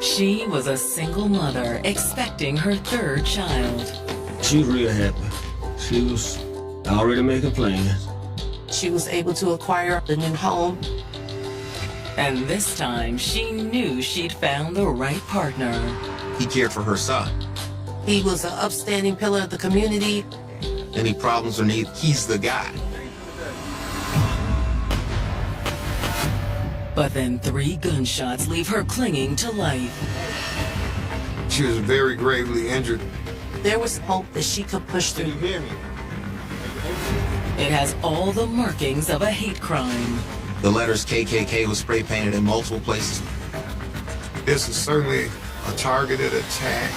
She was a single mother expecting her third child. She was real happy. She was already making plans. She was able to acquire a new home. And this time, she knew she'd found the right partner. He cared for her son. He was an upstanding pillar of the community. Any problems or needs, he's the guy. But then 3 gunshots leave her clinging to life. She was very gravely injured. There was hope that she could push through. It has all the markings of a hate crime. The letters KKK was spray painted in multiple places. This is certainly a targeted attack.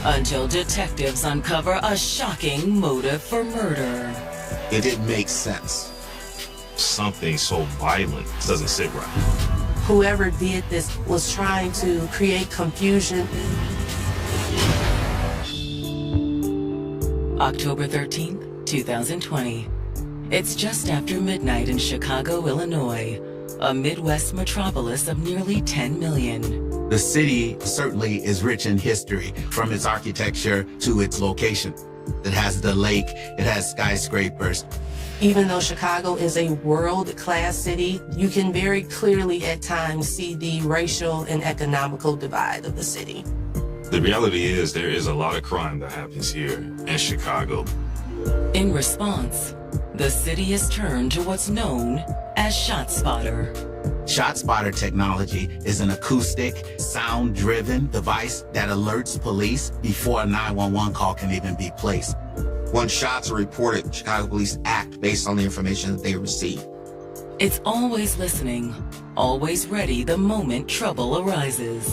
Until detectives uncover a shocking motive for murder. It didn't make sense. Something so violent doesn't sit right. Whoever did this was trying to create confusion. October 13th, 2020. It's just after midnight in Chicago, Illinois, a Midwest metropolis of nearly 10 million. The city certainly is rich in history, from its architecture to its location. It has the lake, it has skyscrapers. Even though Chicago is a world-class city, you can very clearly at times see the racial and economical divide of the city. The reality is there is a lot of crime that happens here in Chicago. In response, the city has turned to what's known as ShotSpotter. ShotSpotter technology is an acoustic, sound-driven device that alerts police before a 911 call can even be placed. Once shots are reported, Chicago police act based on the information that they receive. It's always listening, always ready the moment trouble arises.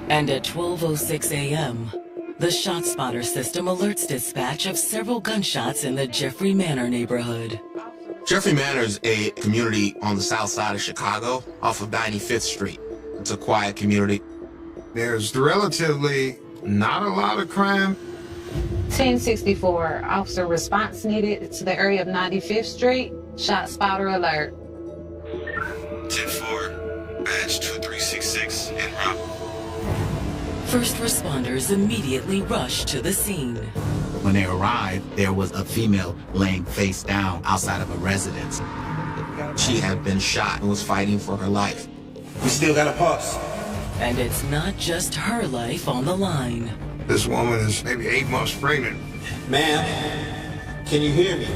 And at 12:06 a.m., the ShotSpotter system alerts dispatch of several gunshots in the Jeffrey Manor neighborhood. Jeffrey Manor is a community on the south side of Chicago, off of 95th Street. It's a quiet community. There's relatively not a lot of crime. 1064, officer response needed to the area of 95th Street. ShotSpotter alert. 10-4, badge 2366 en route. First responders immediately rush to the scene. When they arrived, there was a female laying face down outside of a residence. She had been shot and was fighting for her life. We still got a pulse. And it's not just her life on the line. This woman is maybe 8 months pregnant. Ma'am, can you hear me?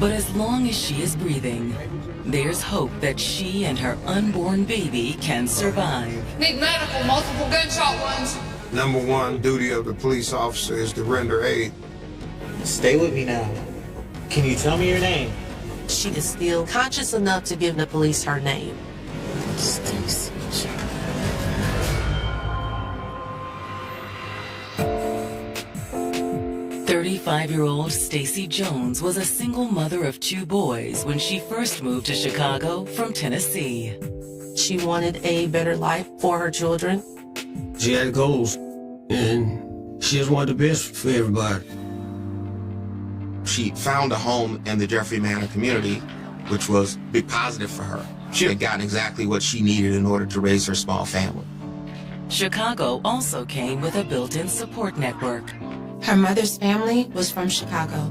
But as long as she is breathing, there's hope that she and her unborn baby can survive. Need medical, multiple gunshot wounds. Number one duty of the police officer is to render aid. Stay with me now. Can you tell me your name? She is still conscious enough to give the police her name. Stacy. 35-year-old Stacy Jones was a single mother of 2 boys when she first moved to Chicago from Tennessee. She wanted a better life for her children. She had goals, and she just wanted the best for everybody. She found a home in the Jeffrey Manor community, which was a big positive for her. She had gotten exactly what she needed in order to raise her small family. Chicago also came with a built-in support network. Her mother's family was from Chicago.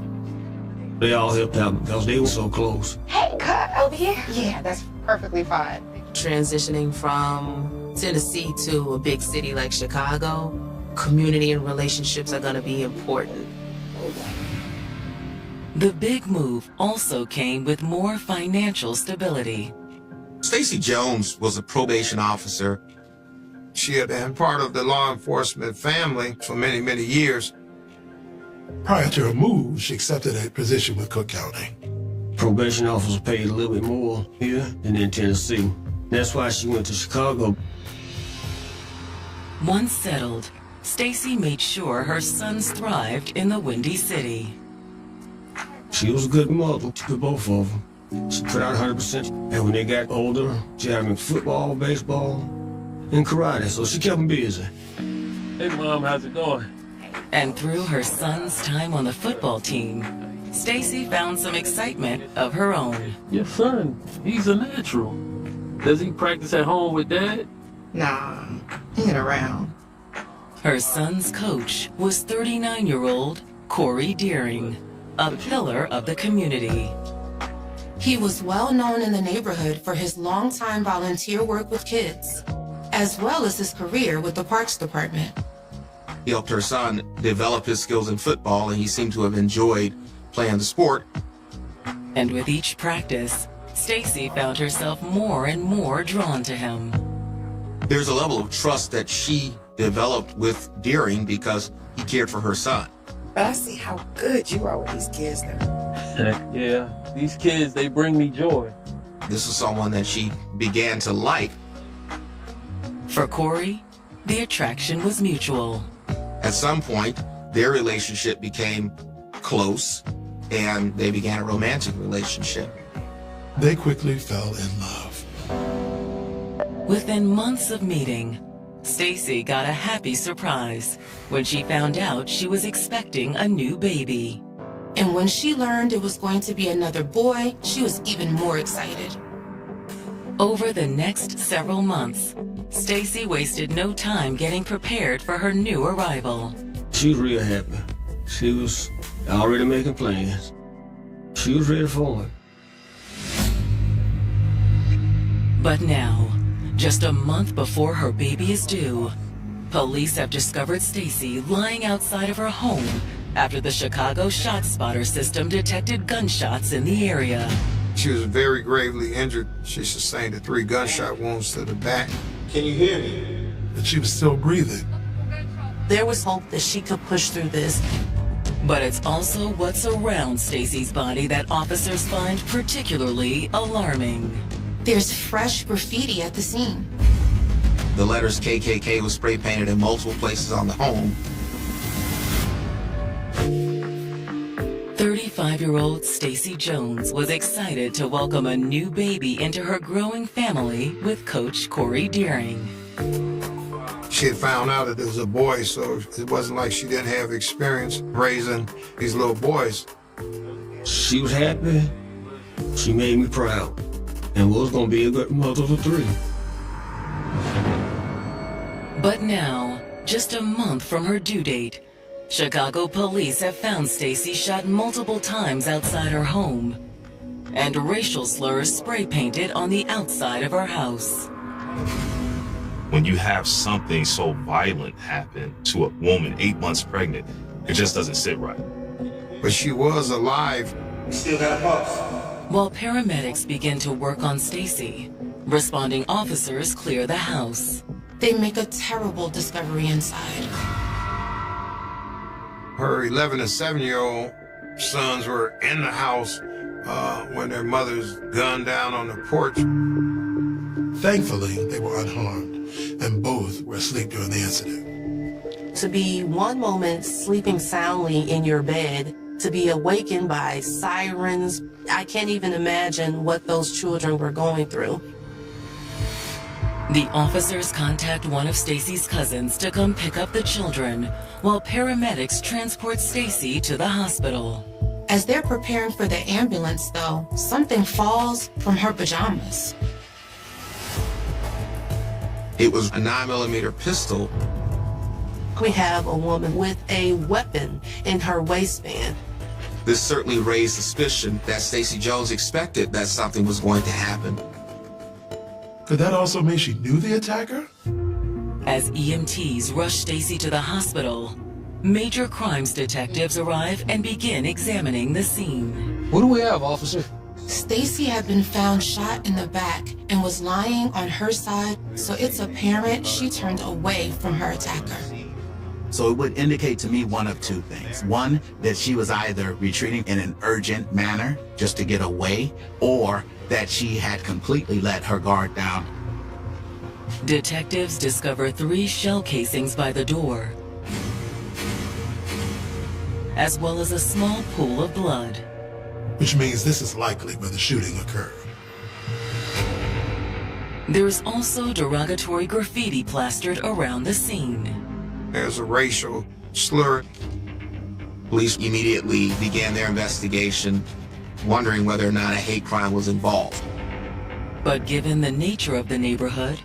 They all helped out because they were so close. Hey, cut over here? Yeah, that's perfectly fine. Transitioning from Tennessee to a big city like Chicago, community and relationships are going to be important. The big move also came with more financial stability. Stacy Jones was a probation officer. She had been part of the law enforcement family for many, many years. Prior to her move, she accepted a position with Cook County. Probation officers paid a little bit more here than in Tennessee. That's why she went to Chicago. Once settled, Stacy made sure her sons thrived in the Windy City. She was a good mother to both of them. She put out 100%. And when they got older, she had them in football, baseball, and karate, so she kept them busy. Hey, Mom, how's it going? And through her son's time on the football team, Stacy found some excitement of her own. Your son, he's a natural. Does he practice at home with Dad? Nah, he ain't around. Her son's coach was 39-year-old Corey Deering, a pillar of the community. He was well known in the neighborhood for his longtime volunteer work with kids, as well as his career with the Parks Department. He helped her son develop his skills in football, and he seemed to have enjoyed playing the sport. And with each practice, Stacy found herself more and more drawn to him. There's a level of trust that she developed with Deering because he cared for her son. But I see how good you are with these kids now. Yeah, these kids, they bring me joy. This is someone that she began to like. For Corey, the attraction was mutual. At some point, their relationship became close, and they began a romantic relationship. They quickly fell in love. Within months of meeting, Stacy got a happy surprise when she found out she was expecting a new baby. And when she learned it was going to be another boy, she was even more excited. Over the next several months, Stacy wasted no time getting prepared for her new arrival. She was real happy. She was already making plans. She was ready for it. But now, just a month before her baby is due, police have discovered Stacy lying outside of her home after the Chicago ShotSpotter system detected gunshots in the area. She was very gravely injured. She sustained 3 gunshot wounds to the back. Can you hear me? And she was still breathing. There was hope that she could push through this. But it's also what's around Stacy's body that officers find particularly alarming. There's fresh graffiti at the scene. The letters KKK was spray painted in multiple places on the home. 35-year-old Stacy Jones was excited to welcome a new baby into her growing family with Coach Corey Deering. She had found out that it was a boy, so it wasn't like she didn't have experience raising these little boys. She was happy. She made me proud. And was gonna be a good mother to 3. But now, just a month from her due date, Chicago police have found Stacy shot multiple times outside her home and racial slurs spray painted on the outside of her house. When you have something so violent happen to a woman 8 months pregnant, it just doesn't sit right. But she was alive. We still got a pulse. While paramedics begin to work on Stacy, responding officers clear the house. They make a terrible discovery inside. Her 11 and 7-year-old sons were in the house when their mother's gunned down on the porch. Thankfully, they were unharmed, and both were asleep during the incident. To be one moment sleeping soundly in your bed, to be awakened by sirens, I can't even imagine what those children were going through. The officers contact one of Stacy's cousins to come pick up the children, while paramedics transport Stacy to the hospital. As they're preparing for the ambulance, though, something falls from her pajamas. It was a 9mm pistol. We have a woman with a weapon in her waistband. This certainly raised suspicion that Stacy Jones expected that something was going to happen. Could that also mean she knew the attacker? As EMTs rush Stacy to the hospital, major crimes detectives arrive and begin examining the scene. What do we have, officer? Stacy had been found shot in the back and was lying on her side, so it's apparent she turned away from her attacker. So it would indicate to me one of 2 things. One, that she was either retreating in an urgent manner just to get away, or that she had completely let her guard down. Detectives discover 3 shell casings by the door, as well as a small pool of blood. Which means this is likely where the shooting occurred. There's also derogatory graffiti plastered around the scene. There's a racial slur. Police immediately began their investigation, wondering whether or not a hate crime was involved. But given the nature of the neighborhood,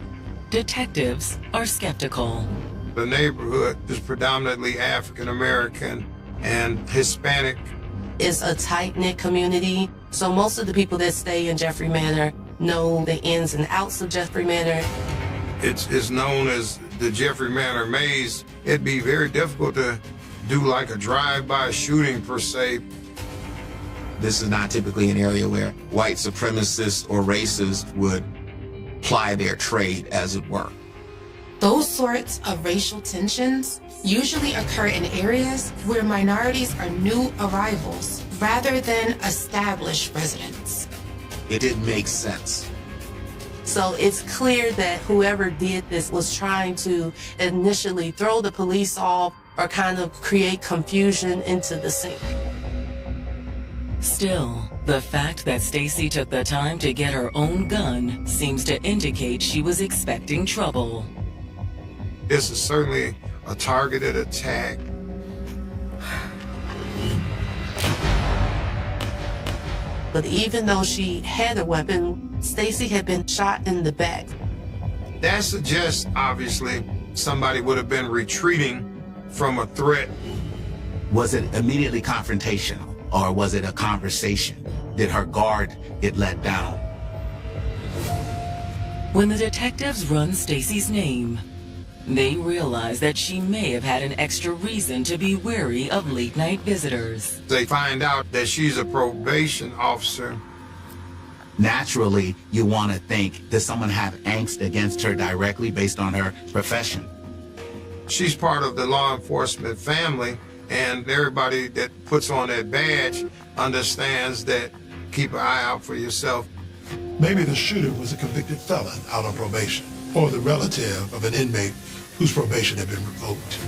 detectives are skeptical. The neighborhood is predominantly African American and Hispanic. It's a tight-knit community, so most of the people that stay in Jeffrey Manor know the ins and outs of Jeffrey Manor. It's known as the Jeffrey Manor Maze. It'd be very difficult to do like a drive-by shooting per se. This is not typically an area where white supremacists or racists would ply their trade, as it were. Those sorts of racial tensions usually occur in areas where minorities are new arrivals rather than established residents. It didn't make sense. So it's clear that whoever did this was trying to initially throw the police off or kind of create confusion into the scene. Still, the fact that Stacy took the time to get her own gun seems to indicate she was expecting trouble. This is certainly a targeted attack. But even though she had a weapon, Stacy had been shot in the back. That suggests, obviously, somebody would have been retreating from a threat. Was it immediately confrontational, or was it a conversation? Did her guard get let down? When the detectives run Stacy's name, they realize that she may have had an extra reason to be wary of late-night visitors. They find out that she's a probation officer. Naturally, you want to think, does someone have angst against her directly based on her profession? She's part of the law enforcement family, and everybody that puts on that badge understands that keep an eye out for yourself. Maybe the shooter was a convicted felon out on probation, or the relative of an inmate whose probation had been revoked.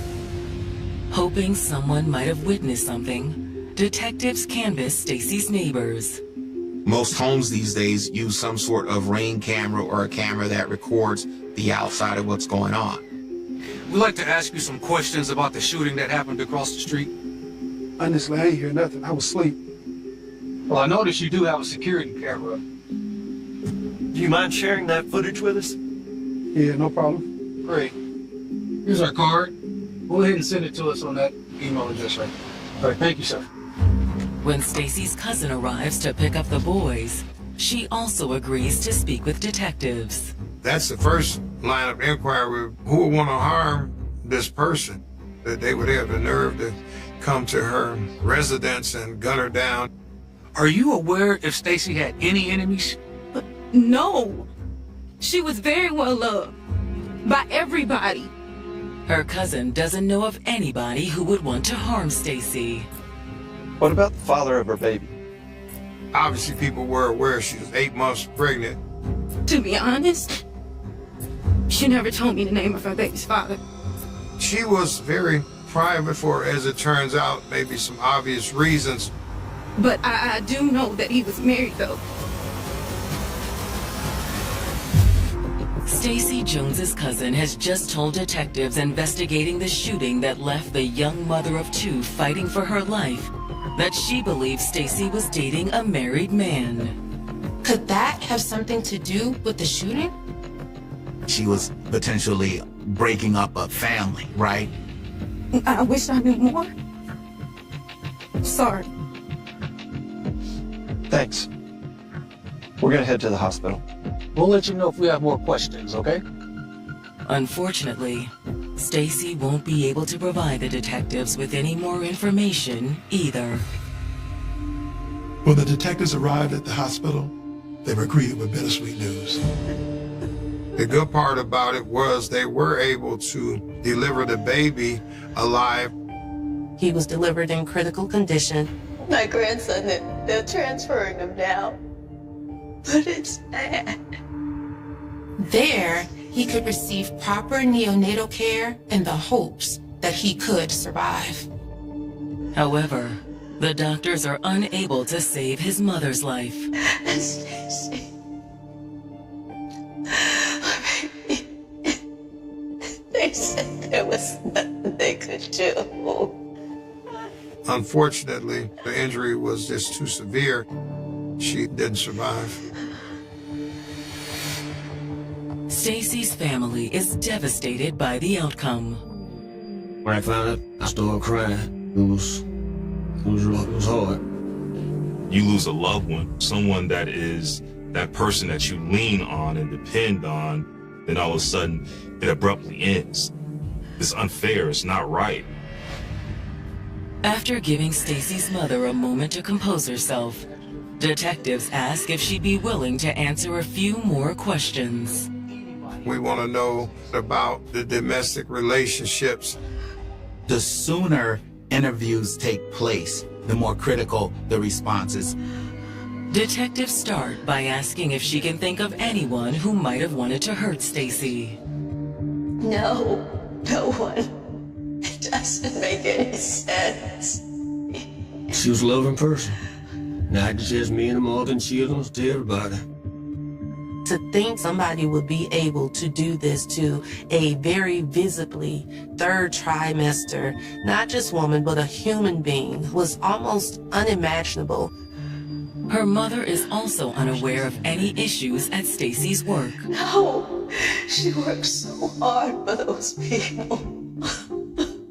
Hoping someone might have witnessed something, detectives canvass Stacy's neighbors. Most homes these days use some sort of Ring camera or a camera that records the outside of what's going on. We'd like to ask you some questions about the shooting that happened across the street. Honestly, I ain't hear nothing. I was asleep. Well, I noticed you do have a security camera. Do you mind sharing that footage with us? Yeah, no problem. Great. Here's our card. Go ahead and send it to us on that email address right there. All right, thank you, sir. When Stacy's cousin arrives to pick up the boys, she also agrees to speak with detectives. That's the first line of inquiry. Who would want to harm this person? That they would have the nerve to come to her residence and gun her down. Are you aware if Stacy had any enemies? No. She was very well loved by everybody. Her cousin doesn't know of anybody who would want to harm Stacy. What about the father of her baby? Obviously, people were aware she was 8 months pregnant. To be honest, she never told me the name of her baby's father. She was very private for, as it turns out, maybe some obvious reasons. But I do know that he was married, though. Stacy Jones's cousin has just told detectives investigating the shooting that left the young mother of 2 fighting for her life that she believes Stacy was dating a married man. Could that have something to do with the shooting? She was potentially breaking up a family, right? I wish I knew more. Sorry. Thanks. We're gonna head to the hospital. We'll let you know if we have more questions, okay? Unfortunately, Stacy won't be able to provide the detectives with any more information either. When the detectives arrived at the hospital, they were greeted with bittersweet news. The good part about it was they were able to deliver the baby alive. He was delivered in critical condition. My grandson, they're transferring him now. But it's sad. There, he could receive proper neonatal care in the hopes that he could survive. However, the doctors are unable to save his mother's life. Stacy. They said there was nothing they could do. Unfortunately, the injury was just too severe. She didn't survive. Stacy's family is devastated by the outcome. When I found out, I started crying. It was hard. You lose a loved one, someone that is that person that you lean on and depend on, then all of a sudden it abruptly ends. It's unfair, it's not right. After giving Stacy's mother a moment to compose herself, detectives ask if she'd be willing to answer a few more questions. We want to know about the domestic relationships. The sooner interviews take place, the more critical the responses. Detectives start by asking if she can think of anyone who might have wanted to hurt Stacy. No, no one. It doesn't make any sense. She was a loving person. Not just me and the mother and children, to everybody. To think somebody would be able to do this to a very visibly third trimester, not just woman, but a human being, was almost unimaginable. Her mother is also unaware of any issues at Stacy's work. No, she works so hard for those people.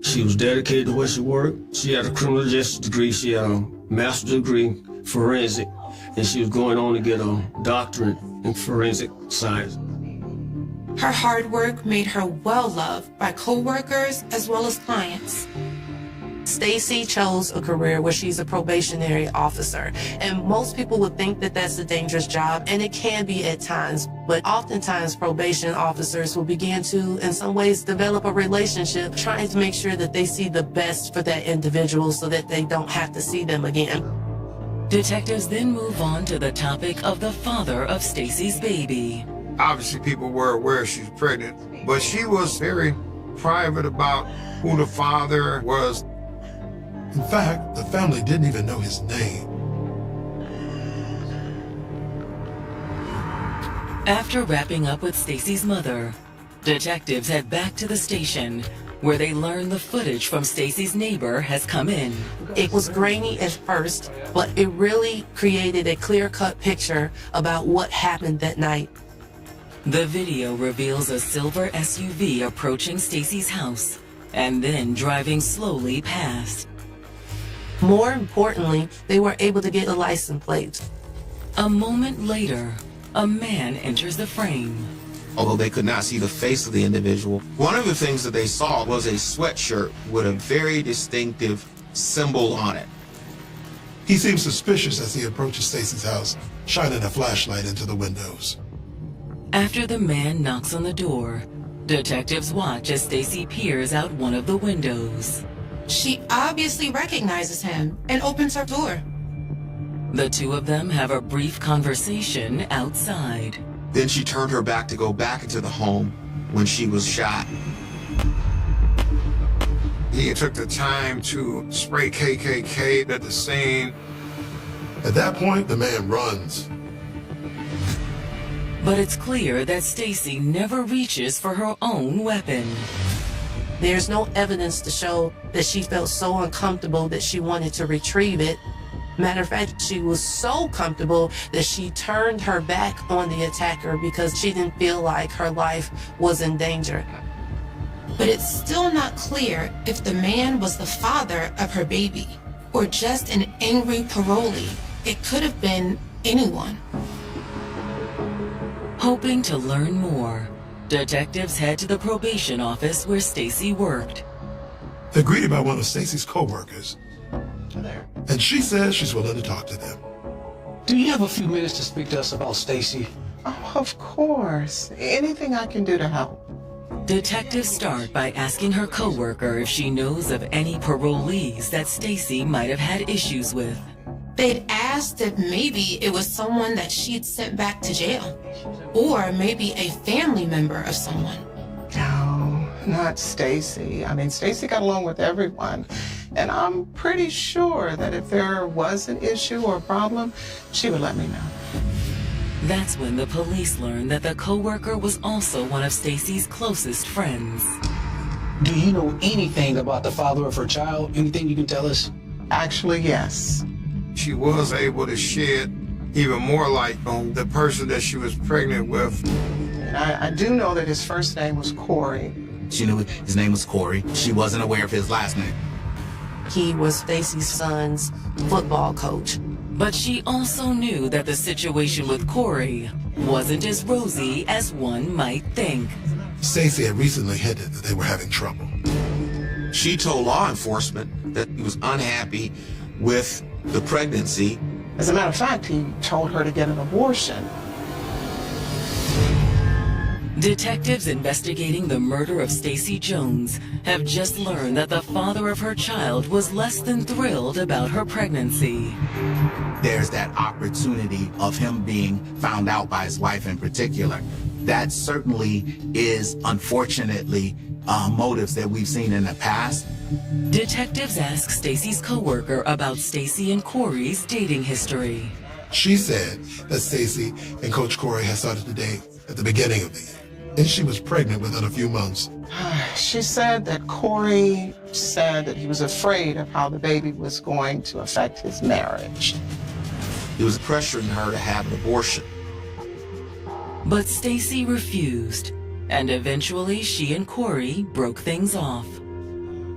She was dedicated to where she worked. She had a criminal justice degree. She had a master's degree, forensic, and she was going on to get a doctorate in forensic science. Her hard work made her well loved by co-workers as well as clients. Stacy chose a career where she's a probationary officer, and most people would think that that's a dangerous job, and it can be at times, but oftentimes probation officers will begin to, in some ways, develop a relationship, trying to make sure that they see the best for that individual so that they don't have to see them again. Detectives then move on to the topic of the father of Stacy's baby. Obviously, people were aware she's pregnant, but she was very private about who the father was. In fact, the family didn't even know his name. After wrapping up with Stacy's mother, detectives head back to the station, where they learn the footage from Stacy's neighbor has come in. It was grainy at first, but it really created a clear-cut picture about what happened that night. The video reveals a silver SUV approaching Stacy's house and then driving slowly past. More importantly, they were able to get the license plates. A moment later, a man enters the frame. Although they could not see the face of the individual, one of the things that they saw was a sweatshirt with a very distinctive symbol on it. He seemed suspicious as he approaches Stacy's house, shining a flashlight into the windows. After the man knocks on the door, detectives watch as Stacy peers out one of the windows. She obviously recognizes him and opens her door. The two of them have a brief conversation outside. Then she turned her back to go back into the home when she was shot. He took the time to spray KKK at the scene. At that point, the man runs. But it's clear that Stacy never reaches for her own weapon. There's no evidence to show that she felt so uncomfortable that she wanted to retrieve it. Matter of fact, she was so comfortable that she turned her back on the attacker because she didn't feel like her life was in danger. But it's still not clear if the man was the father of her baby or just an angry parolee. It could have been anyone. Hoping to learn more, detectives head to the probation office where Stacy worked. They're greeted by one of Stacy's co-workers, and she says she's willing to talk to them. Do you have a few minutes to speak to us about Stacy? Oh, of course. Anything I can do to help. Detectives start by asking her coworker if she knows of any parolees that Stacy might have had issues with. They'd asked if maybe it was someone that she'd sent back to jail, or maybe a family member of someone. No, not Stacy. I mean, Stacy got along with everyone, and I'm pretty sure that if there was an issue or a problem, she would let me know. That's when the police learn that the coworker was also one of Stacy's closest friends. Do you know anything about the father of her child? Anything you can tell us? Actually, yes. She was able to shed even more light on the person that she was pregnant with. And I do know that his first name was Corey. She knew his name was Corey. She wasn't aware of his last name. He was Stacy's son's football coach. But she also knew that the situation with Corey wasn't as rosy as one might think. Stacy had recently hinted that they were having trouble. She told law enforcement that he was unhappy with the pregnancy. As a matter of fact, he told her to get an abortion. Detectives investigating the murder of Stacy Jones have just learned that the father of her child was less than thrilled about her pregnancy. There's that opportunity of him being found out by his wife in particular. That certainly is, unfortunately, motives that we've seen in the past. Detectives ask Stacy's coworker about Stacy and Corey's dating history. She said that Stacy and Coach Corey had started to date at the beginning of the year, and she was pregnant within a few months. She said that Corey said that he was afraid of how the baby was going to affect his marriage. He was pressuring her to have an abortion. But Stacy refused, and eventually she and Corey broke things off.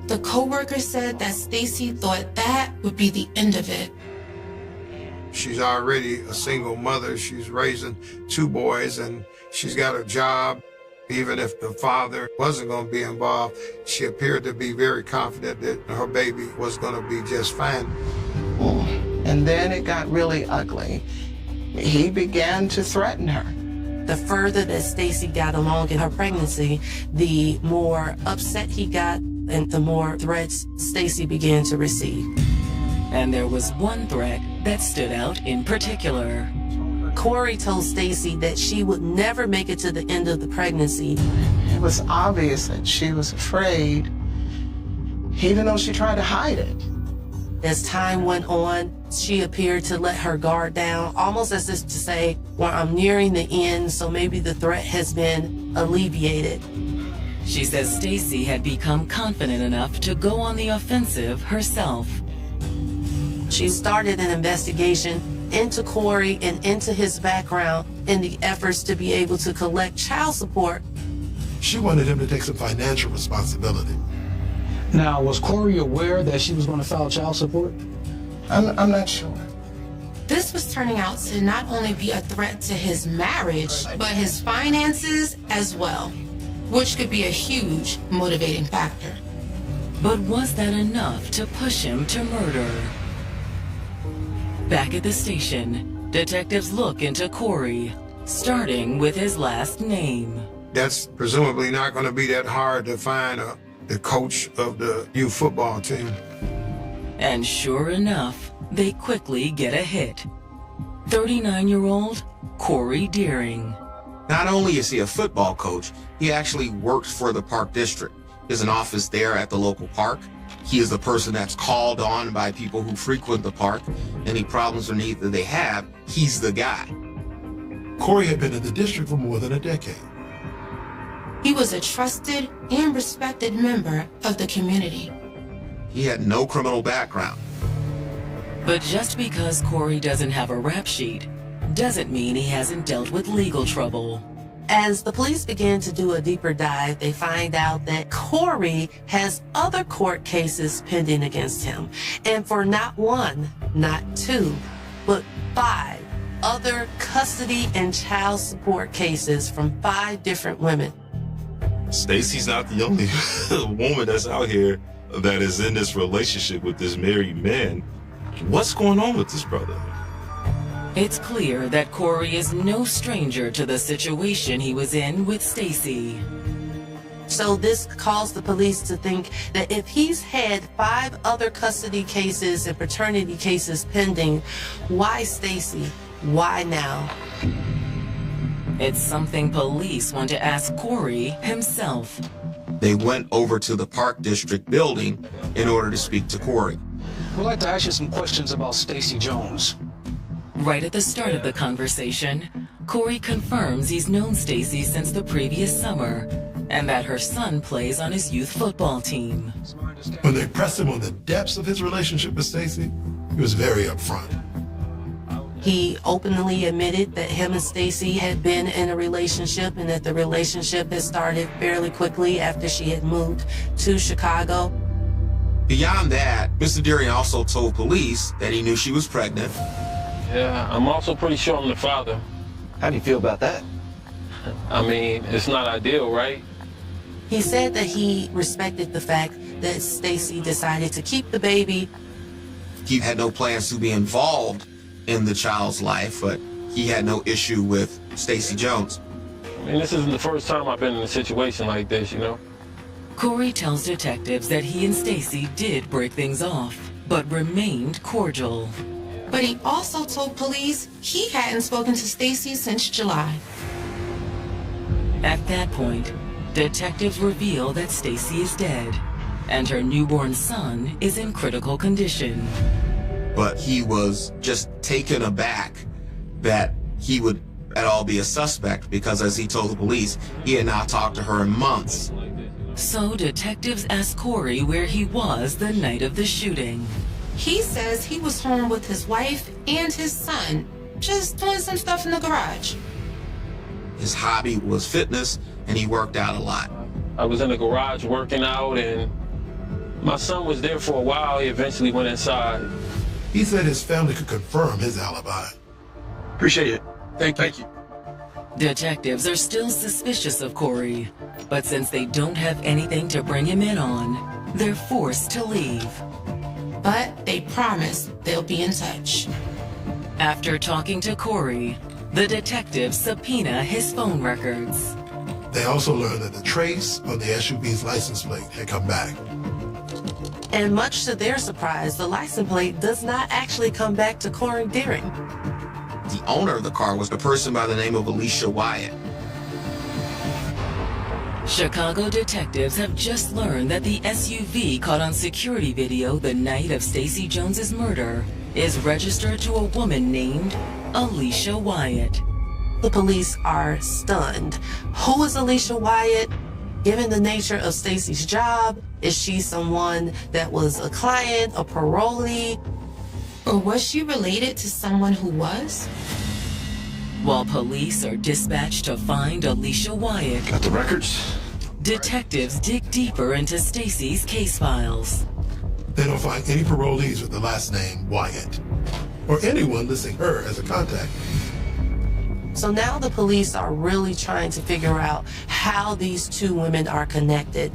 The coworker said that Stacy thought that would be the end of it. She's already a single mother. She's raising 2 boys and she's got a job. Even if the father wasn't going to be involved, she appeared to be very confident that her baby was going to be just fine. And then it got really ugly. He began to threaten her. The further that Stacy got along in her pregnancy, the more upset he got and the more threats Stacy began to receive. And there was one threat that stood out in particular. Corey told Stacy that she would never make it to the end of the pregnancy. It was obvious that she was afraid, even though she tried to hide it. As time went on, she appeared to let her guard down, almost as if to say, well, I'm nearing the end, so maybe the threat has been alleviated. She says Stacy had become confident enough to go on the offensive herself. She started an investigation into Corey and into his background in the efforts to be able to collect child support. She wanted him to take some financial responsibility. Now, was Corey aware that she was going to file child support? I'm not sure. This was turning out to not only be a threat to his marriage, but his finances as well, which could be a huge motivating factor. But was that enough to push him to murder? Back at the station, detectives look into Corey, starting with his last name. That's presumably not going to be that hard to find the coach of the youth football team. And sure enough, they quickly get a hit. 39-year-old Corey Deering. Not only is he a football coach, he actually works for the Park District. There's an office there at the local park. He is the person that's called on by people who frequent the park. Any problems or needs that they have, he's the guy. Corey had been in the district for more than a decade. He was a trusted and respected member of the community. He had no criminal background. But just because Corey doesn't have a rap sheet doesn't mean he hasn't dealt with legal trouble. As the police began to do a deeper dive, they find out that Corey has other court cases pending against him. And for not 1, not 2, but 5 other custody and child support cases from 5 different women. Stacy's not the only woman that's out here that is in this relationship with this married man. What's going on with this brother? It's clear that Corey is no stranger to the situation he was in with Stacy. So this caused the police to think that if he's had 5 other custody cases and paternity cases pending, why Stacy? Why now? It's something police want to ask Corey himself. They went over to the Park District building in order to speak to Corey. We'd like to ask you some questions about Stacy Jones. Right at the start of the conversation, Corey confirms he's known Stacy since the previous summer, and that her son plays on his youth football team. When they pressed him on the depths of his relationship with Stacy, he was very upfront. He openly admitted that him and Stacy had been in a relationship and that the relationship had started fairly quickly after she had moved to Chicago. Beyond that, Mr. Deering also told police that he knew she was pregnant. Yeah, I'm also pretty sure I'm the father. How do you feel about that? I mean, it's not ideal, right? He said that he respected the fact that Stacy decided to keep the baby. He had no plans to be involved in the child's life, but he had no issue with Stacy Jones. I mean, this isn't the first time I've been in a situation like this, you know? Corey tells detectives that he and Stacy did break things off, but remained cordial. But he also told police he hadn't spoken to Stacy since July. At that point, detectives reveal that Stacy is dead, and her newborn son is in critical condition. But he was just taken aback that he would at all be a suspect because, as he told the police, he had not talked to her in months. So detectives asked Corey where he was the night of the shooting. He says he was home with his wife and his son, just doing some stuff in the garage. His hobby was fitness, and he worked out a lot. I was in the garage working out, and my son was there for a while. He eventually went inside. He said his family could confirm his alibi. Appreciate it. Thank you. Detectives are still suspicious of Corey, but since they don't have anything to bring him in on, they're forced to leave. But they promise they'll be in touch. After talking to Corey, the detectives subpoena his phone records. They also learned that the trace on the SUV's license plate had come back. And much to their surprise, the license plate does not actually come back to Corey Deering. The owner of the car was a person by the name of Alicia Wyatt. Chicago detectives have just learned that the SUV caught on security video the night of Stacy Jones's murder is registered to a woman named Alicia Wyatt. The police are stunned. Who is Alicia Wyatt? Given the nature of Stacy's job, is she someone that was a client, a parolee? Or was she related to someone who was? While police are dispatched to find Alicia Wyatt, Got the records? detectives dig deeper into Stacy's case files. They don't find any parolees with the last name Wyatt, or anyone listing her as a contact. So now the police are really trying to figure out how these two women are connected.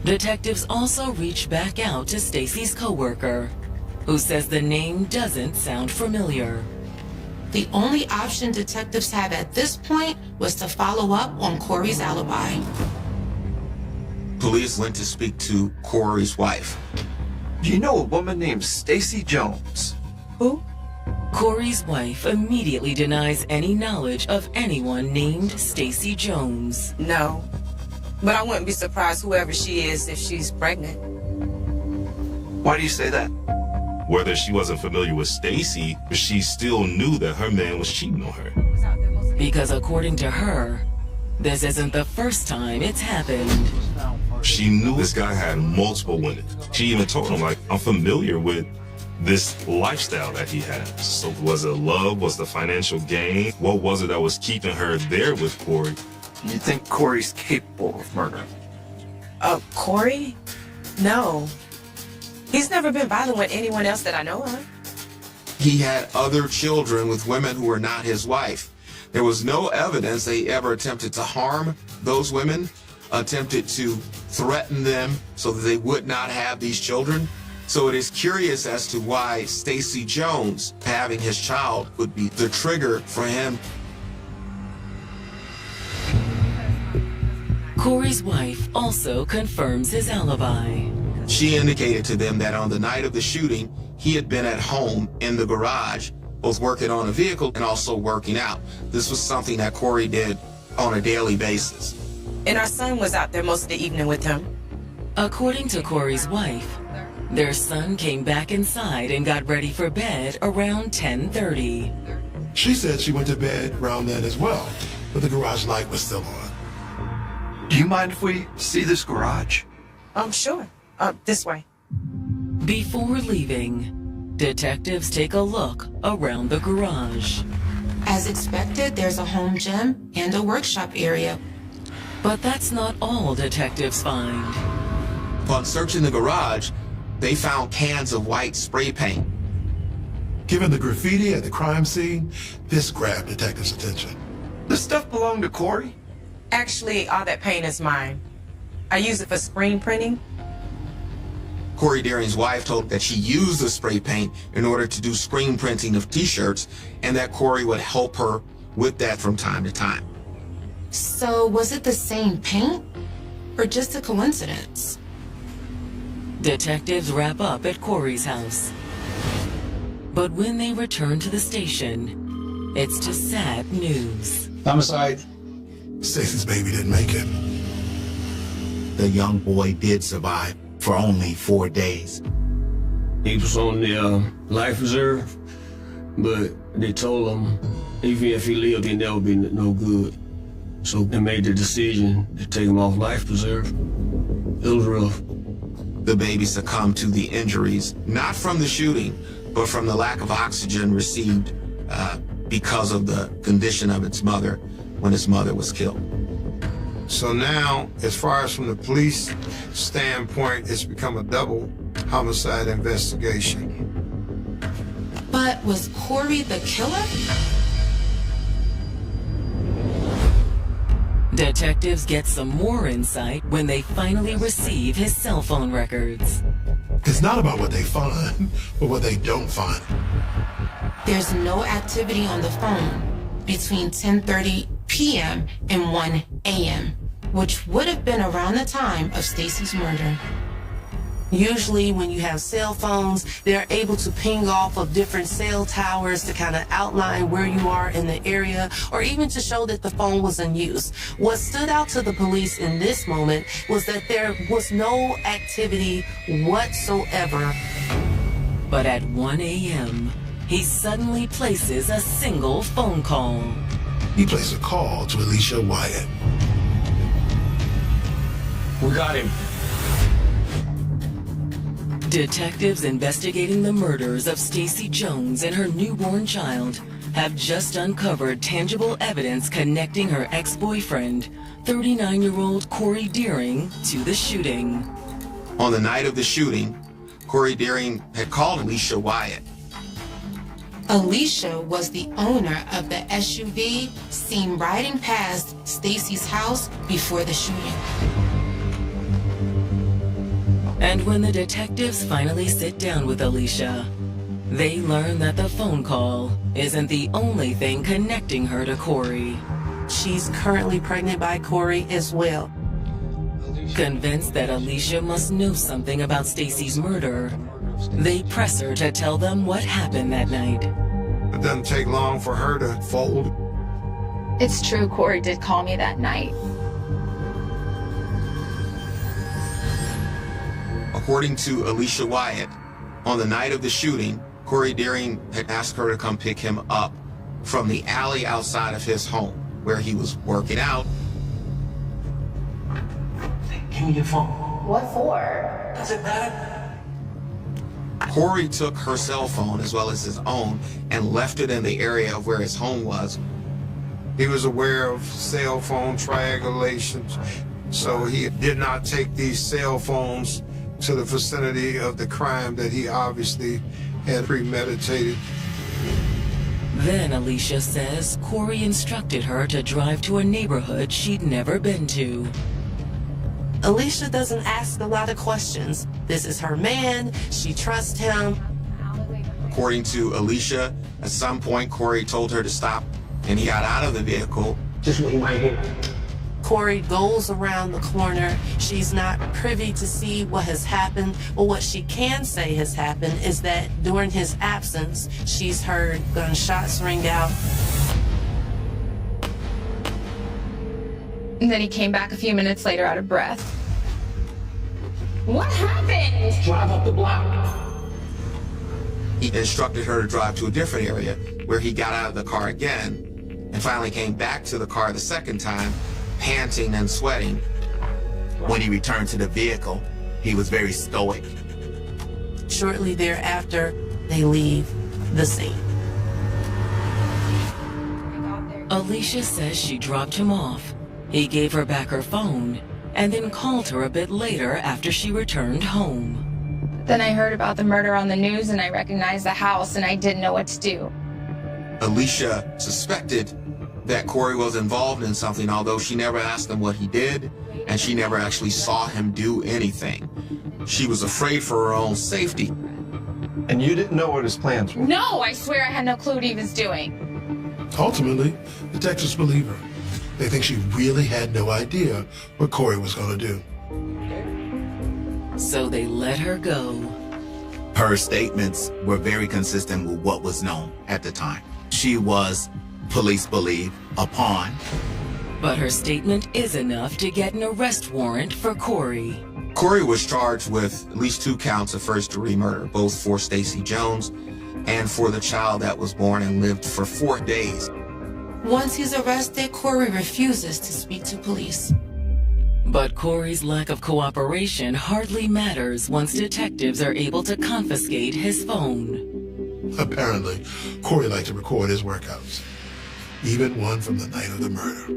Detectives also reach back out to Stacy's coworker, who says the name doesn't sound familiar. The only option detectives have at this point was to follow up on Corey's alibi. Police went to speak to Corey's wife. Do you know a woman named Stacy Jones? Who? Corey's wife immediately denies any knowledge of anyone named Stacy Jones. No, but I wouldn't be surprised whoever she is if she's pregnant. Why do you say that? Whether she wasn't familiar with Stacy, she still knew that her man was cheating on her. Because according to her, this isn't the first time it's happened. She knew this guy had multiple women. She even told him, like, I'm familiar with this lifestyle that he has. So was it love? Was the financial gain? What was it that was keeping her there with Corey? You think Corey's capable of murder? Corey? No. He's never been bothered with anyone else that I know of. He had other children with women who were not his wife. There was no evidence that he ever attempted to harm those women, attempted to threaten them so that they would not have these children. So it is curious as to why Stacy Jones having his child would be the trigger for him. Corey's wife also confirms his alibi. She indicated to them that on the night of the shooting, he had been at home in the garage, both working on a vehicle and also working out. This was something that Corey did on a daily basis. And our son was out there most of the evening with him. According to Corey's wife, their son came back inside and got ready for bed around 10:30. She said she went to bed around then as well, but the garage light was still on. Do you mind if we see this garage? Sure. This way. Before leaving, detectives take a look around the garage. As expected, there's a home gym and a workshop area. But that's not all detectives find. Upon searching the garage, they found cans of white spray paint. Given the graffiti at the crime scene, this grabbed detectives' attention. This stuff belonged to Corey? Actually, all that paint is mine. I use it for screen printing. Corey Deering's wife told that she used the spray paint in order to do screen printing of t-shirts, and that Corey would help her with that from time to time. So was it the same paint or just a coincidence? Detectives wrap up at Corey's house. But when they return to the station, it's to sad news. Homicide. Stacy's baby didn't make it. The young boy did survive for only 4 days. He was on the life reserve, but they told him even if he lived, he'd never be no good. So they made the decision to take him off life preserve. It was rough. The baby succumbed to the injuries, not from the shooting, but from the lack of oxygen received because of the condition of its mother when its mother was killed. So now, as far as from the police standpoint, it's become a double homicide investigation. But was Corey the killer? Detectives get some more insight when they finally receive his cell phone records. It's not about what they find, but what they don't find. There's no activity on the phone between 10:30 p.m. and 1 a.m., which would have been around the time of Stacy's murder. Usually when you have cell phones, they're able to ping off of different cell towers to kind of outline where you are in the area, or even to show that the phone was in use. What stood out to the police in this moment was that there was no activity whatsoever. But at 1 a.m., he suddenly places a single phone call. He placed a call to Alicia Wyatt. We got him. Detectives investigating the murders of Stacy Jones and her newborn child have just uncovered tangible evidence connecting her ex-boyfriend, 39-year-old Corey Deering, to the shooting. On the night of the shooting, Corey Deering had called Alicia Wyatt. Alicia was the owner of the SUV seen riding past Stacy's house before the shooting. And when the detectives finally sit down with Alicia, they learn that the phone call isn't the only thing connecting her to Corey. She's currently pregnant by Corey as well. Convinced that Alicia must know something about Stacy's murder, they press her to tell them what happened that night. It doesn't take long for her to fold. It's true, Corey did call me that night. According to Alicia Wyatt, on the night of the shooting, Corey Deering had asked her to come pick him up from the alley outside of his home, where he was working out. Give me your phone. What for? Does it matter? Corey took her cell phone as well as his own and left it in the area of where his home was. He was aware of cell phone triangulations, so he did not take these cell phones to the vicinity of the crime that he obviously had premeditated. Then Alicia says Corey instructed her to drive to a neighborhood she'd never been to. Alicia doesn't ask a lot of questions. This is her man. She trusts him. According to Alicia, at some point Corey told her to stop and he got out of the vehicle. Just wait right here. Corey goes around the corner. She's not privy to see what has happened, but what she can say has happened is that during his absence, she's heard gunshots ring out. And then he came back a few minutes later out of breath. What happened? Drive up the block. He instructed her to drive to a different area where he got out of the car again and finally came back to the car the second time, panting and sweating, When he returned to the vehicle, he was very stoic. Shortly thereafter, they leave the scene. Alicia says she dropped him off. He gave her back her phone and then called her a bit later after she returned home. Then I heard about the murder on the news and I recognized the house and I didn't know what to do. Alicia suspected that Corey was involved in something, although she never asked him what he did, and she never actually saw him do anything. She was afraid for her own safety. And you didn't know what his plans were? No, I swear I had no clue what he was doing. Ultimately, detectives believe her. They think she really had no idea what Corey was going to do. So they let her go. Her statements were very consistent with what was known at the time. She was, police believe, a pawn. But her statement is enough to get an arrest warrant for Corey. Corey was charged with at least 2 counts of first-degree murder, both for Stacy Jones and for the child that was born and lived for 4 days. Once he's arrested, Corey refuses to speak to police. But Corey's lack of cooperation hardly matters once detectives are able to confiscate his phone. Apparently, Corey liked to record his workouts, even one from the night of the murder.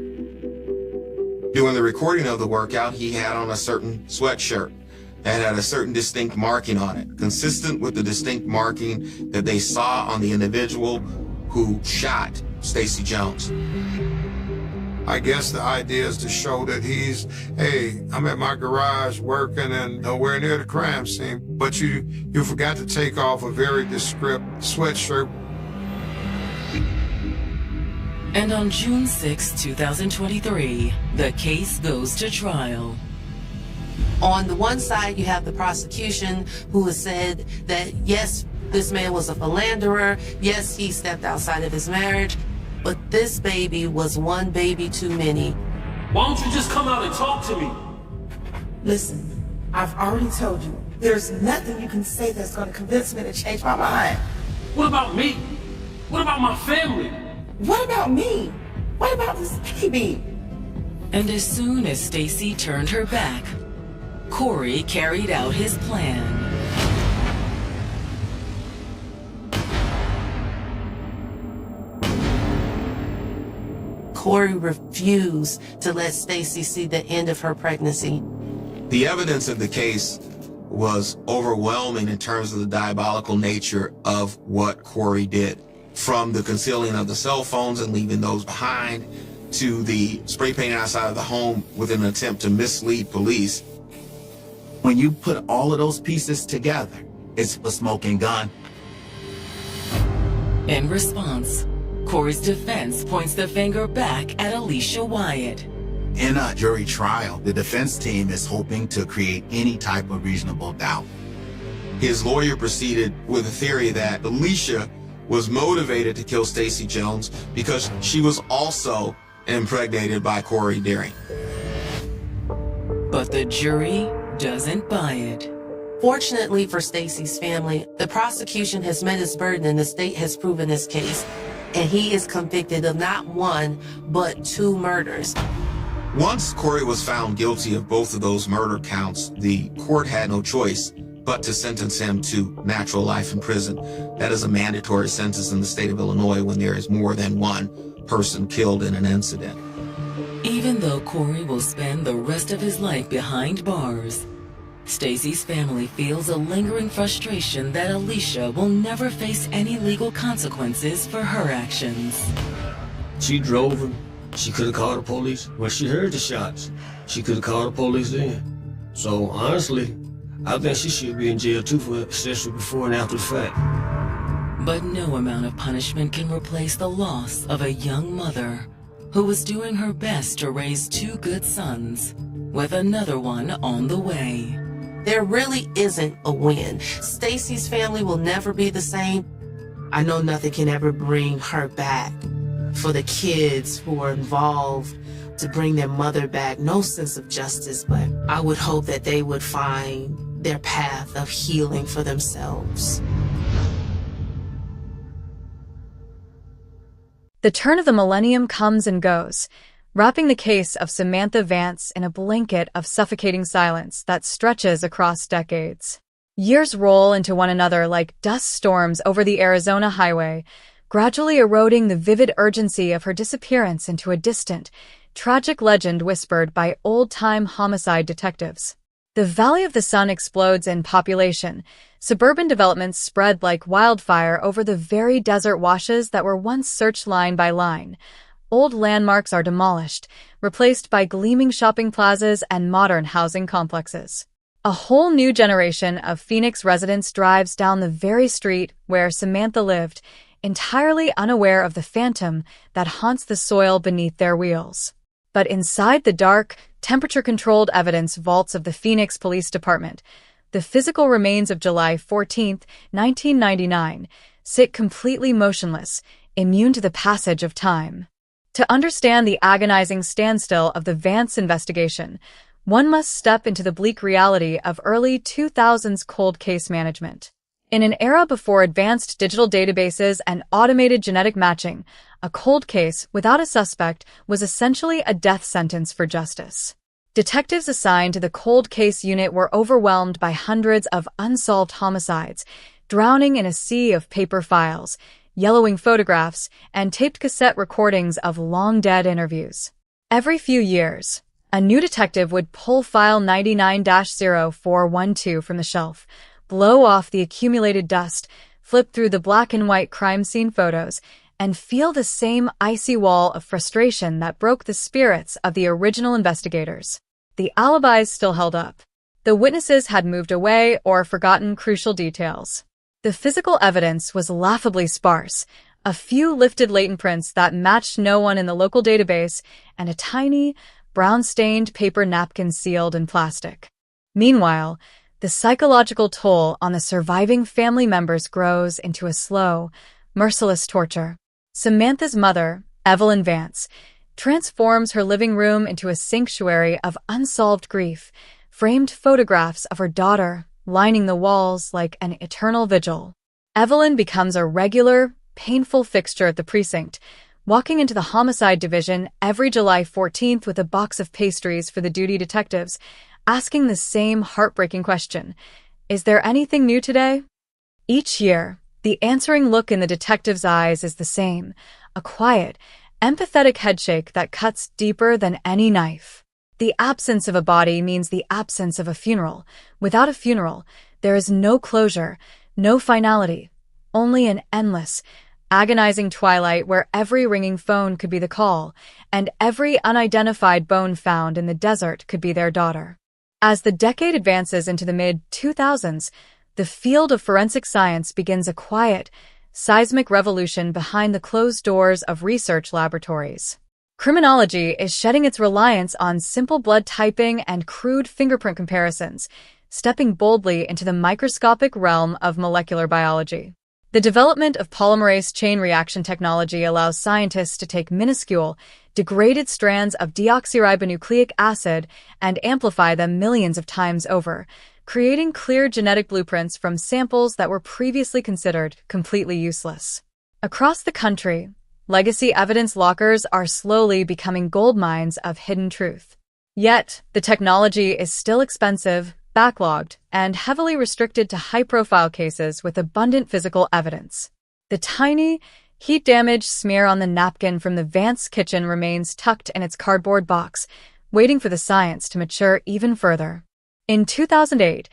During the recording of the workout, he had on a certain sweatshirt that had a certain distinct marking on it, consistent with the distinct marking that they saw on the individual who shot Stacy Jones. I guess the idea is to show that he's, hey, I'm at my garage working and nowhere near the crime scene, but you forgot to take off a very descriptive sweatshirt. And on June 6, 2023, the case goes to trial. On the one side, you have the prosecution who has said that, yes, this man was a philanderer. Yes, he stepped outside of his marriage. But this baby was one baby too many. Why don't you just come out and talk to me? Listen, I've already told you, there's nothing you can say that's going to convince me to change my mind. What about me? What about my family? What about me? What about this baby? And as soon as Stacy turned her back, Corey carried out his plan. Corey refused to let Stacy see the end of her pregnancy. The evidence in the case was overwhelming in terms of the diabolical nature of what Corey did. From the concealing of the cell phones and leaving those behind, to the spray painting outside of the home with an attempt to mislead police. When you put all of those pieces together, it's a smoking gun. In response, Corey's defense points the finger back at Alicia Wyatt. In a jury trial, the defense team is hoping to create any type of reasonable doubt. His lawyer proceeded with a theory that Alicia was motivated to kill Stacy Jones because she was also impregnated by Corey Deering. But the jury doesn't buy it. Fortunately for Stacy's family, the prosecution has met its burden and the state has proven his case. And he is convicted of not 1, but 2 murders. Once Corey was found guilty of both of those murder counts, the court had no choice but to sentence him to natural life in prison. That is a mandatory sentence in the state of Illinois when there is more than 1 person killed in an incident. Even though Corey will spend the rest of his life behind bars, Stacy's family feels a lingering frustration that Alicia will never face any legal consequences for her actions. She drove him. She could have called the police. When she heard the shots, she could have called the police then. So honestly, I think she should be in jail too for accessory before and after the fact. But no amount of punishment can replace the loss of a young mother who was doing her best to raise 2 good sons, with another one on the way. There really isn't a win. Stacy's family will never be the same. I know nothing can ever bring her back. For the kids who are involved, to bring their mother back, no sense of justice, but I would hope that they would find their path of healing for themselves. The turn of the millennium comes and goes, wrapping the case of Samantha Vance in a blanket of suffocating silence that stretches across decades. Years roll into one another like dust storms over the Arizona highway, gradually eroding the vivid urgency of her disappearance into a distant, tragic legend whispered by old-time homicide detectives. The Valley of the Sun explodes in population. Suburban developments spread like wildfire over the very desert washes that were once searched line by line. Old landmarks are demolished, replaced by gleaming shopping plazas and modern housing complexes. A whole new generation of Phoenix residents drives down the very street where Samantha lived, entirely unaware of the phantom that haunts the soil beneath their wheels. But inside the dark, temperature-controlled evidence vaults of the Phoenix Police Department, the physical remains of July 14, 1999, sit completely motionless, immune to the passage of time. To understand the agonizing standstill of the Vance investigation, one must step into the bleak reality of early 2000s cold case management. In an era before advanced digital databases and automated genetic matching, a cold case without a suspect was essentially a death sentence for justice. Detectives assigned to the cold case unit were overwhelmed by hundreds of unsolved homicides, drowning in a sea of paper files, yellowing photographs, and taped cassette recordings of long-dead interviews. Every few years, a new detective would pull file 99-0412 from the shelf, blow off the accumulated dust, flip through the black and white crime scene photos, and feel the same icy wall of frustration that broke the spirits of the original investigators. The alibis still held up. The witnesses had moved away or forgotten crucial details. The physical evidence was laughably sparse, a few lifted latent prints that matched no one in the local database, and a tiny, brown-stained paper napkin sealed in plastic. Meanwhile, the psychological toll on the surviving family members grows into a slow, merciless torture. Samantha's mother, Evelyn Vance, transforms her living room into a sanctuary of unsolved grief, framed photographs of her daughter lining the walls like an eternal vigil. Evelyn becomes a regular, painful fixture at the precinct, walking into the homicide division every July 14th with a box of pastries for the duty detectives, asking the same heartbreaking question: is there anything new today? Each year, the answering look in the detective's eyes is the same, a quiet, empathetic headshake that cuts deeper than any knife. The absence of a body means the absence of a funeral. Without a funeral, there is no closure, no finality, only an endless, agonizing twilight where every ringing phone could be the call, and every unidentified bone found in the desert could be their daughter. As the decade advances into the mid-2000s, the field of forensic science begins a quiet, seismic revolution behind the closed doors of research laboratories. Criminology is shedding its reliance on simple blood typing and crude fingerprint comparisons, stepping boldly into the microscopic realm of molecular biology. The development of polymerase chain reaction technology allows scientists to take minuscule, degraded strands of deoxyribonucleic acid and amplify them millions of times over, creating clear genetic blueprints from samples that were previously considered completely useless. Across the country, legacy evidence lockers are slowly becoming gold mines of hidden truth. Yet, the technology is still expensive, backlogged, and heavily restricted to high-profile cases with abundant physical evidence. The tiny, heat-damaged smear on the napkin from the Vance kitchen remains tucked in its cardboard box, waiting for the science to mature even further. In 2008,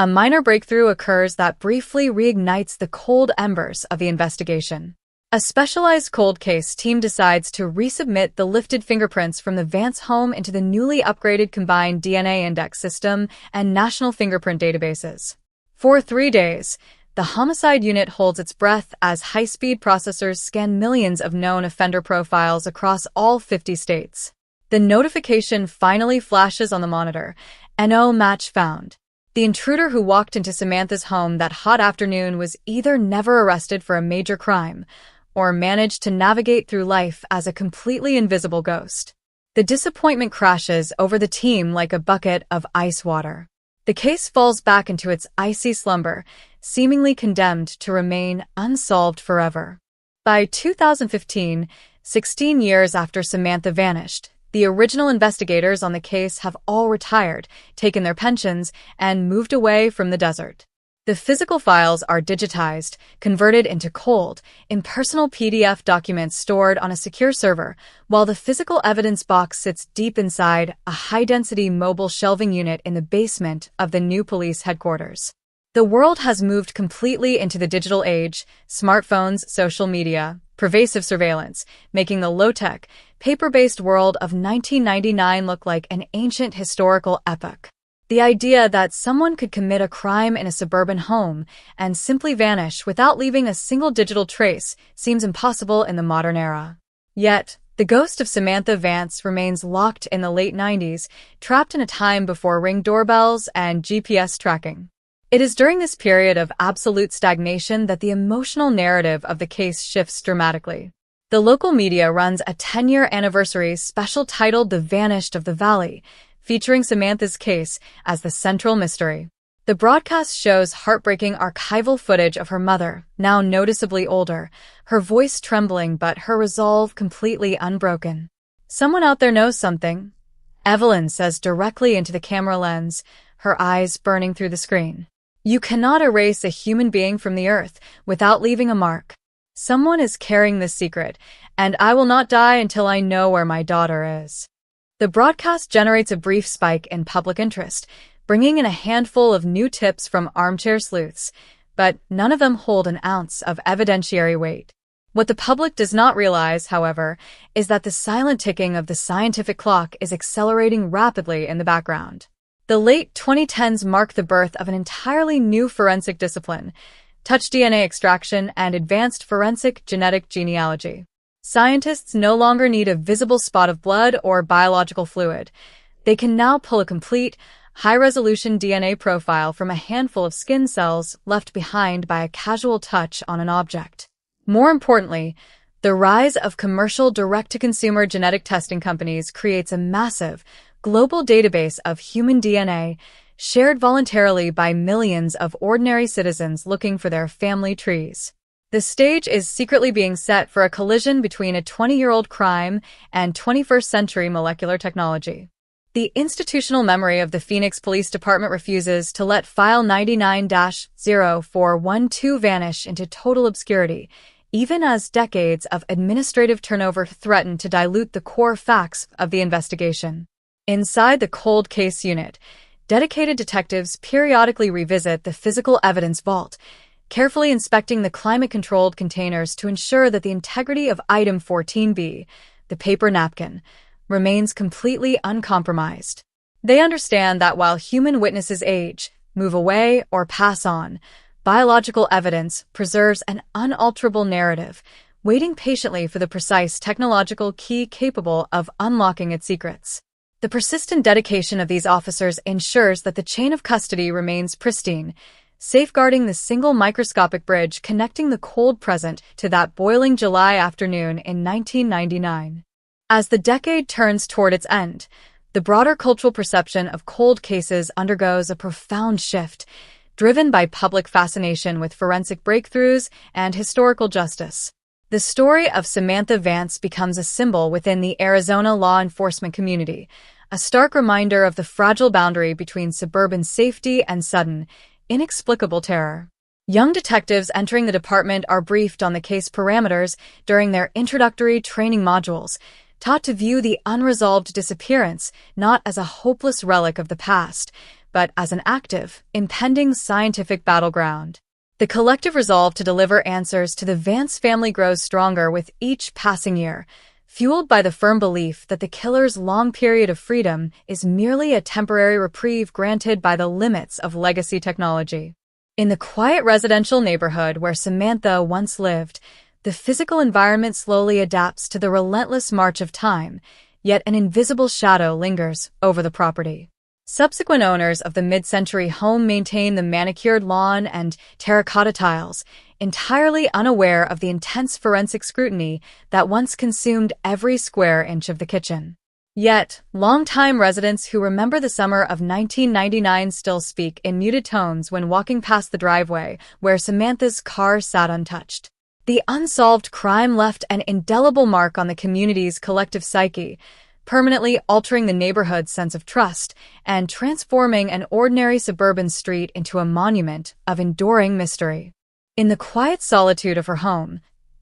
a minor breakthrough occurs that briefly reignites the cold embers of the investigation. A specialized cold case team decides to resubmit the lifted fingerprints from the Vance home into the newly upgraded Combined DNA Index System and National Fingerprint databases. For 3 days, the homicide unit holds its breath as high-speed processors scan millions of known offender profiles across all 50 states. The notification finally flashes on the monitor: NO match found. The intruder who walked into Samantha's home that hot afternoon was either never arrested for a major crime or managed to navigate through life as a completely invisible ghost. The disappointment crashes over the team like a bucket of ice water. The case falls back into its icy slumber, seemingly condemned to remain unsolved forever. By 2015, 16 years after Samantha vanished, The original investigators on the case have all retired, taken their pensions, and moved away from the desert. The physical files are digitized, converted into cold, impersonal PDF documents stored on a secure server, while the physical evidence box sits deep inside a high-density mobile shelving unit in the basement of the new police headquarters. The world has moved completely into the digital age: smartphones, social media, pervasive surveillance, making the low-tech, paper-based world of 1999 look like an ancient historical epoch. The idea that someone could commit a crime in a suburban home and simply vanish without leaving a single digital trace seems impossible in the modern era. Yet, the ghost of Samantha Vance remains locked in the late 90s, trapped in a time before Ring doorbells and GPS tracking. It is during this period of absolute stagnation that the emotional narrative of the case shifts dramatically. The local media runs a 10-year anniversary special titled The Vanished of the Valley, featuring Samantha's case as the central mystery. The broadcast shows heartbreaking archival footage of her mother, now noticeably older, her voice trembling but her resolve completely unbroken. "Someone out there knows something," Evelyn says directly into the camera lens, her eyes burning through the screen. "You cannot erase a human being from the earth without leaving a mark. Someone is carrying this secret, and I will not die until I know where my daughter is." The broadcast generates a brief spike in public interest, bringing in a handful of new tips from armchair sleuths, but none of them hold an ounce of evidentiary weight. What the public does not realize, however, is that the silent ticking of the scientific clock is accelerating rapidly in the background. The late 2010s mark the birth of an entirely new forensic discipline: touch DNA extraction and advanced forensic genetic genealogy. Scientists no longer need a visible spot of blood or biological fluid. They can now pull a complete, high-resolution DNA profile from a handful of skin cells left behind by a casual touch on an object. More importantly, the rise of commercial direct-to-consumer genetic testing companies creates a massive, global database of human DNA shared voluntarily by millions of ordinary citizens looking for their family trees. The stage is secretly being set for a collision between a 20-year-old crime and 21st-century molecular technology. The institutional memory of the Phoenix Police Department refuses to let File 99-0412 vanish into total obscurity, even as decades of administrative turnover threaten to dilute the core facts of the investigation. Inside the cold case unit, dedicated detectives periodically revisit the physical evidence vault, carefully inspecting the climate-controlled containers to ensure that the integrity of Item 14B, the paper napkin, remains completely uncompromised. They understand that while human witnesses age, move away, or pass on, biological evidence preserves an unalterable narrative, waiting patiently for the precise technological key capable of unlocking its secrets. The persistent dedication of these officers ensures that the chain of custody remains pristine, safeguarding the single microscopic bridge connecting the cold present to that boiling July afternoon in 1999. As the decade turns toward its end, the broader cultural perception of cold cases undergoes a profound shift, driven by public fascination with forensic breakthroughs and historical justice. The story of Samantha Vance becomes a symbol within the Arizona law enforcement community, a stark reminder of the fragile boundary between suburban safety and sudden, inexplicable terror. Young detectives entering the department are briefed on the case parameters during their introductory training modules, taught to view the unresolved disappearance not as a hopeless relic of the past, but as an active, impending scientific battleground. The collective resolve to deliver answers to the Vance family grows stronger with each passing year, fueled by the firm belief that the killer's long period of freedom is merely a temporary reprieve granted by the limits of legacy technology. In the quiet residential neighborhood where Samantha once lived, the physical environment slowly adapts to the relentless march of time, yet an invisible shadow lingers over the property. Subsequent owners of the mid-century home maintain the manicured lawn and terracotta tiles, entirely unaware of the intense forensic scrutiny that once consumed every square inch of the kitchen. Yet, longtime residents who remember the summer of 1999 still speak in muted tones when walking past the driveway where Samantha's car sat untouched. The unsolved crime left an indelible mark on the community's collective psyche, permanently altering the neighborhood's sense of trust and transforming an ordinary suburban street into a monument of enduring mystery. In the quiet solitude of her home,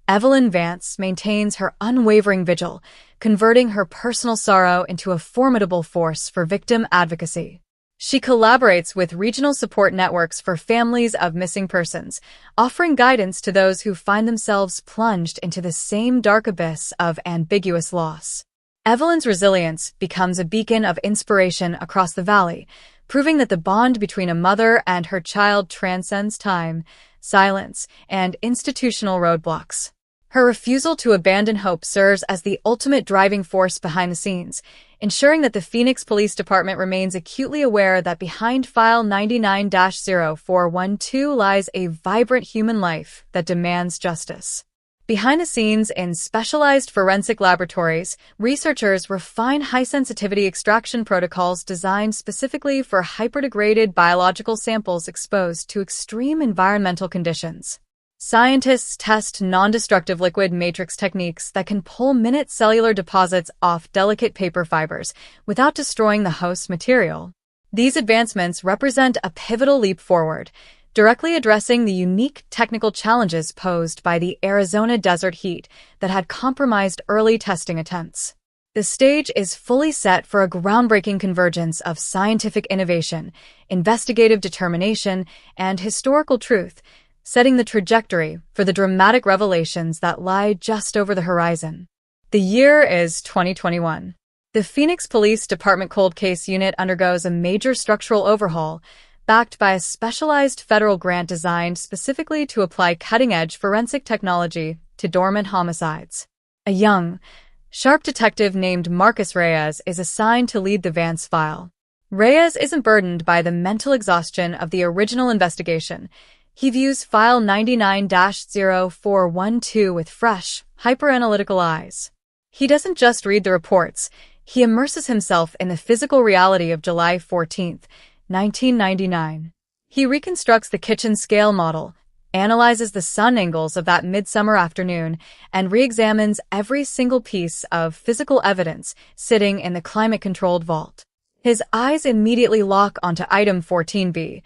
Evelyn Vance maintains her unwavering vigil, converting her personal sorrow into a formidable force for victim advocacy. She collaborates with regional support networks for families of missing persons, offering guidance to those who find themselves plunged into the same dark abyss of ambiguous loss. Evelyn's resilience becomes a beacon of inspiration across the valley, proving that the bond between a mother and her child transcends time, silence, and institutional roadblocks. Her refusal to abandon hope serves as the ultimate driving force behind the scenes, ensuring that the Phoenix Police Department remains acutely aware that behind File 99-0412 lies a vibrant human life that demands justice. Behind the scenes in specialized forensic laboratories, researchers refine high-sensitivity extraction protocols designed specifically for hyperdegraded biological samples exposed to extreme environmental conditions. Scientists test non-destructive liquid matrix techniques that can pull minute cellular deposits off delicate paper fibers without destroying the host material. These advancements represent a pivotal leap forward, directly addressing the unique technical challenges posed by the Arizona desert heat that had compromised early testing attempts. The stage is fully set for a groundbreaking convergence of scientific innovation, investigative determination, and historical truth, setting the trajectory for the dramatic revelations that lie just over the horizon. The year is 2021. The Phoenix Police Department Cold Case Unit undergoes a major structural overhaul, backed by a specialized federal grant designed specifically to apply cutting-edge forensic technology to dormant homicides. A young, sharp detective named Marcus Reyes is assigned to lead the Vance file. Reyes isn't burdened by the mental exhaustion of the original investigation. He views File 99-0412 with fresh, hyper-analytical eyes. He doesn't just read the reports, he immerses himself in the physical reality of July 14, 1999. He reconstructs the kitchen scale model, analyzes the sun angles of that midsummer afternoon, and re-examines every single piece of physical evidence sitting in the climate-controlled vault. His eyes immediately lock onto item 14B,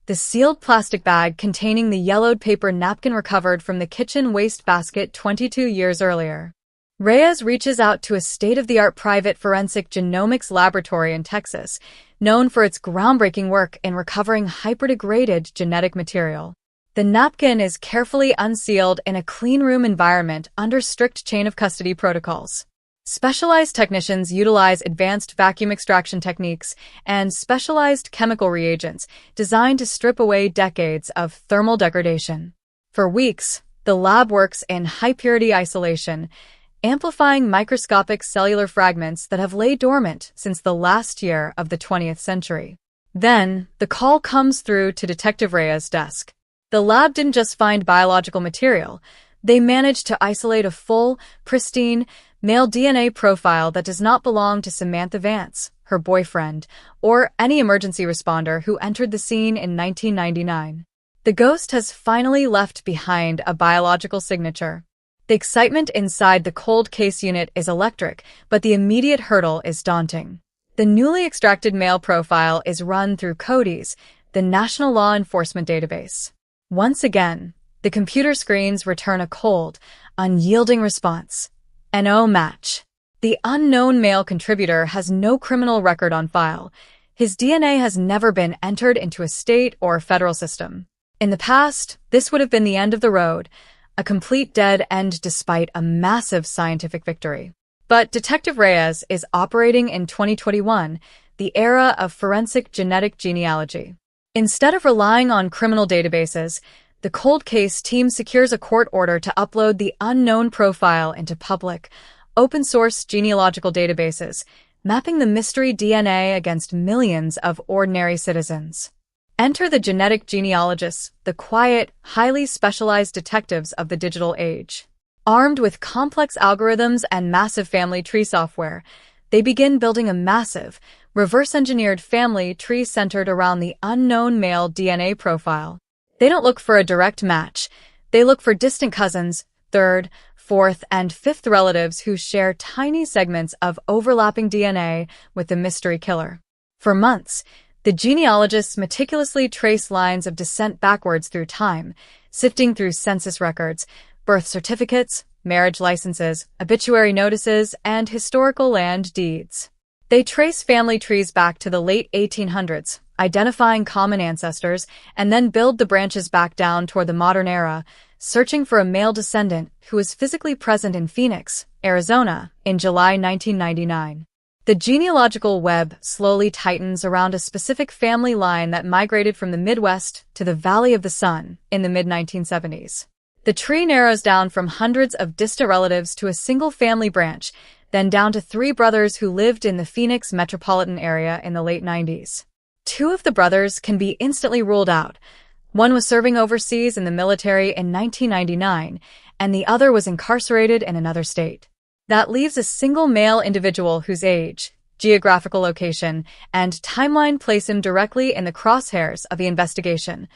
the sealed plastic bag containing the yellowed paper napkin recovered from the kitchen wastebasket 22 years earlier. Reyes reaches out to a state-of-the-art private forensic genomics laboratory in Texas, known for its groundbreaking work in recovering hyperdegraded genetic material. The napkin is carefully unsealed in a clean room environment under strict chain-of-custody protocols. Specialized technicians utilize advanced vacuum extraction techniques and specialized chemical reagents designed to strip away decades of thermal degradation. For weeks, the lab works in high-purity isolation, amplifying microscopic cellular fragments that have laid dormant since the last year of the 20th century. Then, the call comes through to Detective Reyes' desk. The lab didn't just find biological material, they managed to isolate a full, pristine, male DNA profile that does not belong to Samantha Vance, her boyfriend, or any emergency responder who entered the scene in 1999. The ghost has finally left behind a biological signature. The excitement inside the cold case unit is electric, but the immediate hurdle is daunting. The newly extracted male profile is run through CODIS, the National Law Enforcement Database. Once again, the computer screens return a cold, unyielding response. No match. The unknown male contributor has no criminal record on file. His DNA has never been entered into a state or federal system. In the past, this would have been the end of the road, a complete dead end despite a massive scientific victory. But Detective Reyes is operating in 2021, the era of forensic genetic genealogy. Instead of relying on criminal databases, the cold case team secures a court order to upload the unknown profile into public, open-source genealogical databases, mapping the mystery DNA against millions of ordinary citizens. Enter the genetic genealogists, the quiet, highly specialized detectives of the digital age. Armed with complex algorithms and massive family tree software, they begin building a massive, reverse-engineered family tree centered around the unknown male DNA profile. They don't look for a direct match. They look for distant cousins, third, fourth, and fifth relatives who share tiny segments of overlapping DNA with the mystery killer. For months, the genealogists meticulously trace lines of descent backwards through time, sifting through census records, birth certificates, marriage licenses, obituary notices, and historical land deeds. They trace family trees back to the late 1800s, identifying common ancestors, and then build the branches back down toward the modern era, searching for a male descendant who was physically present in Phoenix, Arizona, in July 1999. The genealogical web slowly tightens around a specific family line that migrated from the Midwest to the Valley of the Sun in the mid-1970s. The tree narrows down from hundreds of distant relatives to a single family branch, then down to 3 brothers who lived in the Phoenix metropolitan area in the late 90s. 2 of the brothers can be instantly ruled out. One was serving overseas in the military in 1999, and the other was incarcerated in another state. That leaves a single male individual whose age, geographical location, and timeline place him directly in the crosshairs of the investigation,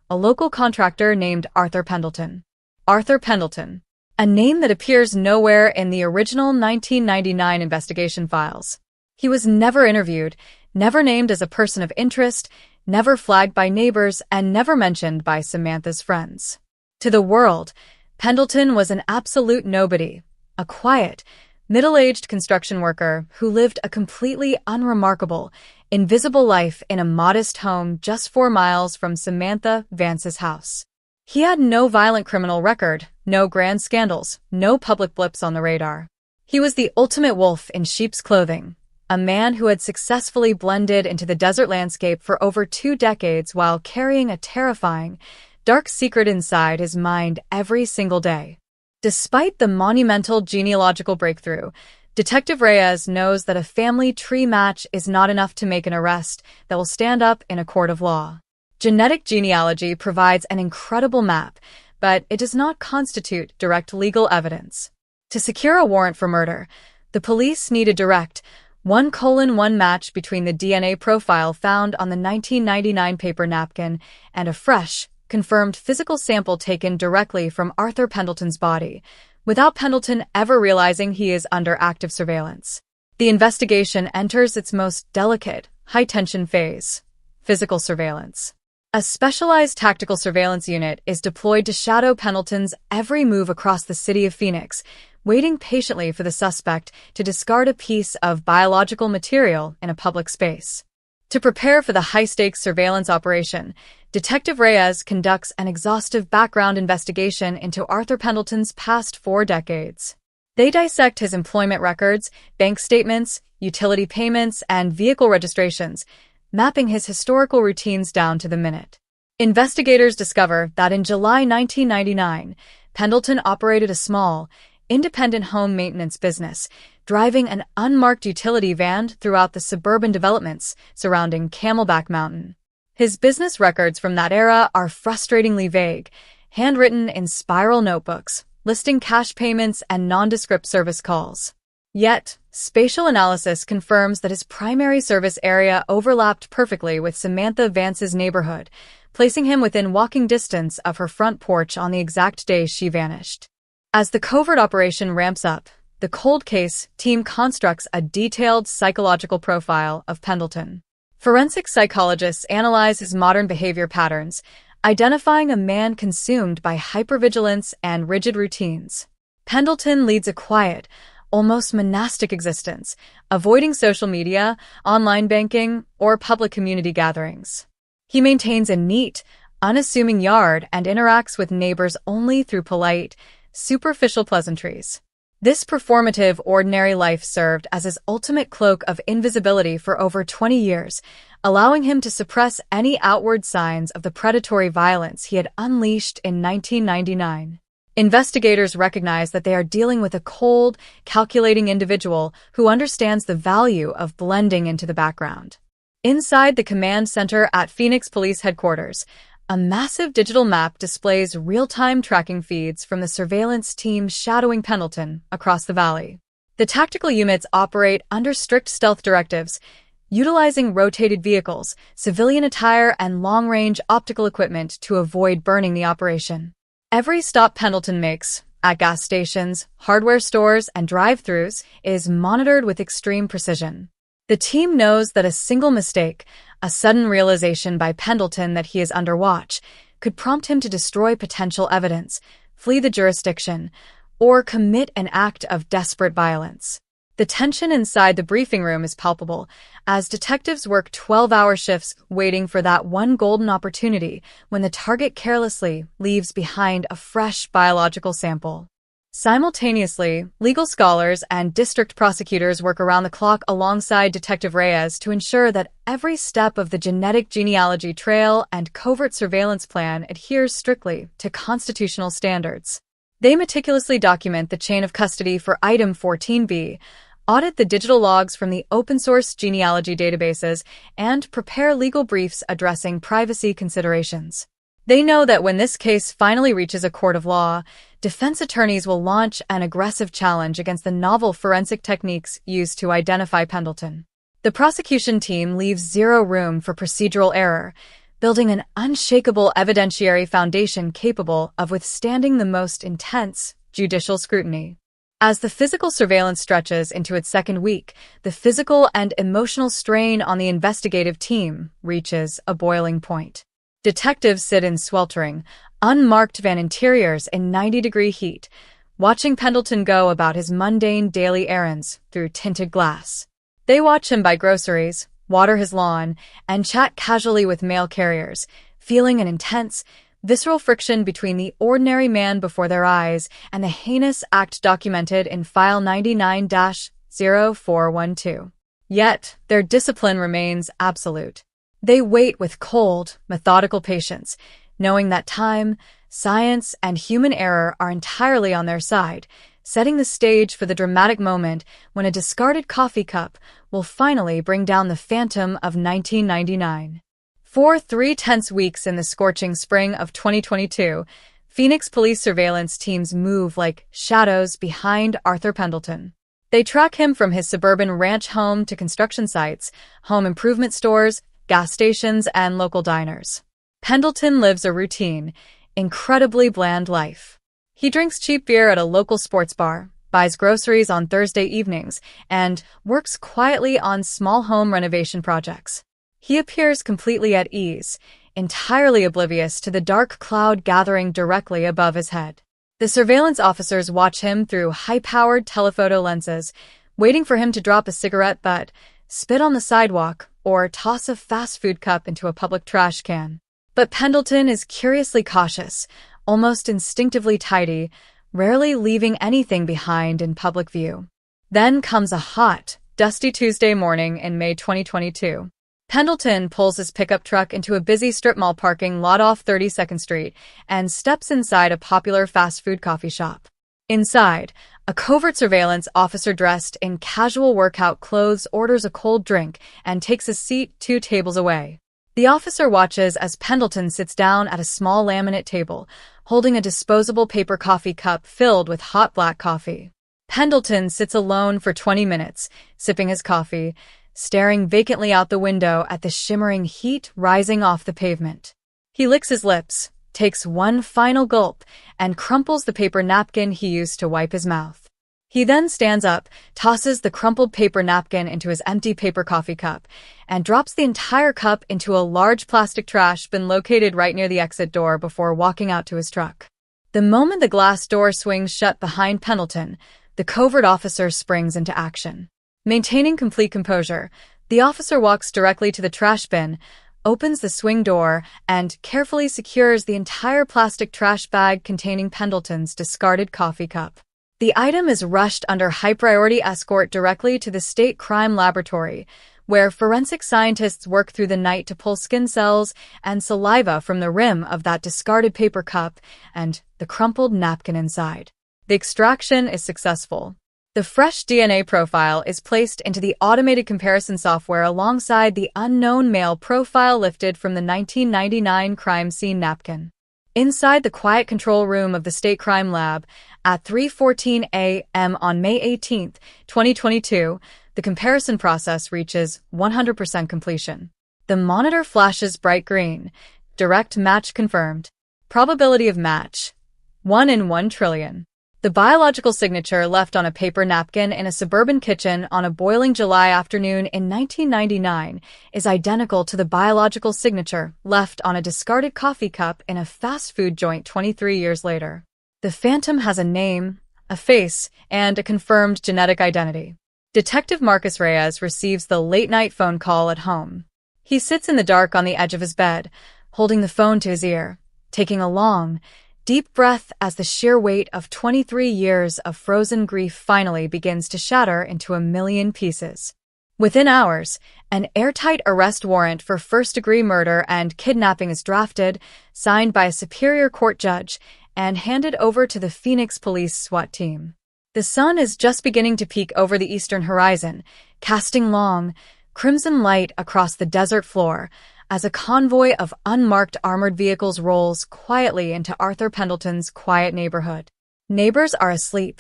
a local contractor named Arthur Pendleton. Arthur Pendleton, a name that appears nowhere in the original 1999 investigation files. He was never interviewed, never named as a person of interest, never flagged by neighbors, and never mentioned by Samantha's friends. To the world, Pendleton was an absolute nobody, a quiet, middle-aged construction worker who lived a completely unremarkable, invisible life in a modest home just 4 miles from Samantha Vance's house. He had no violent criminal record, no grand scandals, no public blips on the radar. He was the ultimate wolf in sheep's clothing, a man who had successfully blended into the desert landscape for over 2 decades while carrying a terrifying, dark secret inside his mind every single day. Despite the monumental genealogical breakthrough, Detective Reyes knows that a family tree match is not enough to make an arrest that will stand up in a court of law. Genetic genealogy provides an incredible map, but it does not constitute direct legal evidence. To secure a warrant for murder, the police need a direct 1:1 match between the DNA profile found on the 1999 paper napkin and a fresh, confirmed physical sample taken directly from Arthur Pendleton's body, without Pendleton ever realizing he is under active surveillance. The investigation enters its most delicate, high-tension phase: physical surveillance. A specialized tactical surveillance unit is deployed to shadow Pendleton's every move across the city of Phoenix, waiting patiently for the suspect to discard a piece of biological material in a public space. To prepare for the high-stakes surveillance operation, Detective Reyes conducts an exhaustive background investigation into Arthur Pendleton's past 4 decades. They dissect his employment records, bank statements, utility payments, and vehicle registrations, mapping his historical routines down to the minute. Investigators discover that in July 1999, Pendleton operated a small, independent home maintenance business, driving an unmarked utility van throughout the suburban developments surrounding Camelback Mountain. His business records from that era are frustratingly vague, handwritten in spiral notebooks, listing cash payments and nondescript service calls. Yet, spatial analysis confirms that his primary service area overlapped perfectly with Samantha Vance's neighborhood, placing him within walking distance of her front porch on the exact day she vanished. As the covert operation ramps up, the cold case team constructs a detailed psychological profile of Pendleton. Forensic psychologists analyze his modern behavior patterns, identifying a man consumed by hypervigilance and rigid routines. Pendleton leads a quiet, almost monastic existence, avoiding social media, online banking, or public community gatherings. He maintains a neat, unassuming yard and interacts with neighbors only through polite, superficial pleasantries. This performative, ordinary life served as his ultimate cloak of invisibility for over 20 years, allowing him to suppress any outward signs of the predatory violence he had unleashed in 1999. Investigators recognize that they are dealing with a cold, calculating individual who understands the value of blending into the background. Inside the command center at Phoenix Police Headquarters, a massive digital map displays real-time tracking feeds from the surveillance team shadowing Pendleton across the valley. The tactical units operate under strict stealth directives, utilizing rotated vehicles, civilian attire, and long-range optical equipment to avoid burning the operation. Every stop Pendleton makes, at gas stations, hardware stores, and drive-thrus is monitored with extreme precision. The team knows that a single mistake, a sudden realization by Pendleton that he is under watch, could prompt him to destroy potential evidence, flee the jurisdiction, or commit an act of desperate violence. The tension inside the briefing room is palpable, as detectives work 12-hour shifts waiting for that one golden opportunity when the target carelessly leaves behind a fresh biological sample. Simultaneously, legal scholars and district prosecutors work around the clock alongside Detective Reyes to ensure that every step of the genetic genealogy trail and covert surveillance plan adheres strictly to constitutional standards. They meticulously document the chain of custody for Item 14B, audit the digital logs from the open-source genealogy databases, and prepare legal briefs addressing privacy considerations. They know that when this case finally reaches a court of law, defense attorneys will launch an aggressive challenge against the novel forensic techniques used to identify Pendleton. The prosecution team leaves zero room for procedural error, building an unshakable evidentiary foundation capable of withstanding the most intense judicial scrutiny. As the physical surveillance stretches into its second week, the physical and emotional strain on the investigative team reaches a boiling point. Detectives sit in sweltering, unmarked van interiors in 90-degree heat, watching Pendleton go about his mundane daily errands through tinted glass. They watch him buy groceries, water his lawn, and chat casually with mail carriers, feeling an intense, visceral friction between the ordinary man before their eyes and the heinous act documented in File 99-0412. Yet, their discipline remains absolute. They wait with cold, methodical patience, knowing that time, science, and human error are entirely on their side, setting the stage for the dramatic moment when a discarded coffee cup will finally bring down the phantom of 1999. For 3 tense weeks in the scorching spring of 2022, Phoenix police surveillance teams move like shadows behind Arthur Pendleton. They track him from his suburban ranch home to construction sites, home improvement stores, gas stations, and local diners. Pendleton lives a routine, incredibly bland life. He drinks cheap beer at a local sports bar, buys groceries on Thursday evenings, and works quietly on small home renovation projects. He appears completely at ease, entirely oblivious to the dark cloud gathering directly above his head. The surveillance officers watch him through high-powered telephoto lenses, waiting for him to drop a cigarette butt, spit on the sidewalk, or toss a fast food cup into a public trash can. But Pendleton is curiously cautious, almost instinctively tidy, rarely leaving anything behind in public view. Then comes a hot, dusty Tuesday morning in May 2022. Pendleton pulls his pickup truck into a busy strip mall parking lot off 32nd Street and steps inside a popular fast food coffee shop. Inside, a covert surveillance officer dressed in casual workout clothes orders a cold drink and takes a seat 2 tables away. The officer watches as Pendleton sits down at a small laminate table, holding a disposable paper coffee cup filled with hot black coffee. Pendleton sits alone for 20 minutes, sipping his coffee, staring vacantly out the window at the shimmering heat rising off the pavement. He licks his lips, takes one final gulp, and crumples the paper napkin he used to wipe his mouth. He then stands up, tosses the crumpled paper napkin into his empty paper coffee cup, and drops the entire cup into a large plastic trash bin located right near the exit door before walking out to his truck. The moment the glass door swings shut behind Pendleton, the covert officer springs into action. Maintaining complete composure, the officer walks directly to the trash bin, opens the swing door, and carefully secures the entire plastic trash bag containing Pendleton's discarded coffee cup. The item is rushed under high-priority escort directly to the State Crime Laboratory, where forensic scientists work through the night to pull skin cells and saliva from the rim of that discarded paper cup and the crumpled napkin inside. The extraction is successful. The fresh DNA profile is placed into the automated comparison software alongside the unknown male profile lifted from the 1999 crime scene napkin. Inside the quiet control room of the State Crime Lab, at 3:14 a.m. on May 18, 2022, the comparison process reaches 100% completion. The monitor flashes bright green. Direct match confirmed. Probability of match: 1 in 1 trillion. The biological signature left on a paper napkin in a suburban kitchen on a boiling July afternoon in 1999 is identical to the biological signature left on a discarded coffee cup in a fast food joint 23 years later. The phantom has a name, a face, and a confirmed genetic identity. Detective Marcus Reyes receives the late-night phone call at home. He sits in the dark on the edge of his bed, holding the phone to his ear, taking a long, deep breath as the sheer weight of 23 years of frozen grief finally begins to shatter into a million pieces. Within hours, an airtight arrest warrant for first-degree murder and kidnapping is drafted, signed by a superior court judge, and handed over to the Phoenix Police SWAT team. The sun is just beginning to peek over the eastern horizon, casting long, crimson light across the desert floor, as a convoy of unmarked armored vehicles rolls quietly into Arthur Pendleton's quiet neighborhood. Neighbors are asleep.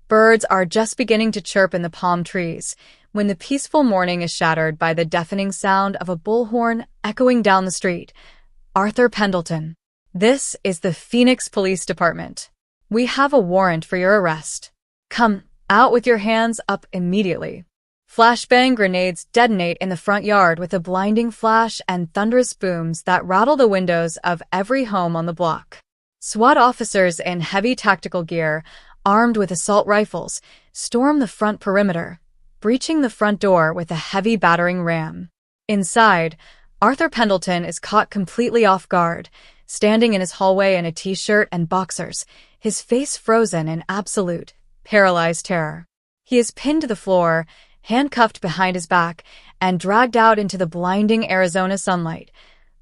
Birds are just beginning to chirp in the palm trees, when the peaceful morning is shattered by the deafening sound of a bullhorn echoing down the street. Arthur Pendleton. This is the Phoenix Police Department. We have a warrant for your arrest. Come out with your hands up immediately. Flashbang grenades detonate in the front yard with a blinding flash and thunderous booms that rattle the windows of every home on the block. SWAT officers in heavy tactical gear, armed with assault rifles, storm the front perimeter, breaching the front door with a heavy battering ram. Inside, Arthur Pendleton is caught completely off guard, standing in his hallway in a t-shirt and boxers, his face frozen in absolute, paralyzed terror. He is pinned to the floor, handcuffed behind his back, and dragged out into the blinding Arizona sunlight,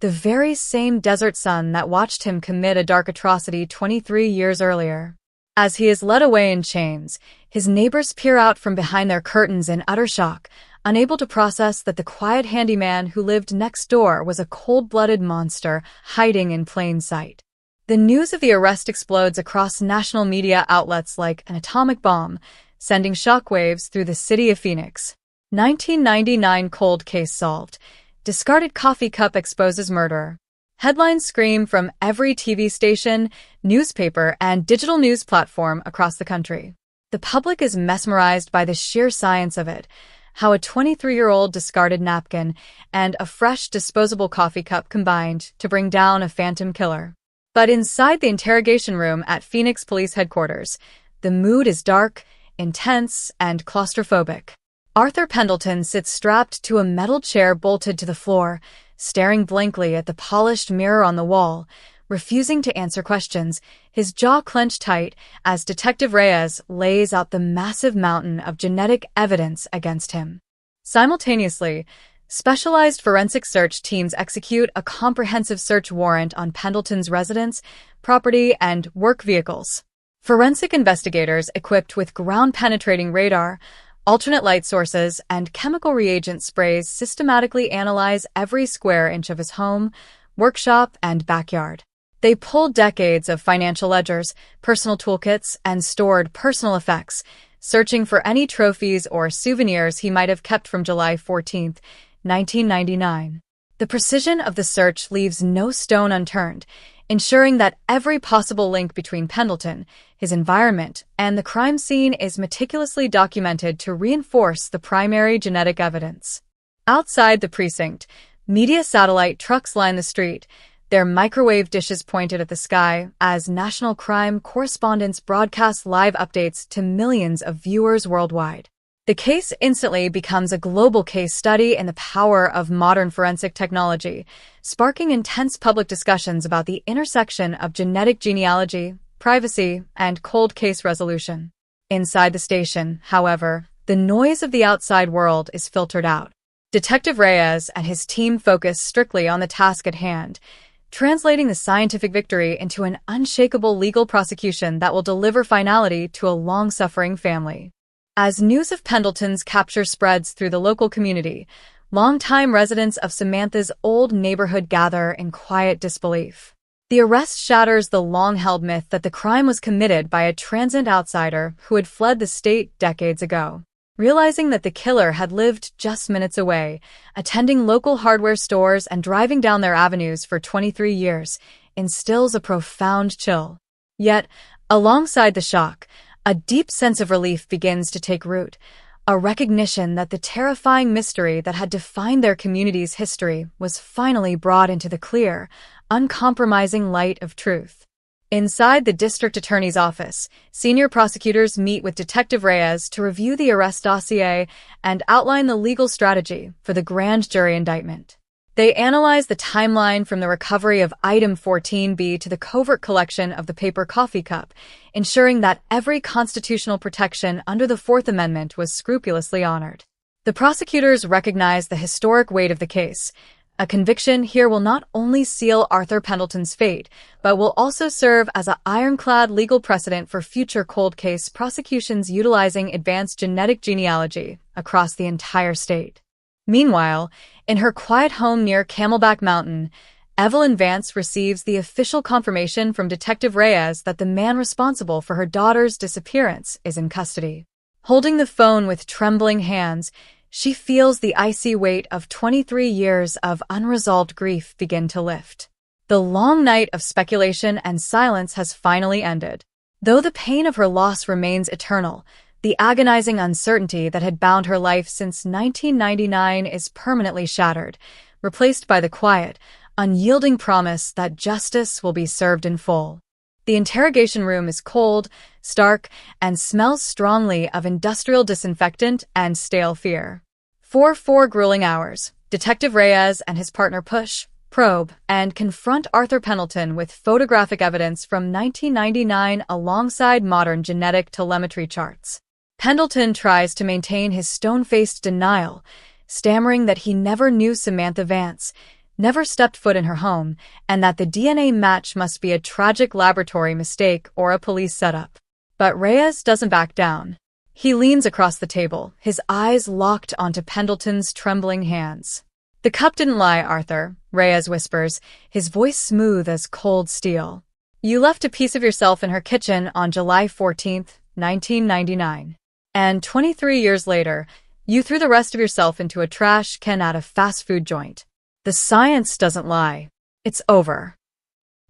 the very same desert sun that watched him commit a dark atrocity 23 years earlier. As he is led away in chains, his neighbors peer out from behind their curtains in utter shock, unable to process that the quiet handyman who lived next door was a cold-blooded monster hiding in plain sight. The news of the arrest explodes across national media outlets like an atomic bomb, sending shockwaves through the city of Phoenix. 1999 cold case solved. Discarded coffee cup exposes murderer. Headlines scream from every TV station, newspaper, and digital news platform across the country. The public is mesmerized by the sheer science of it, how a 23-year-old discarded napkin and a fresh disposable coffee cup combined to bring down a phantom killer. But inside the interrogation room at Phoenix Police Headquarters, the mood is dark, intense, and claustrophobic. Arthur Pendleton sits strapped to a metal chair bolted to the floor, staring blankly at the polished mirror on the wall, refusing to answer questions, his jaw clenched tight as Detective Reyes lays out the massive mountain of genetic evidence against him. Simultaneously, specialized forensic search teams execute a comprehensive search warrant on Pendleton's residence, property, and work vehicles. Forensic investigators equipped with ground-penetrating radar, alternate light sources, and chemical reagent sprays systematically analyze every square inch of his home, workshop, and backyard. They pulled decades of financial ledgers, personal toolkits, and stored personal effects, searching for any trophies or souvenirs he might have kept from July 14, 1999. The precision of the search leaves no stone unturned, ensuring that every possible link between Pendleton, his environment, and the crime scene is meticulously documented to reinforce the primary genetic evidence. Outside the precinct, media satellite trucks line the street, their microwave dishes pointed at the sky as national crime correspondents broadcast live updates to millions of viewers worldwide. The case instantly becomes a global case study in the power of modern forensic technology, sparking intense public discussions about the intersection of genetic genealogy, privacy, and cold case resolution. Inside the station, however, the noise of the outside world is filtered out. Detective Reyes and his team focus strictly on the task at hand, translating the scientific victory into an unshakable legal prosecution that will deliver finality to a long-suffering family. As news of Pendleton's capture spreads through the local community, longtime residents of Samantha's old neighborhood gather in quiet disbelief. The arrest shatters the long-held myth that the crime was committed by a transient outsider who had fled the state decades ago. Realizing that the killer had lived just minutes away, attending local hardware stores and driving down their avenues for 23 years, instills a profound chill. Yet, alongside the shock, A deep sense of relief begins to take root, a recognition that the terrifying mystery that had defined their community's history was finally brought into the clear, uncompromising light of truth. Inside the district attorney's office, senior prosecutors meet with Detective Reyes to review the arrest dossier and outline the legal strategy for the grand jury indictment. They analyze the timeline from the recovery of Item 14B to the covert collection of the paper coffee cup, ensuring that every constitutional protection under the Fourth Amendment was scrupulously honored. The prosecutors recognize the historic weight of the case. A conviction here will not only seal Arthur Pendleton's fate, but will also serve as an ironclad legal precedent for future cold case prosecutions utilizing advanced genetic genealogy across the entire state. Meanwhile, in her quiet home near Camelback Mountain, Evelyn Vance receives the official confirmation from Detective Reyes that the man responsible for her daughter's disappearance is in custody. Holding the phone with trembling hands, she feels the icy weight of 23 years of unresolved grief begin to lift. The long night of speculation and silence has finally ended. Though the pain of her loss remains eternal, the agonizing uncertainty that had bound her life since 1999 is permanently shattered, replaced by the quiet, unyielding promise that justice will be served in full. The interrogation room is cold, stark, and smells strongly of industrial disinfectant and stale fear. For 4 grueling hours, Detective Reyes and his partner push, probe, and confront Arthur Pendleton with photographic evidence from 1999 alongside modern genetic telemetry charts. Pendleton tries to maintain his stone-faced denial, stammering that he never knew Samantha Vance, never stepped foot in her home, and that the DNA match must be a tragic laboratory mistake or a police setup. But Reyes doesn't back down. He leans across the table, his eyes locked onto Pendleton's trembling hands. "The cup didn't lie, Arthur," Reyes whispers, his voice smooth as cold steel. "You left a piece of yourself in her kitchen on July 14, 1999. And 23 years later, you threw the rest of yourself into a trash can at a fast food joint. The science doesn't lie. It's over."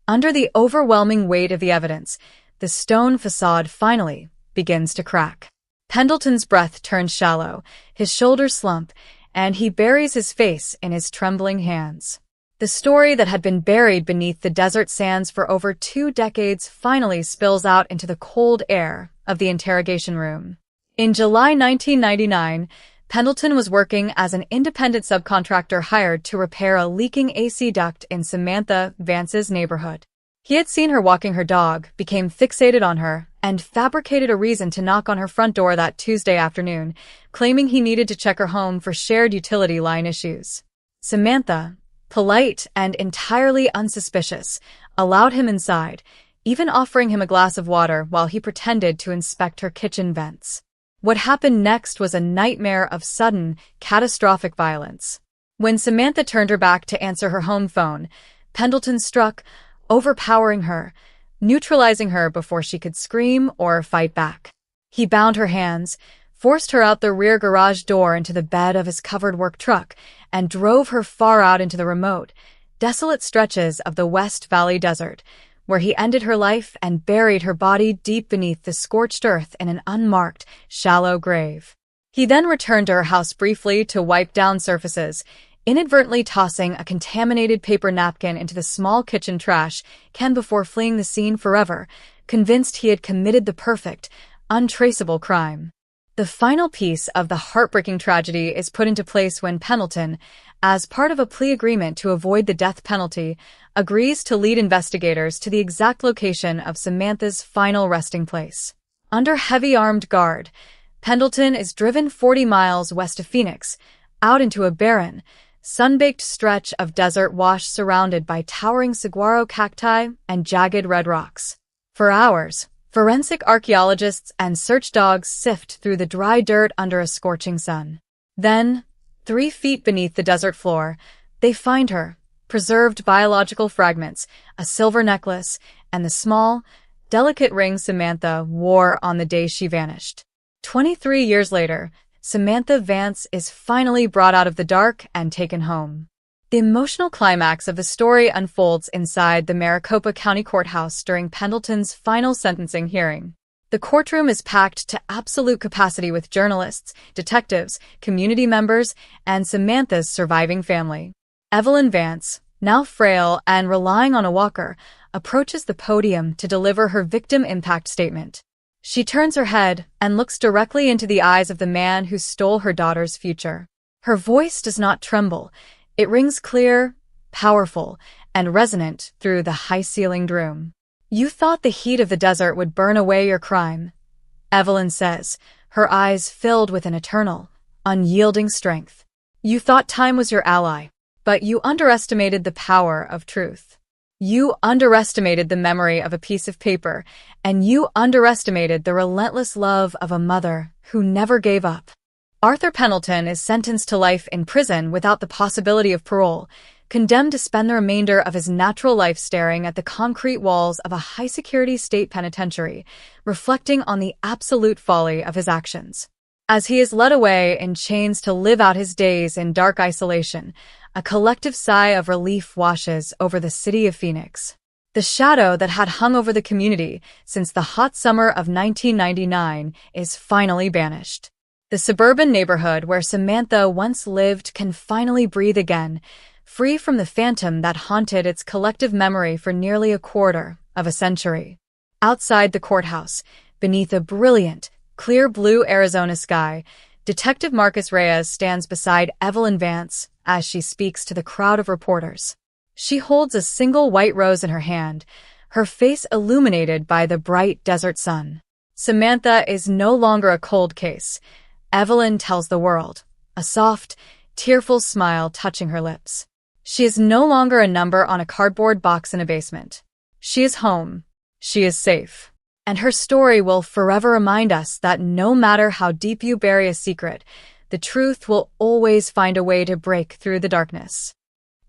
Under the overwhelming weight of the evidence, the stone facade finally begins to crack. Pendleton's breath turns shallow, his shoulders slump, and he buries his face in his trembling hands. The story that had been buried beneath the desert sands for over 2 decades finally spills out into the cold air of the interrogation room. In July 1999, Pendleton was working as an independent subcontractor hired to repair a leaking AC duct in Samantha Vance's neighborhood. He had seen her walking her dog, became fixated on her, and fabricated a reason to knock on her front door that Tuesday afternoon, claiming he needed to check her home for shared utility line issues. Samantha, polite and entirely unsuspicious, allowed him inside, even offering him a glass of water while he pretended to inspect her kitchen vents. What happened next was a nightmare of sudden, catastrophic violence. When Samantha turned her back to answer her home phone, Pendleton struck, overpowering her, neutralizing her before she could scream or fight back. He bound her hands, forced her out the rear garage door into the bed of his covered work truck, and drove her far out into the remote, desolate stretches of the West Valley Desert, where he ended her life and buried her body deep beneath the scorched earth in an unmarked, shallow grave. He then returned to her house briefly to wipe down surfaces, inadvertently tossing a contaminated paper napkin into the small kitchen trash can before fleeing the scene forever, convinced he had committed the perfect, untraceable crime. The final piece of the heartbreaking tragedy is put into place when Pendleton, as part of a plea agreement to avoid the death penalty, agrees to lead investigators to the exact location of Samantha's final resting place. Under heavy armed guard, Pendleton is driven 40 miles west of Phoenix, out into a barren, sun-baked stretch of desert wash surrounded by towering saguaro cacti and jagged red rocks. For hours, forensic archaeologists and search dogs sift through the dry dirt under a scorching sun. Then, 3 feet beneath the desert floor, they find her, preserved biological fragments, a silver necklace, and the small, delicate ring Samantha wore on the day she vanished. 23 years later, Samantha Vance is finally brought out of the dark and taken home. The emotional climax of the story unfolds inside the Maricopa County Courthouse during Pendleton's final sentencing hearing. The courtroom is packed to absolute capacity with journalists, detectives, community members, and Samantha's surviving family. Evelyn Vance, now frail and relying on a walker, approaches the podium to deliver her victim impact statement. She turns her head and looks directly into the eyes of the man who stole her daughter's future. Her voice does not tremble. It rings clear, powerful, and resonant through the high-ceilinged room. "You thought the heat of the desert would burn away your crime," Evelyn says, her eyes filled with an eternal, unyielding strength. "You thought time was your ally, but you underestimated the power of truth. You underestimated the memory of a piece of paper, and you underestimated the relentless love of a mother who never gave up." Arthur Pendleton is sentenced to life in prison without the possibility of parole, condemned to spend the remainder of his natural life staring at the concrete walls of a high-security state penitentiary, reflecting on the absolute folly of his actions. As he is led away in chains to live out his days in dark isolation, a collective sigh of relief washes over the city of Phoenix. The shadow that had hung over the community since the hot summer of 1999 is finally banished. The suburban neighborhood where Samantha once lived can finally breathe again, free from the phantom that haunted its collective memory for nearly a quarter of a century. Outside the courthouse, beneath a brilliant, clear blue Arizona sky, Detective Marcus Reyes stands beside Evelyn Vance as she speaks to the crowd of reporters. She holds a single white rose in her hand, her face illuminated by the bright desert sun. Samantha is no longer a cold case, Evelyn tells the world, a soft, tearful smile touching her lips. She is no longer a number on a cardboard box in a basement. She is home. She is safe. And her story will forever remind us that no matter how deep you bury a secret, the truth will always find a way to break through the darkness.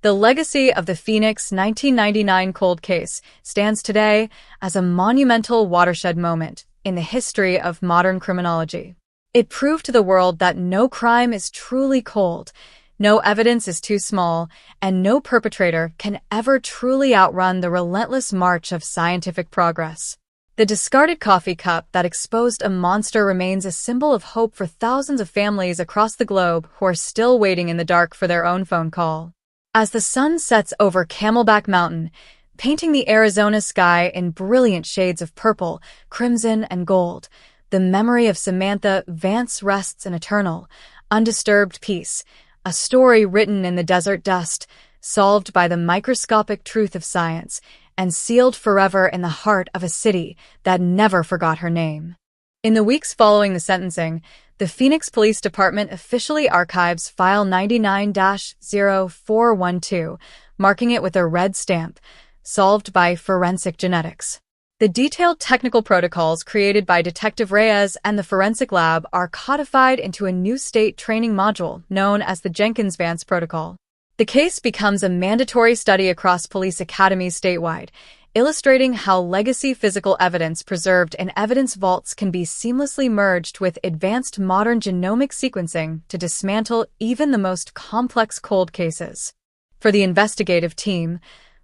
The legacy of the Phoenix 1999 cold case stands today as a monumental watershed moment in the history of modern criminology. It proved to the world that no crime is truly cold, no evidence is too small, and no perpetrator can ever truly outrun the relentless march of scientific progress. The discarded coffee cup that exposed a monster remains a symbol of hope for thousands of families across the globe who are still waiting in the dark for their own phone call. As the sun sets over Camelback Mountain, painting the Arizona sky in brilliant shades of purple, crimson, and gold, the memory of Samantha Vance rests in eternal, undisturbed peace, a story written in the desert dust, solved by the microscopic truth of science, and sealed forever in the heart of a city that never forgot her name. In the weeks following the sentencing, the Phoenix Police Department officially archives File 99-0412, marking it with a red stamp, solved by forensic genetics. The detailed technical protocols created by Detective Reyes and the Forensic Lab are codified into a new state training module known as the Jenkins-Vance Protocol. The case becomes a mandatory study across police academies statewide, illustrating how legacy physical evidence preserved in evidence vaults can be seamlessly merged with advanced modern genomic sequencing to dismantle even the most complex cold cases. For the investigative team,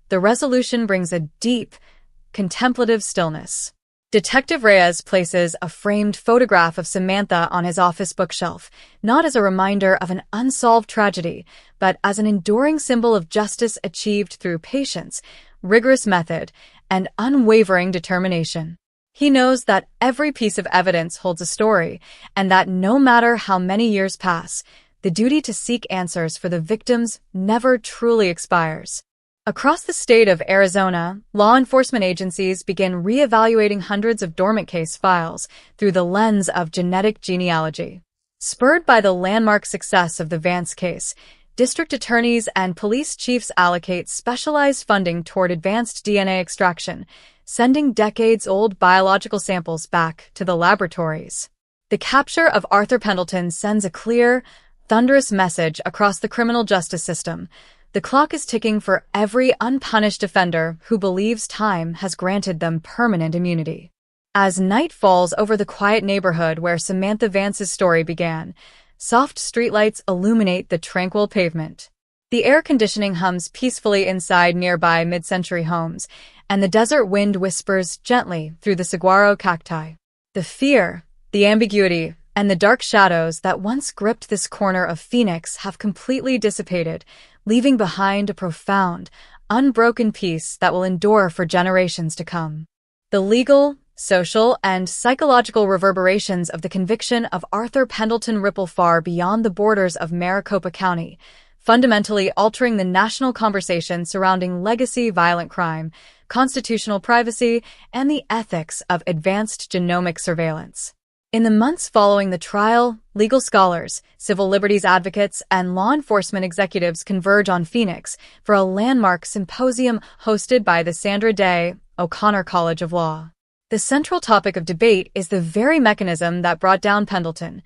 the resolution brings a deep, contemplative stillness. Detective Reyes places a framed photograph of Samantha on his office bookshelf, not as a reminder of an unsolved tragedy, but as an enduring symbol of justice achieved through patience, rigorous method, and unwavering determination. He knows that every piece of evidence holds a story, and that no matter how many years pass, the duty to seek answers for the victims never truly expires. Across the state of Arizona, law enforcement agencies begin re-evaluating hundreds of dormant case files through the lens of genetic genealogy. Spurred by the landmark success of the Vance case, district attorneys and police chiefs allocate specialized funding toward advanced DNA extraction, sending decades-old biological samples back to the laboratories. The capture of Arthur Pendleton sends a clear, thunderous message across the criminal justice system. The clock is ticking for every unpunished offender who believes time has granted them permanent immunity. As night falls over the quiet neighborhood where Samantha Vance's story began, soft streetlights illuminate the tranquil pavement. The air conditioning hums peacefully inside nearby mid-century homes, and the desert wind whispers gently through the saguaro cacti. The fear, the ambiguity, and the dark shadows that once gripped this corner of Phoenix have completely dissipated, leaving behind a profound, unbroken peace that will endure for generations to come. The legal, social, and psychological reverberations of the conviction of Arthur Pendleton ripple far beyond the borders of Maricopa County, fundamentally altering the national conversation surrounding legacy violent crime, constitutional privacy, and the ethics of advanced genomic surveillance. In the months following the trial, legal scholars, civil liberties advocates, and law enforcement executives converge on Phoenix for a landmark symposium hosted by the Sandra Day O'Connor College of Law. The central topic of debate is the very mechanism that brought down Pendleton,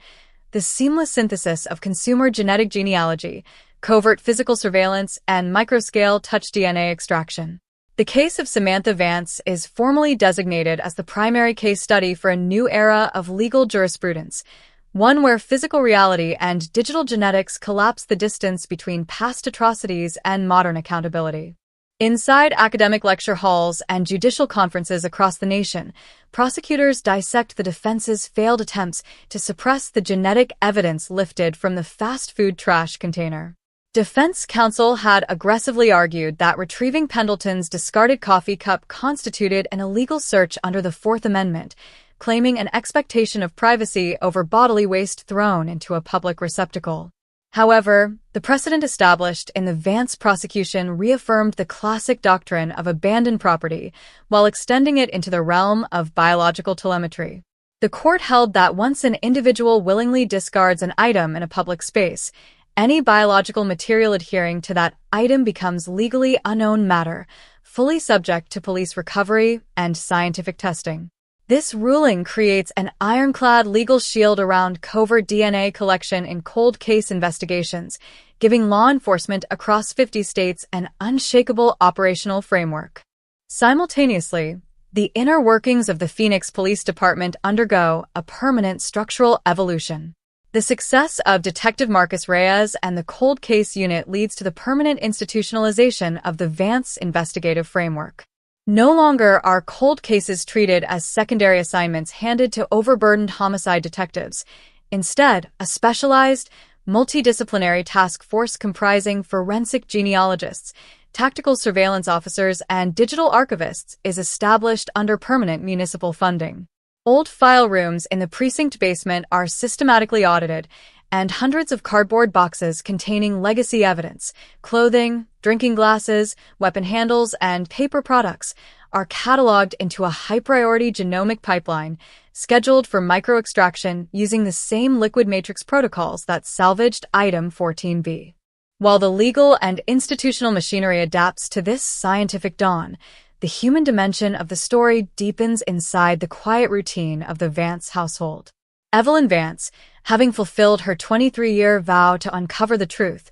the seamless synthesis of consumer genetic genealogy, covert physical surveillance, and microscale touch DNA extraction. The case of Samantha Vance is formally designated as the primary case study for a new era of legal jurisprudence, one where physical reality and digital genetics collapse the distance between past atrocities and modern accountability. Inside academic lecture halls and judicial conferences across the nation, prosecutors dissect the defense's failed attempts to suppress the genetic evidence lifted from the fast food trash container. Defense counsel had aggressively argued that retrieving Pendleton's discarded coffee cup constituted an illegal search under the Fourth Amendment, claiming an expectation of privacy over bodily waste thrown into a public receptacle. However, the precedent established in the Vance prosecution reaffirmed the classic doctrine of abandoned property while extending it into the realm of biological telemetry. The court held that once an individual willingly discards an item in a public space, any biological material adhering to that item becomes legally unknown matter, fully subject to police recovery and scientific testing. This ruling creates an ironclad legal shield around covert DNA collection in cold case investigations, giving law enforcement across 50 states an unshakable operational framework. Simultaneously, the inner workings of the Phoenix Police Department undergo a permanent structural evolution. The success of Detective Marcus Reyes and the cold case unit leads to the permanent institutionalization of the Vance investigative framework. No longer are cold cases treated as secondary assignments handed to overburdened homicide detectives. Instead, a specialized, multidisciplinary task force comprising forensic genealogists, tactical surveillance officers, and digital archivists is established under permanent municipal funding. Old file rooms in the precinct basement are systematically audited, and hundreds of cardboard boxes containing legacy evidence, clothing, drinking glasses, weapon handles, and paper products are cataloged into a high-priority genomic pipeline scheduled for microextraction using the same liquid matrix protocols that salvaged Item 14B. While the legal and institutional machinery adapts to this scientific dawn, the human dimension of the story deepens inside the quiet routine of the Vance household. Evelyn Vance, having fulfilled her 23-year vow to uncover the truth,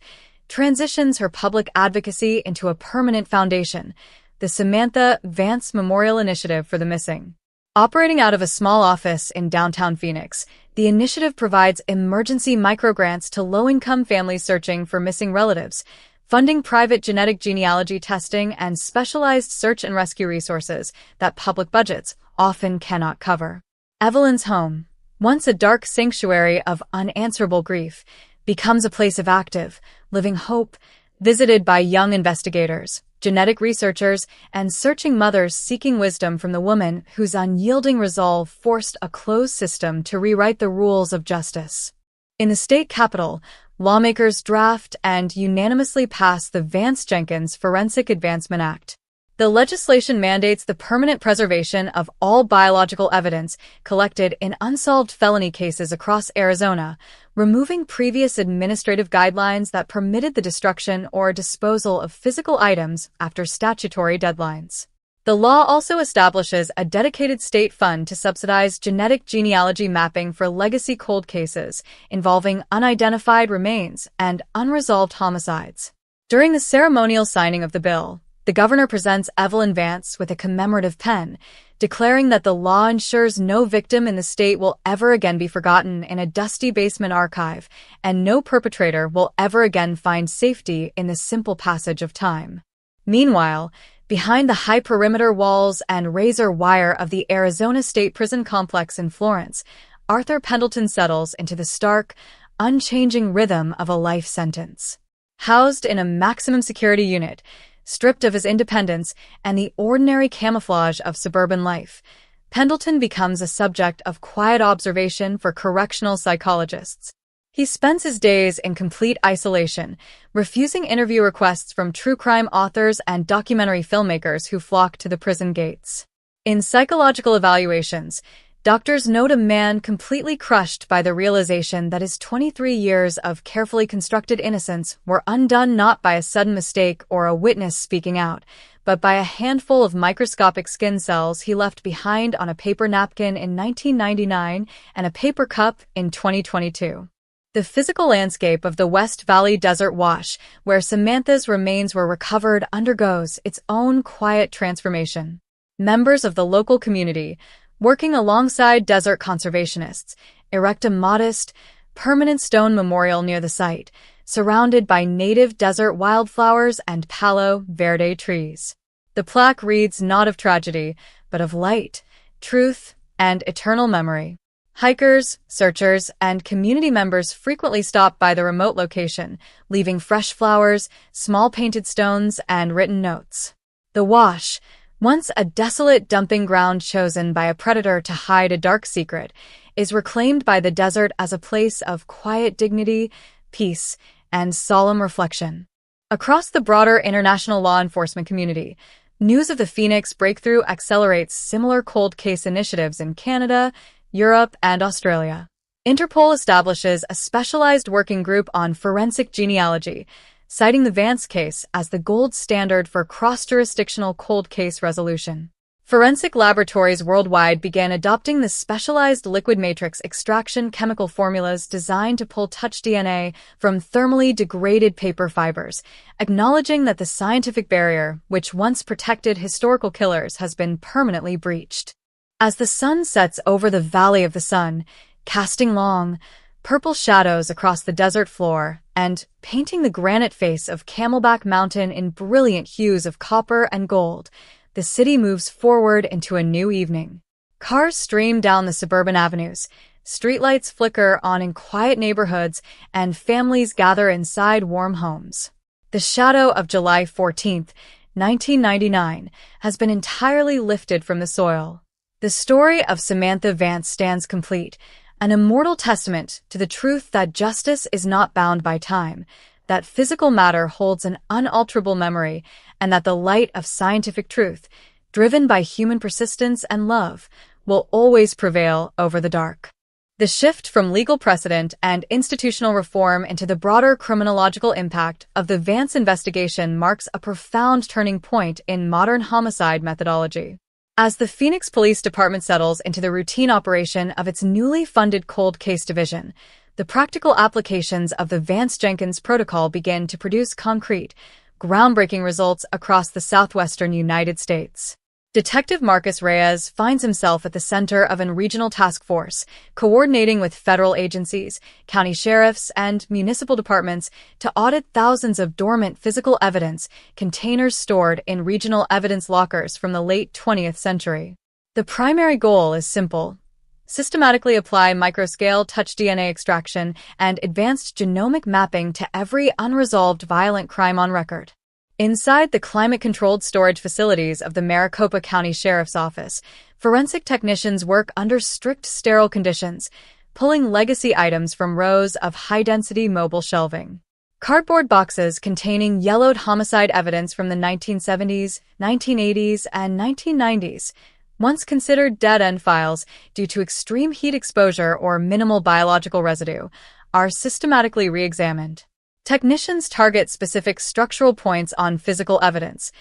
transitions her public advocacy into a permanent foundation, the Samantha Vance Memorial Initiative for the Missing. Operating out of a small office in downtown Phoenix, the initiative provides emergency microgrants to low-income families searching for missing relatives, funding private genetic genealogy testing and specialized search and rescue resources that public budgets often cannot cover. Evelyn's home, once a dark sanctuary of unanswerable grief, becomes a place of active, living hope, visited by young investigators, genetic researchers, and searching mothers seeking wisdom from the woman whose unyielding resolve forced a closed system to rewrite the rules of justice. In the state capitol, lawmakers draft and unanimously pass the Vance-Jenkins Forensic Advancement Act. The legislation mandates the permanent preservation of all biological evidence collected in unsolved felony cases across Arizona, removing previous administrative guidelines that permitted the destruction or disposal of physical items after statutory deadlines. The law also establishes a dedicated state fund to subsidize genetic genealogy mapping for legacy cold cases involving unidentified remains and unresolved homicides. During the ceremonial signing of the bill, the governor presents Evelyn Vance with a commemorative pen, declaring that the law ensures no victim in the state will ever again be forgotten in a dusty basement archive, and no perpetrator will ever again find safety in the simple passage of time. Meanwhile, Behind the high perimeter walls and razor wire of the Arizona State Prison complex in Florence, Arthur Pendleton settles into the stark, unchanging rhythm of a life sentence. Housed in a maximum security unit, stripped of his independence and the ordinary camouflage of suburban life, Pendleton becomes a subject of quiet observation for correctional psychologists. He spends his days in complete isolation, refusing interview requests from true crime authors and documentary filmmakers who flock to the prison gates. In psychological evaluations, doctors note a man completely crushed by the realization that his 23 years of carefully constructed innocence were undone not by a sudden mistake or a witness speaking out, but by a handful of microscopic skin cells he left behind on a paper napkin in 1999 and a paper cup in 2022. The physical landscape of the West Valley Desert Wash, where Samantha's remains were recovered, undergoes its own quiet transformation. Members of the local community, working alongside desert conservationists, erect a modest, permanent stone memorial near the site, surrounded by native desert wildflowers and Palo Verde trees. The plaque reads not of tragedy, but of light, truth, and eternal memory. Hikers, searchers, and community members frequently stop by the remote location, leaving fresh flowers, small painted stones, and written notes. The Wash, once a desolate dumping ground chosen by a predator to hide a dark secret, is reclaimed by the desert as a place of quiet dignity, peace, and solemn reflection. Across the broader international law enforcement community, news of the Phoenix breakthrough accelerates similar cold case initiatives in Canada, Europe, and Australia. Interpol establishes a specialized working group on forensic genealogy, citing the Vance case as the gold standard for cross-jurisdictional cold case resolution. Forensic laboratories worldwide began adopting the specialized liquid matrix extraction chemical formulas designed to pull touch DNA from thermally degraded paper fibers, acknowledging that the scientific barrier, which once protected historical killers, has been permanently breached. As the sun sets over the Valley of the Sun, casting long, purple shadows across the desert floor and painting the granite face of Camelback Mountain in brilliant hues of copper and gold, the city moves forward into a new evening. Cars stream down the suburban avenues, streetlights flicker on in quiet neighborhoods, and families gather inside warm homes. The shadow of July 14, 1999, has been entirely lifted from the soil. The story of Samantha Vance stands complete, an immortal testament to the truth that justice is not bound by time, that physical matter holds an unalterable memory, and that the light of scientific truth, driven by human persistence and love, will always prevail over the dark. The shift from legal precedent and institutional reform into the broader criminological impact of the Vance investigation marks a profound turning point in modern homicide methodology. As the Phoenix Police Department settles into the routine operation of its newly funded cold case division, the practical applications of the Vance-Jenkins protocol begin to produce concrete, groundbreaking results across the southwestern United States. Detective Marcus Reyes finds himself at the center of a regional task force, coordinating with federal agencies, county sheriffs, and municipal departments to audit thousands of dormant physical evidence containers stored in regional evidence lockers from the late 20th century. The primary goal is simple: systematically apply microscale touch DNA extraction and advanced genomic mapping to every unresolved violent crime on record. Inside the climate-controlled storage facilities of the Maricopa County Sheriff's Office, forensic technicians work under strict sterile conditions, pulling legacy items from rows of high-density mobile shelving. Cardboard boxes containing yellowed homicide evidence from the 1970s, 1980s, and 1990s, once considered dead-end files due to extreme heat exposure or minimal biological residue, are systematically re-examined. Technicians target specific structural points on physical evidence: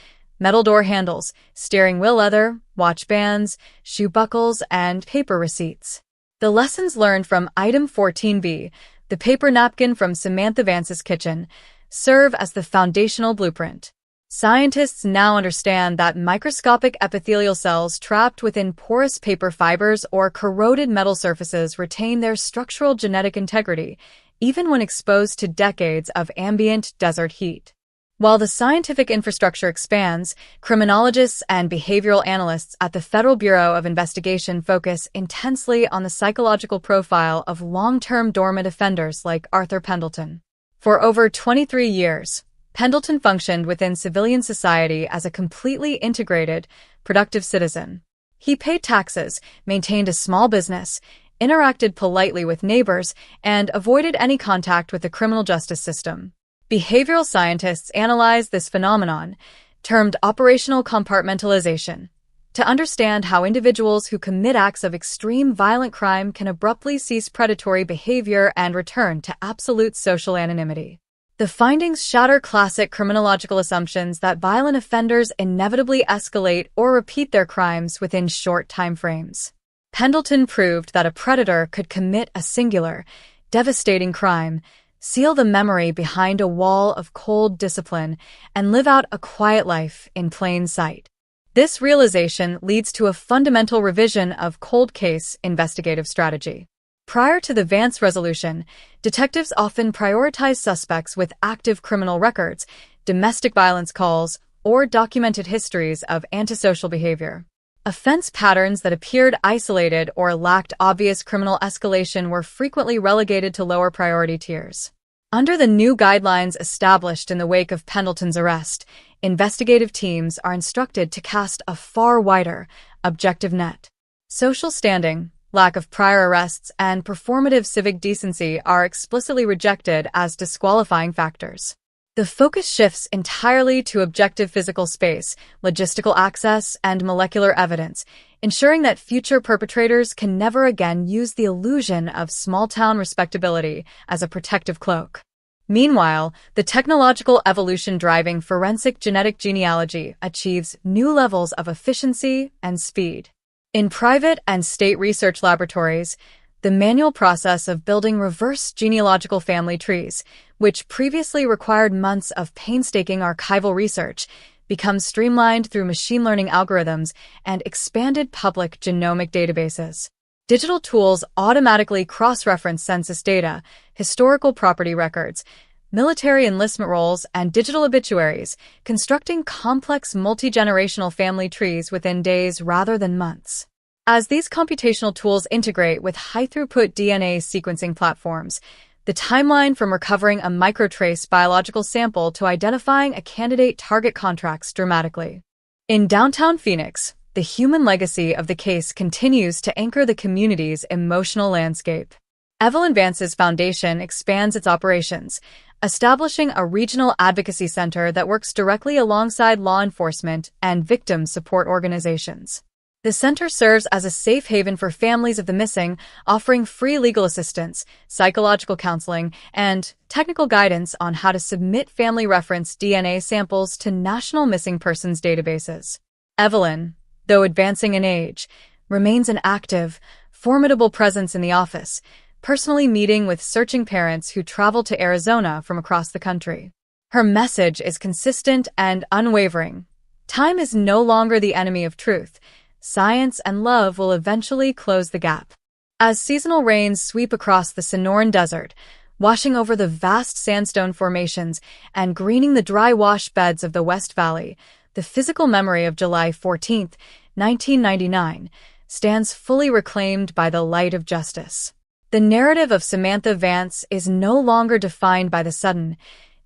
metal door handles, steering wheel leather, watch bands, shoe buckles, and paper receipts. The lessons learned from Item 14B, the paper napkin from Samantha Vance's kitchen, serve as the foundational blueprint. Scientists now understand that microscopic epithelial cells trapped within porous paper fibers or corroded metal surfaces retain their structural genetic integrity, even when exposed to decades of ambient desert heat. While the scientific infrastructure expands, criminologists and behavioral analysts at the Federal Bureau of Investigation focus intensely on the psychological profile of long-term dormant offenders like Arthur Pendleton. For over 23 years, Pendleton functioned within civilian society as a completely integrated, productive citizen. He paid taxes, maintained a small business, interacted politely with neighbors, and avoided any contact with the criminal justice system. Behavioral scientists analyze this phenomenon, termed operational compartmentalization, to understand how individuals who commit acts of extreme violent crime can abruptly cease predatory behavior and return to absolute social anonymity. The findings shatter classic criminological assumptions that violent offenders inevitably escalate or repeat their crimes within short time frames. Pendleton proved that a predator could commit a singular, devastating crime, seal the memory behind a wall of cold discipline, and live out a quiet life in plain sight. This realization leads to a fundamental revision of cold case investigative strategy. Prior to the Vance resolution, detectives often prioritize suspects with active criminal records, domestic violence calls, or documented histories of antisocial behavior. Offense patterns that appeared isolated or lacked obvious criminal escalation were frequently relegated to lower priority tiers. Under the new guidelines established in the wake of Pendleton's arrest, investigative teams are instructed to cast a far wider, objective net. Social standing, lack of prior arrests, and performative civic decency are explicitly rejected as disqualifying factors. The focus shifts entirely to objective physical space, logistical access, and molecular evidence, ensuring that future perpetrators can never again use the illusion of small-town respectability as a protective cloak. Meanwhile, the technological evolution driving forensic genetic genealogy achieves new levels of efficiency and speed. In private and state research laboratories, the manual process of building reverse genealogical family trees, which previously required months of painstaking archival research, becomes streamlined through machine learning algorithms and expanded public genomic databases. Digital tools automatically cross-reference census data, historical property records, military enlistment rolls, and digital obituaries, constructing complex multi-generational family trees within days rather than months. As these computational tools integrate with high-throughput DNA sequencing platforms, the timeline from recovering a microtrace biological sample to identifying a candidate target contracts dramatically. In downtown Phoenix, the human legacy of the case continues to anchor the community's emotional landscape. Evelyn Vance's foundation expands its operations, establishing a regional advocacy center that works directly alongside law enforcement and victim support organizations. The center serves as a safe haven for families of the missing, offering free legal assistance, psychological counseling, and technical guidance on how to submit family reference DNA samples to national missing persons databases. Evelyn, though advancing in age, remains an active, formidable presence in the office, personally meeting with searching parents who travel to Arizona from across the country. Her message is consistent and unwavering. Time is no longer the enemy of truth. Science and love will eventually close the gap. As seasonal rains sweep across the Sonoran Desert, washing over the vast sandstone formations and greening the dry wash beds of the West Valley, the physical memory of July 14, 1999, stands fully reclaimed by the light of justice. The narrative of Samantha Vance is no longer defined by the sudden,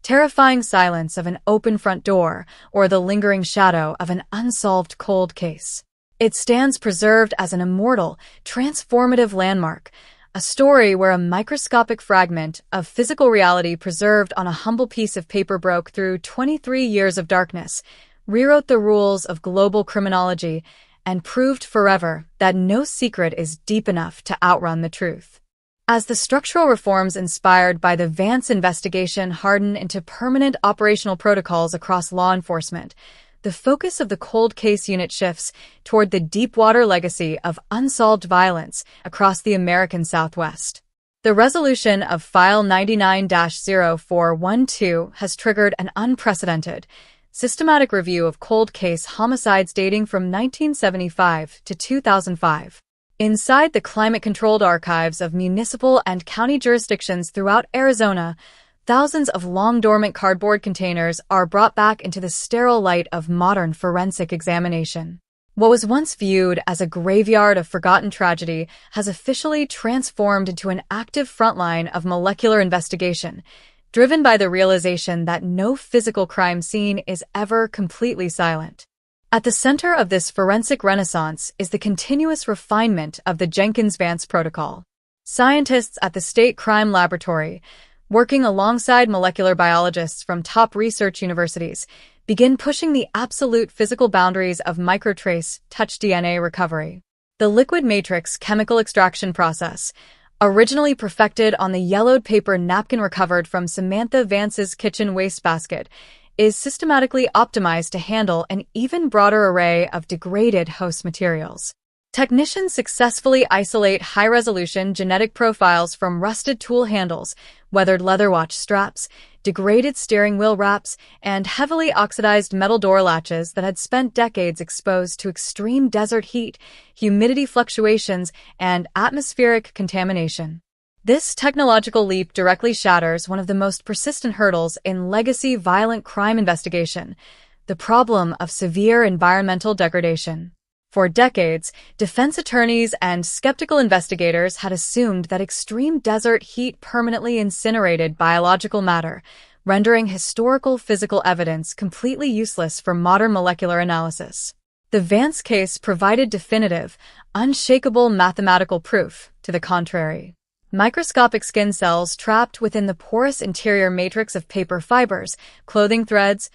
terrifying silence of an open front door or the lingering shadow of an unsolved cold case. It stands preserved as an immortal, transformative landmark, a story where a microscopic fragment of physical reality preserved on a humble piece of paper broke through 23 years of darkness, rewrote the rules of global criminology, and proved forever that no secret is deep enough to outrun the truth. As the structural reforms inspired by the Vance investigation harden into permanent operational protocols across law enforcement, the focus of the cold case unit shifts toward the deep-water legacy of unsolved violence across the American Southwest. The resolution of File 99-0412 has triggered an unprecedented, systematic review of cold case homicides dating from 1975 to 2005. Inside the climate-controlled archives of municipal and county jurisdictions throughout Arizona, thousands of long-dormant cardboard containers are brought back into the sterile light of modern forensic examination. What was once viewed as a graveyard of forgotten tragedy has officially transformed into an active frontline of molecular investigation, driven by the realization that no physical crime scene is ever completely silent. At the center of this forensic renaissance is the continuous refinement of the Jenkins-Vance protocol. Scientists at the State Crime Laboratory, working alongside molecular biologists from top research universities, begin pushing the absolute physical boundaries of microtrace touch DNA recovery. The liquid matrix chemical extraction process, originally perfected on the yellowed paper napkin recovered from Samantha Vance's kitchen wastebasket, is systematically optimized to handle an even broader array of degraded host materials. Technicians successfully isolate high-resolution genetic profiles from rusted tool handles, weathered leather watch straps, degraded steering wheel wraps, and heavily oxidized metal door latches that had spent decades exposed to extreme desert heat, humidity fluctuations, and atmospheric contamination. This technological leap directly shatters one of the most persistent hurdles in legacy violent crime investigation, the problem of severe environmental degradation. For decades, defense attorneys and skeptical investigators had assumed that extreme desert heat permanently incinerated biological matter, rendering historical physical evidence completely useless for modern molecular analysis. The Vance case provided definitive, unshakable mathematical proof to the contrary. Microscopic skin cells trapped within the porous interior matrix of paper fibers, clothing threads,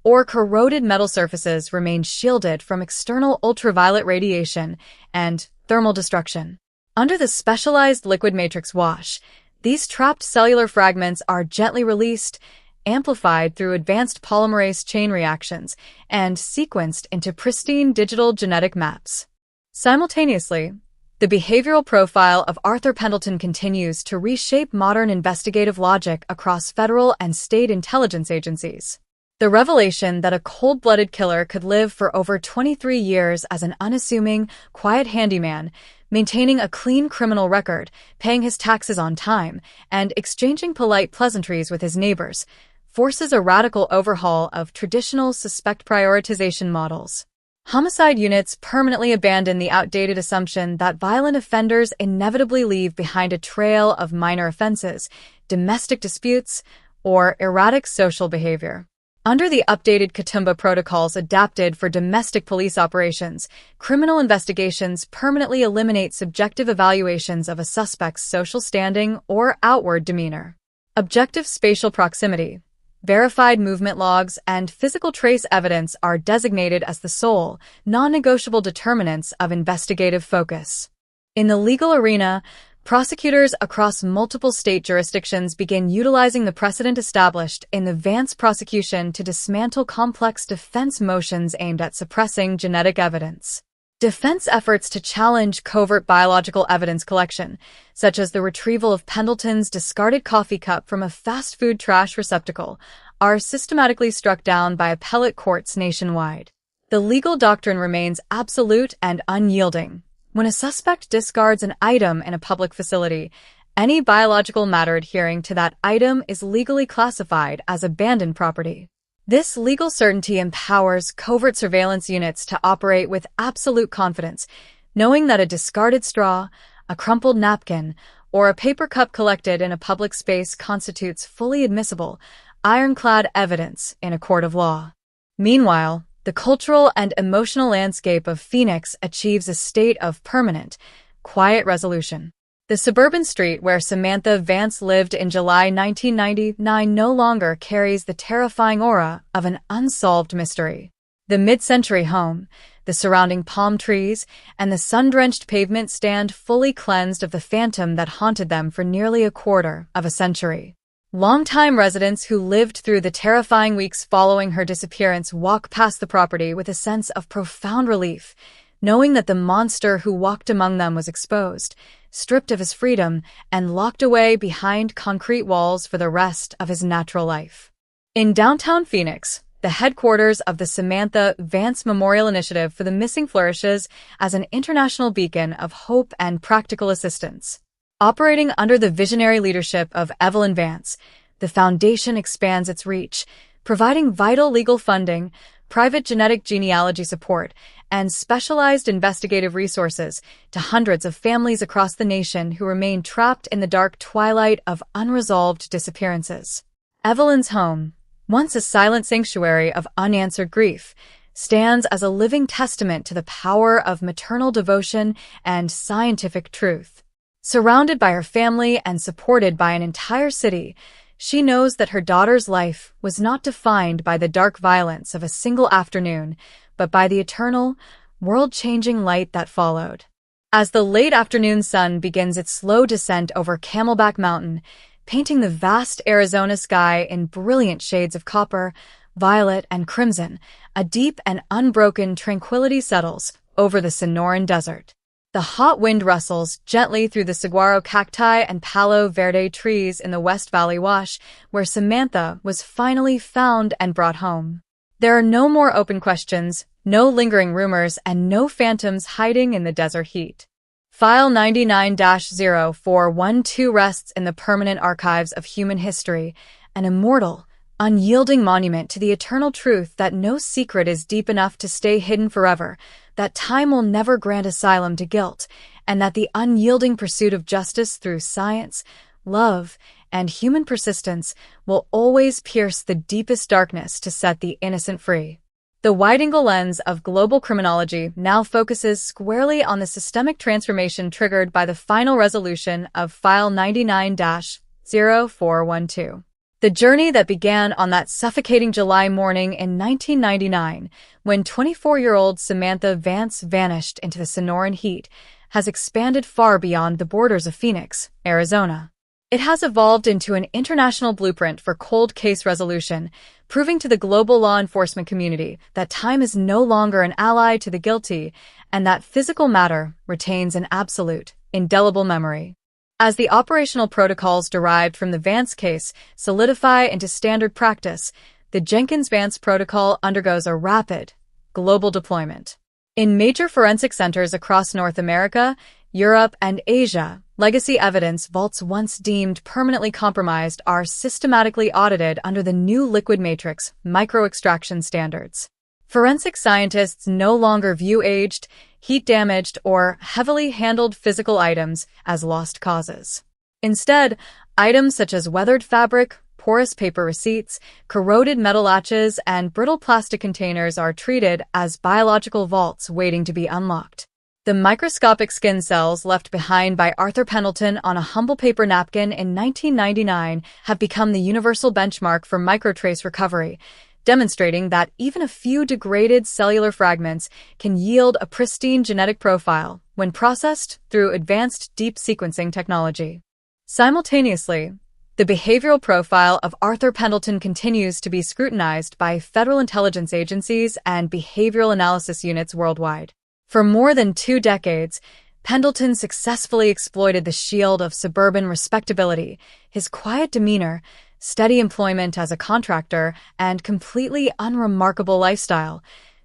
or corroded metal surfaces remain shielded from external ultraviolet radiation and thermal destruction. Under the specialized liquid matrix wash, these trapped cellular fragments are gently released, amplified through advanced polymerase chain reactions, and sequenced into pristine digital genetic maps. Simultaneously, the behavioral profile of Arthur Pendleton continues to reshape modern investigative logic across federal and state intelligence agencies. The revelation that a cold-blooded killer could live for over 23 years as an unassuming, quiet handyman, maintaining a clean criminal record, paying his taxes on time, and exchanging polite pleasantries with his neighbors, forces a radical overhaul of traditional suspect prioritization models. Homicide units permanently abandon the outdated assumption that violent offenders inevitably leave behind a trail of minor offenses, domestic disputes, or erratic social behavior. Under the updated Katoomba protocols adapted for domestic police operations, criminal investigations permanently eliminate subjective evaluations of a suspect's social standing or outward demeanor. Objective spatial proximity, verified movement logs, and physical trace evidence are designated as the sole, non-negotiable determinants of investigative focus. In the legal arena, prosecutors across multiple state jurisdictions begin utilizing the precedent established in the Vance prosecution to dismantle complex defense motions aimed at suppressing genetic evidence. Defense efforts to challenge covert biological evidence collection, such as the retrieval of Pendleton's discarded coffee cup from a fast food trash receptacle, are systematically struck down by appellate courts nationwide. The legal doctrine remains absolute and unyielding. When a suspect discards an item in a public facility, any biological matter adhering to that item is legally classified as abandoned property. This legal certainty empowers covert surveillance units to operate with absolute confidence, knowing that a discarded straw, a crumpled napkin, or a paper cup collected in a public space constitutes fully admissible, ironclad evidence in a court of law. Meanwhile, the cultural and emotional landscape of Phoenix achieves a state of permanent, quiet resolution. The suburban street where Samantha Vance lived in July 1999 no longer carries the terrifying aura of an unsolved mystery. The mid-century home, the surrounding palm trees, and the sun-drenched pavement stand fully cleansed of the phantom that haunted them for nearly a quarter of a century. Longtime residents who lived through the terrifying weeks following her disappearance walk past the property with a sense of profound relief, knowing that the monster who walked among them was exposed, stripped of his freedom, and locked away behind concrete walls for the rest of his natural life. In downtown Phoenix, the headquarters of the Samantha Vance Memorial Initiative for the Missing flourishes as an international beacon of hope and practical assistance. Operating under the visionary leadership of Evelyn Vance, the foundation expands its reach, providing vital legal funding, private genetic genealogy support, and specialized investigative resources to hundreds of families across the nation who remain trapped in the dark twilight of unresolved disappearances. Evelyn's home, once a silent sanctuary of unanswered grief, stands as a living testament to the power of maternal devotion and scientific truth. Surrounded by her family and supported by an entire city, she knows that her daughter's life was not defined by the dark violence of a single afternoon, but by the eternal, world-changing light that followed. As the late afternoon sun begins its slow descent over Camelback Mountain, painting the vast Arizona sky in brilliant shades of copper, violet, and crimson, a deep and unbroken tranquility settles over the Sonoran Desert. The hot wind rustles gently through the saguaro cacti and palo verde trees in the West Valley Wash, where Samantha was finally found and brought home. There are no more open questions, no lingering rumors, and no phantoms hiding in the desert heat. File 99-0412 rests in the permanent archives of human history, an immortal, unyielding monument to the eternal truth that no secret is deep enough to stay hidden forever, that time will never grant asylum to guilt, and that the unyielding pursuit of justice through science, love, and human persistence will always pierce the deepest darkness to set the innocent free. The wide-angle lens of global criminology now focuses squarely on the systemic transformation triggered by the final resolution of File 99-0412. The journey that began on that suffocating July morning in 1999, when 24-year-old Samantha Vance vanished into the Sonoran heat, has expanded far beyond the borders of Phoenix, Arizona. It has evolved into an international blueprint for cold case resolution, proving to the global law enforcement community that time is no longer an ally to the guilty and that physical matter retains an absolute, indelible memory. As the operational protocols derived from the Vance case solidify into standard practice, the Jenkins-Vance protocol undergoes a rapid, global deployment. In major forensic centers across North America, Europe, and Asia, legacy evidence vaults once deemed permanently compromised are systematically audited under the new liquid matrix microextraction standards. Forensic scientists no longer view aged, heat-damaged, or heavily handled physical items as lost causes. Instead, items such as weathered fabric, porous paper receipts, corroded metal latches, and brittle plastic containers are treated as biological vaults waiting to be unlocked. The microscopic skin cells left behind by Arthur Pendleton on a humble paper napkin in 1999 have become the universal benchmark for microtrace recovery, demonstrating that even a few degraded cellular fragments can yield a pristine genetic profile when processed through advanced deep sequencing technology. Simultaneously, the behavioral profile of Arthur Pendleton continues to be scrutinized by federal intelligence agencies and behavioral analysis units worldwide. For more than 2 decades, Pendleton successfully exploited the shield of suburban respectability, his quiet demeanor, steady employment as a contractor, and completely unremarkable lifestyle,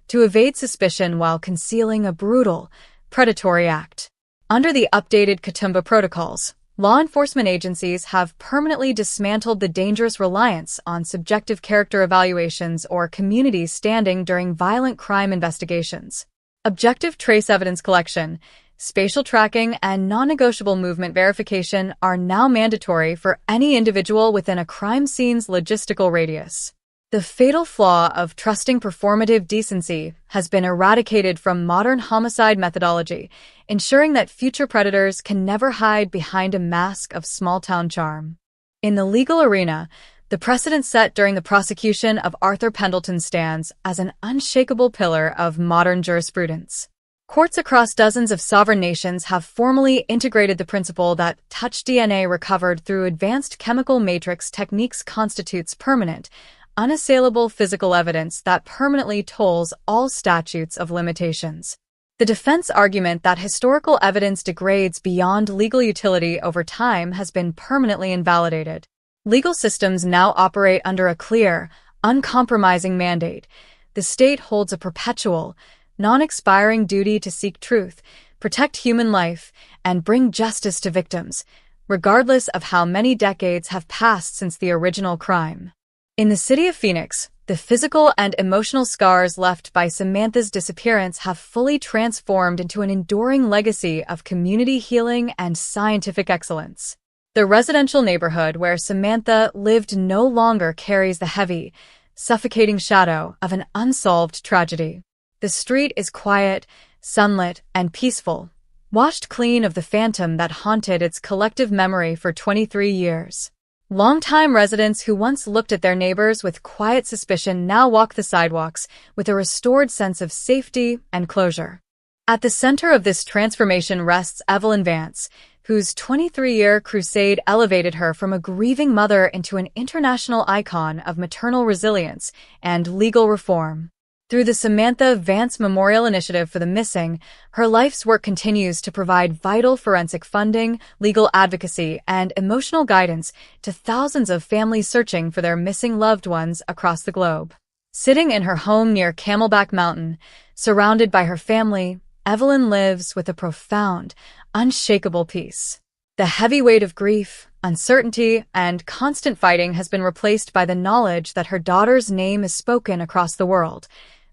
to evade suspicion while concealing a brutal, predatory act. Under the updated Katoomba protocols, law enforcement agencies have permanently dismantled the dangerous reliance on subjective character evaluations or community standing during violent crime investigations. Objective trace evidence collection, spatial tracking, and non-negotiable movement verification are now mandatory for any individual within a crime scene's logistical radius. The fatal flaw of trusting performative decency has been eradicated from modern homicide methodology, ensuring that future predators can never hide behind a mask of small-town charm. In the legal arena, the precedent set during the prosecution of Arthur Pendleton stands as an unshakable pillar of modern jurisprudence. Courts across dozens of sovereign nations have formally integrated the principle that touch DNA recovered through advanced chemical matrix techniques constitutes permanent, unassailable physical evidence that permanently tolls all statutes of limitations. The defense argument that historical evidence degrades beyond legal utility over time has been permanently invalidated. Legal systems now operate under a clear, uncompromising mandate. The state holds a perpetual, non-expiring duty to seek truth, protect human life, and bring justice to victims, regardless of how many decades have passed since the original crime. In the city of Phoenix, the physical and emotional scars left by Samantha's disappearance have fully transformed into an enduring legacy of community healing and scientific excellence. The residential neighborhood where Samantha lived no longer carries the heavy, suffocating shadow of an unsolved tragedy. The street is quiet, sunlit, and peaceful, washed clean of the phantom that haunted its collective memory for 23 years. Longtime residents who once looked at their neighbors with quiet suspicion now walk the sidewalks with a restored sense of safety and closure. At the center of this transformation rests Evelyn Vance, whose 23-year crusade elevated her from a grieving mother into an international icon of maternal resilience and legal reform. Through the Samantha Vance Memorial Initiative for the Missing, her life's work continues to provide vital forensic funding, legal advocacy, and emotional guidance to thousands of families searching for their missing loved ones across the globe. Sitting in her home near Camelback Mountain, surrounded by her family, Evelyn lives with a profound, unshakable peace. The heavy weight of grief, uncertainty, and constant fighting has been replaced by the knowledge that her daughter's name is spoken across the world,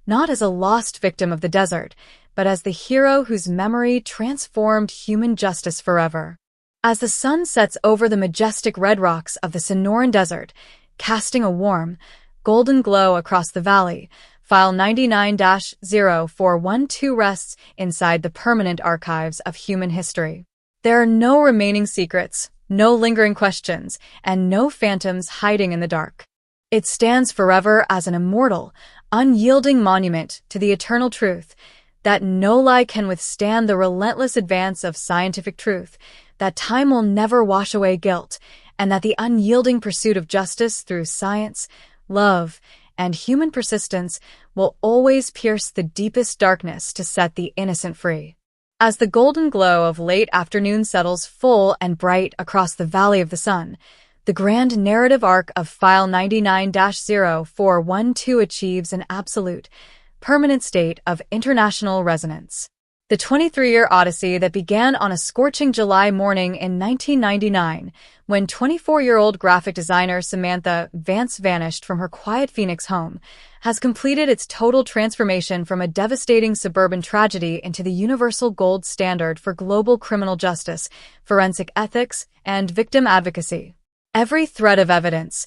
not as a lost victim of the desert, but as the hero whose memory transformed human justice forever. As the sun sets over the majestic red rocks of the Sonoran Desert, casting a warm, golden glow across the valley, File 99-0412 rests inside the permanent archives of human history. There are no remaining secrets, no lingering questions, and no phantoms hiding in the dark. It stands forever as an immortal, unyielding monument to the eternal truth that no lie can withstand the relentless advance of scientific truth, that time will never wash away guilt, and that the unyielding pursuit of justice through science, love, and human persistence will always pierce the deepest darkness to set the innocent free. As the golden glow of late afternoon settles full and bright across the Valley of the Sun, the grand narrative arc of File 99-0412 achieves an absolute, permanent state of international resonance. The 23-year odyssey that began on a scorching July morning in 1999, when 24-year-old graphic designer Samantha Vance vanished from her quiet Phoenix home, has completed its total transformation from a devastating suburban tragedy into the universal gold standard for global criminal justice, forensic ethics, and victim advocacy. Every thread of evidence,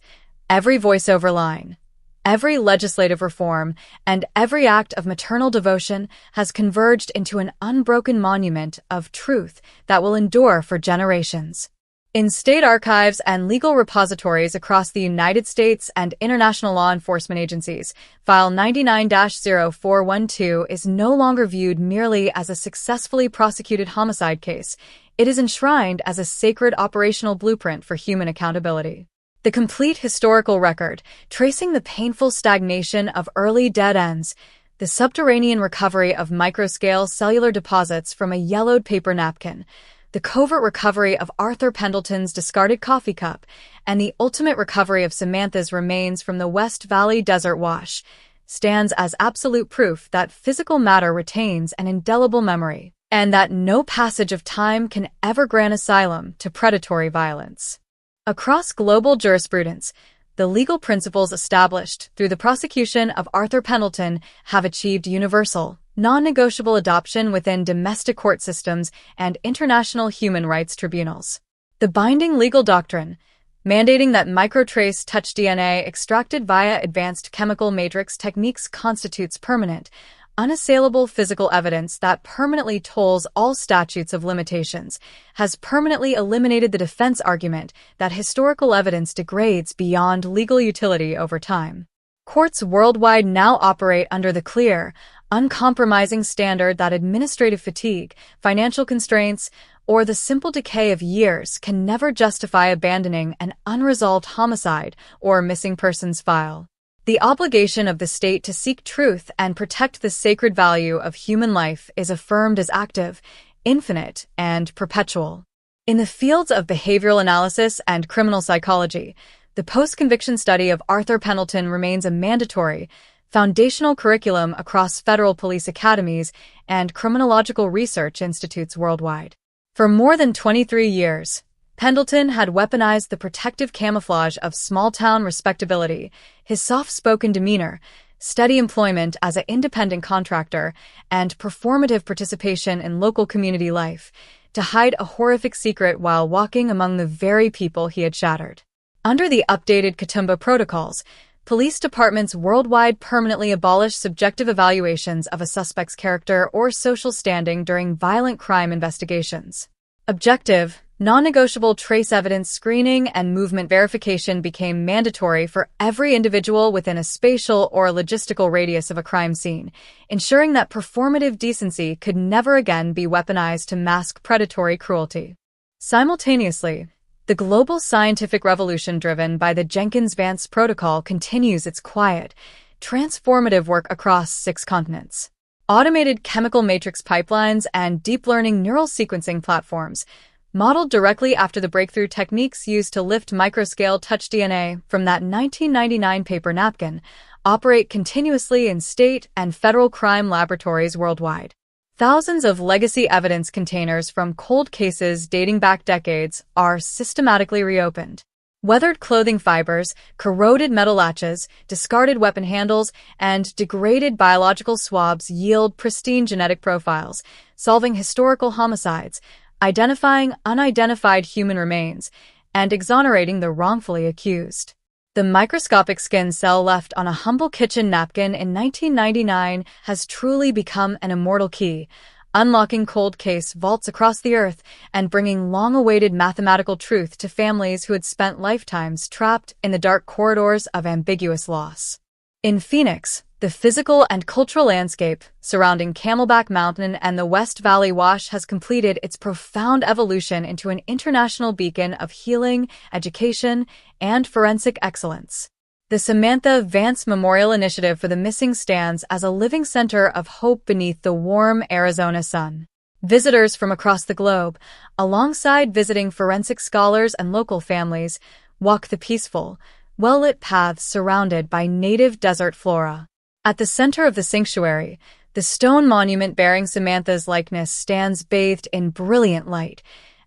every voiceover line, every legislative reform, and every act of maternal devotion has converged into an unbroken monument of truth that will endure for generations. In state archives and legal repositories across the United States and international law enforcement agencies, File 99-0412 is no longer viewed merely as a successfully prosecuted homicide case. It is enshrined as a sacred operational blueprint for human accountability. The complete historical record, tracing the painful stagnation of early dead ends, the subterranean recovery of microscale cellular deposits from a yellowed paper napkin, the covert recovery of Arthur Pendleton's discarded coffee cup, and the ultimate recovery of Samantha's remains from the West Valley Desert Wash, stands as absolute proof that physical matter retains an indelible memory, and that no passage of time can ever grant asylum to predatory violence. Across global jurisprudence, the legal principles established through the prosecution of Arthur Pendleton have achieved universal, non-negotiable adoption within domestic court systems and international human rights tribunals. The binding legal doctrine, mandating that microtrace touch DNA extracted via advanced chemical matrix techniques constitutes permanent, unassailable physical evidence that permanently tolls all statutes of limitations, has permanently eliminated the defense argument that historical evidence degrades beyond legal utility over time. Courts worldwide now operate under the clear, uncompromising standard that administrative fatigue, financial constraints, or the simple decay of years can never justify abandoning an unresolved homicide or missing persons file. The obligation of the state to seek truth and protect the sacred value of human life is affirmed as active, infinite, and perpetual. In the fields of behavioral analysis and criminal psychology, the post-conviction study of Arthur Pendleton remains a mandatory, foundational curriculum across federal police academies and criminological research institutes worldwide. For more than 23 years, Pendleton had weaponized the protective camouflage of small-town respectability, his soft-spoken demeanor, steady employment as an independent contractor, and performative participation in local community life, to hide a horrific secret while walking among the very people he had shattered. Under the updated Katoomba protocols, police departments worldwide permanently abolish subjective evaluations of a suspect's character or social standing during violent crime investigations. Objective, non-negotiable trace evidence screening and movement verification became mandatory for every individual within a spatial or logistical radius of a crime scene, ensuring that performative decency could never again be weaponized to mask predatory cruelty. Simultaneously, the global scientific revolution driven by the Jenkins-Vance protocol continues its quiet, transformative work across 6 continents. Automated chemical matrix pipelines and deep learning neural sequencing platforms, modeled directly after the breakthrough techniques used to lift microscale touch DNA from that 1999 paper napkin, operate continuously in state and federal crime laboratories worldwide. Thousands of legacy evidence containers from cold cases dating back decades are systematically reopened. Weathered clothing fibers, corroded metal latches, discarded weapon handles, and degraded biological swabs yield pristine genetic profiles, solving historical homicides, identifying unidentified human remains, and exonerating the wrongfully accused. The microscopic skin cell left on a humble kitchen napkin in 1999 has truly become an immortal key, unlocking cold case vaults across the earth and bringing long-awaited mathematical truth to families who had spent lifetimes trapped in the dark corridors of ambiguous loss. In Phoenix, the physical and cultural landscape surrounding Camelback Mountain and the West Valley Wash has completed its profound evolution into an international beacon of healing, education, and forensic excellence. The Samantha Vance Memorial Initiative for the Missing stands as a living center of hope beneath the warm Arizona sun. Visitors from across the globe, alongside visiting forensic scholars and local families, walk the peaceful, well-lit paths surrounded by native desert flora. At the center of the sanctuary, the stone monument bearing Samantha's likeness stands bathed in brilliant light,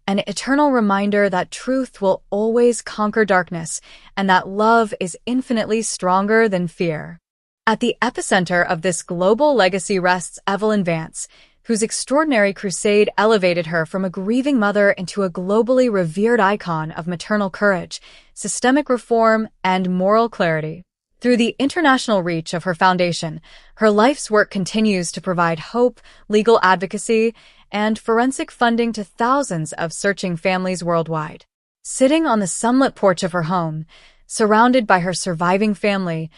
an eternal reminder that truth will always conquer darkness and that love is infinitely stronger than fear. At the epicenter of this global legacy rests Evelyn Vance, whose extraordinary crusade elevated her from a grieving mother into a globally revered icon of maternal courage, systemic reform, and moral clarity. Through the international reach of her foundation, her life's work continues to provide hope, legal advocacy, and forensic funding to thousands of searching families worldwide. Sitting on the sunlit porch of her home, surrounded by her surviving family,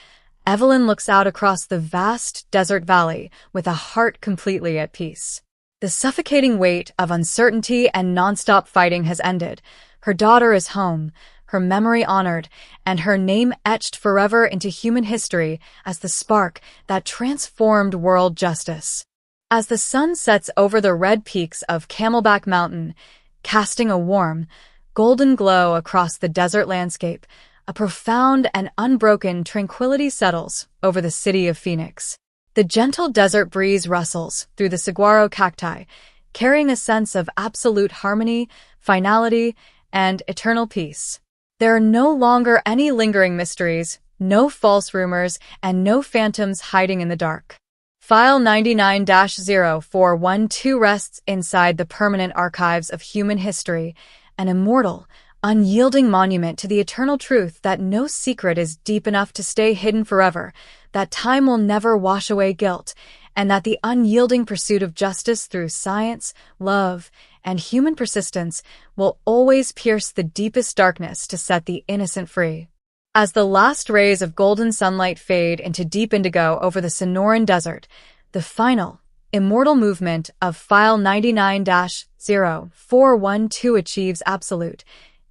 Evelyn looks out across the vast desert valley with a heart completely at peace. The suffocating weight of uncertainty and nonstop fighting has ended. Her daughter is home, her memory honored, and her name etched forever into human history as the spark that transformed world justice. As the sun sets over the red peaks of Camelback Mountain, casting a warm, golden glow across the desert landscape, a profound and unbroken tranquility settles over the city of Phoenix. The gentle desert breeze rustles through the saguaro cacti, carrying a sense of absolute harmony, finality, and eternal peace. There are no longer any lingering mysteries, no false rumors, and no phantoms hiding in the dark. File 99-0412 rests inside the permanent archives of human history, an immortal, unyielding monument to the eternal truth that no secret is deep enough to stay hidden forever, that time will never wash away guilt, and that the unyielding pursuit of justice through science, love, and human persistence will always pierce the deepest darkness to set the innocent free. As the last rays of golden sunlight fade into deep indigo over the Sonoran Desert, the final, immortal movement of File 99-0412 achieves absolute,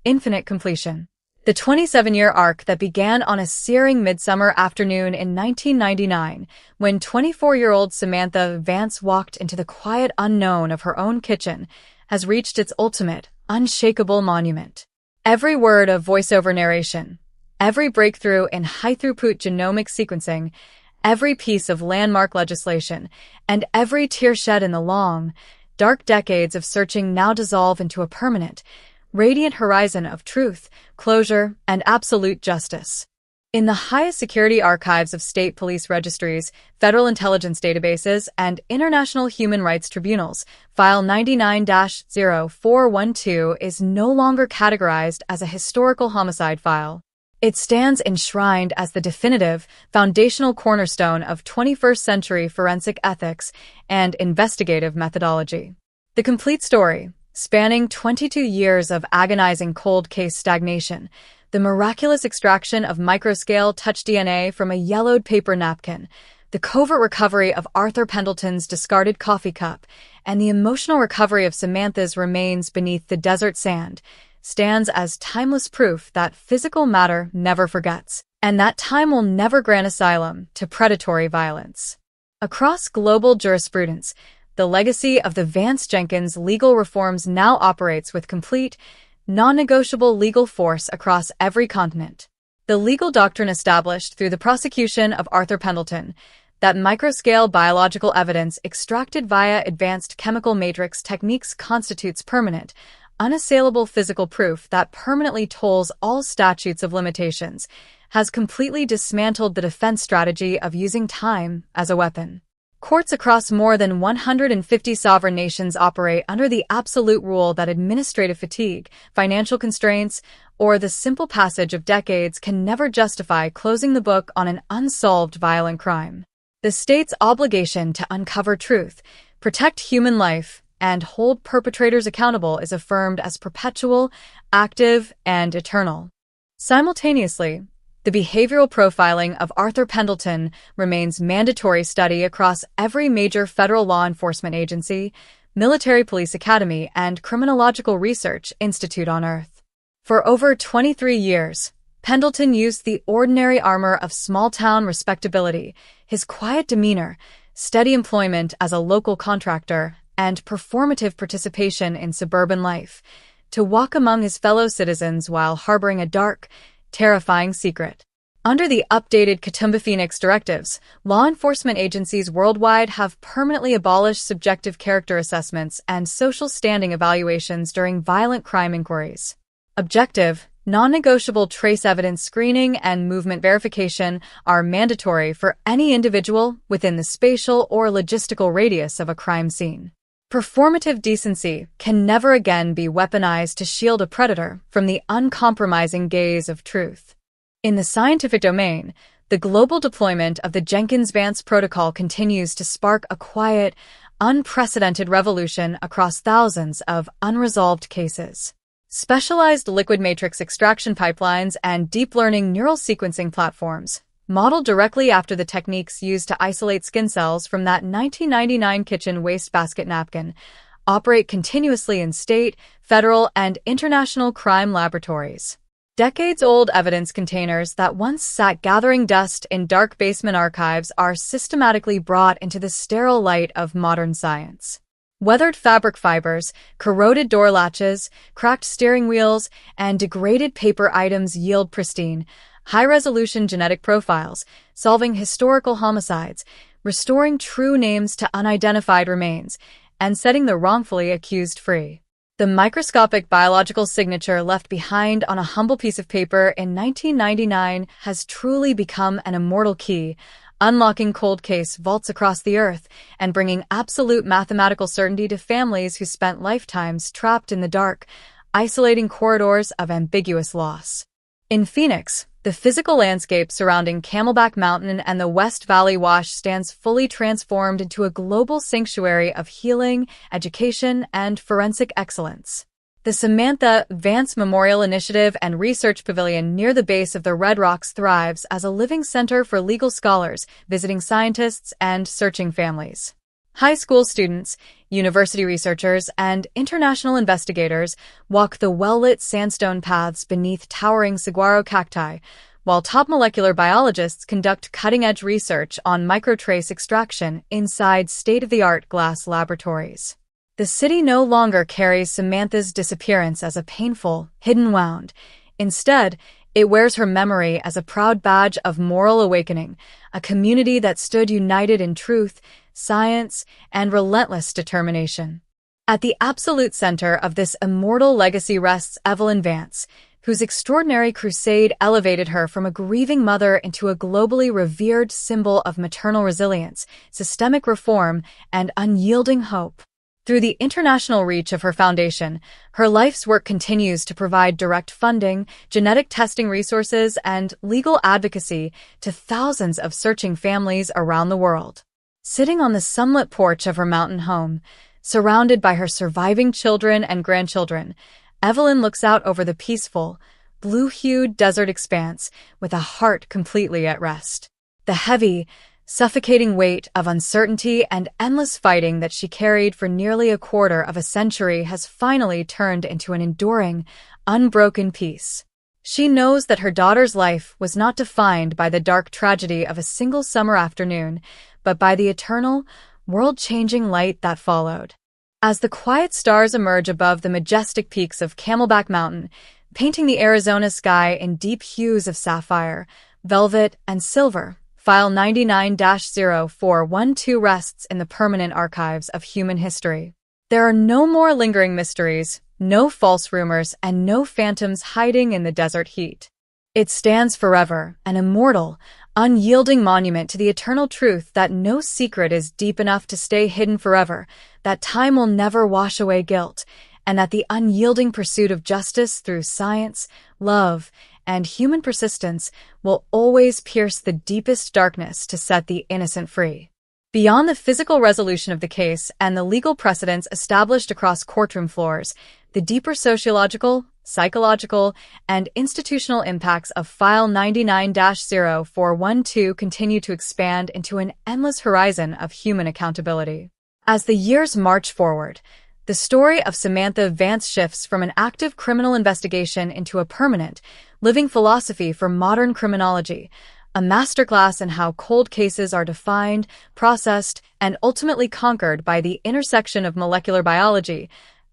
infinite completion. The 27-year arc that began on a searing midsummer afternoon in 1999, when 24-year-old Samantha Vance walked into the quiet unknown of her own kitchen, has reached its ultimate, unshakable monument. Every word of voiceover narration, every breakthrough in high-throughput genomic sequencing, every piece of landmark legislation, and every tear shed in the long, dark decades of searching now dissolve into a permanent, radiant horizon of truth, closure, and absolute justice. In the highest security archives of state police registries, federal intelligence databases, and international human rights tribunals, File 99-0412 is no longer categorized as a historical homicide file. It stands enshrined as the definitive, foundational cornerstone of 21st century forensic ethics and investigative methodology. The complete story, spanning 22 years of agonizing cold case stagnation, the miraculous extraction of microscale touch DNA from a yellowed paper napkin, the covert recovery of Arthur Pendleton's discarded coffee cup, and the emotional recovery of Samantha's remains beneath the desert sand, stands as timeless proof that physical matter never forgets, and that time will never grant asylum to predatory violence. Across global jurisprudence, the legacy of the Vance Jenkins legal reforms now operates with complete, non-negotiable legal force across every continent. The legal doctrine established through the prosecution of Arthur Pendleton, that microscale biological evidence extracted via advanced chemical matrix techniques constitutes permanent, unassailable physical proof that permanently tolls all statutes of limitations, has completely dismantled the defense strategy of using time as a weapon. Courts across more than 150 sovereign nations operate under the absolute rule that administrative fatigue, financial constraints, or the simple passage of decades can never justify closing the book on an unsolved violent crime. The state's obligation to uncover truth, protect human life, and hold perpetrators accountable is affirmed as perpetual, active, and eternal. Simultaneously, the behavioral profiling of Arthur Pendleton remains mandatory study across every major federal law enforcement agency, military police academy, and criminological research institute on Earth. For over 23 years, Pendleton used the ordinary armor of small-town respectability, his quiet demeanor, steady employment as a local contractor, and performative participation in suburban life, to walk among his fellow citizens while harboring a dark, terrifying secret. Under the updated Katoomba Phoenix directives, law enforcement agencies worldwide have permanently abolished subjective character assessments and social standing evaluations during violent crime inquiries. Objective, non-negotiable trace evidence screening and movement verification are mandatory for any individual within the spatial or logistical radius of a crime scene. Performative decency can never again be weaponized to shield a predator from the uncompromising gaze of truth. In the scientific domain, the global deployment of the Jenkins-Vance protocol continues to spark a quiet, unprecedented revolution across thousands of unresolved cases. Specialized liquid matrix extraction pipelines and deep learning neural sequencing platforms, modeled directly after the techniques used to isolate skin cells from that 1999 kitchen wastebasket napkin, operate continuously in state, federal, and international crime laboratories. Decades-old evidence containers that once sat gathering dust in dark basement archives are systematically brought into the sterile light of modern science. Weathered fabric fibers, corroded door latches, cracked steering wheels, and degraded paper items yield pristine, high-resolution genetic profiles, solving historical homicides, restoring true names to unidentified remains, and setting the wrongfully accused free. The microscopic biological signature left behind on a humble piece of paper in 1999 has truly become an immortal key, unlocking cold case vaults across the earth and bringing absolute mathematical certainty to families who spent lifetimes trapped in the dark, isolating corridors of ambiguous loss. In Phoenix, the physical landscape surrounding Camelback Mountain and the West Valley Wash stands fully transformed into a global sanctuary of healing, education, and forensic excellence. The Samantha Vance Memorial Initiative and Research Pavilion near the base of the Red Rocks thrives as a living center for legal scholars, visiting scientists, and searching families. High school students, university researchers, and international investigators walk the well-lit sandstone paths beneath towering saguaro cacti, while top molecular biologists conduct cutting-edge research on microtrace extraction inside state-of-the-art glass laboratories. The city no longer carries Samantha's disappearance as a painful, hidden wound. Instead, it wears her memory as a proud badge of moral awakening, a community that stood united in truth, science, and relentless determination. At the absolute center of this immortal legacy rests Evelyn Vance, whose extraordinary crusade elevated her from a grieving mother into a globally revered symbol of maternal resilience, systemic reform, and unyielding hope. Through the international reach of her foundation, her life's work continues to provide direct funding, genetic testing resources, and legal advocacy to thousands of searching families around the world. Sitting on the sunlit porch of her mountain home, surrounded by her surviving children and grandchildren, Evelyn looks out over the peaceful, blue-hued desert expanse with a heart completely at rest. The heavy, suffocating weight of uncertainty and endless fighting that she carried for nearly a quarter of a century has finally turned into an enduring, unbroken peace. She knows that her daughter's life was not defined by the dark tragedy of a single summer afternoon, but by the eternal, world-changing light that followed. As the quiet stars emerge above the majestic peaks of Camelback Mountain, painting the Arizona sky in deep hues of sapphire, velvet, and silver, File 99-0412 rests in the permanent archives of human history. There are no more lingering mysteries, no false rumors, and no phantoms hiding in the desert heat. It stands forever, an immortal, unyielding monument to the eternal truth that no secret is deep enough to stay hidden forever, that time will never wash away guilt, and that the unyielding pursuit of justice through science, love, and human persistence will always pierce the deepest darkness to set the innocent free. Beyond the physical resolution of the case and the legal precedents established across courtroom floors, the deeper sociological, psychological, and institutional impacts of File 99-0412 continue to expand into an endless horizon of human accountability. As the years march forward, the story of Samantha Vance shifts from an active criminal investigation into a permanent, living philosophy for modern criminology, a masterclass in how cold cases are defined, processed, and ultimately conquered by the intersection of molecular biology,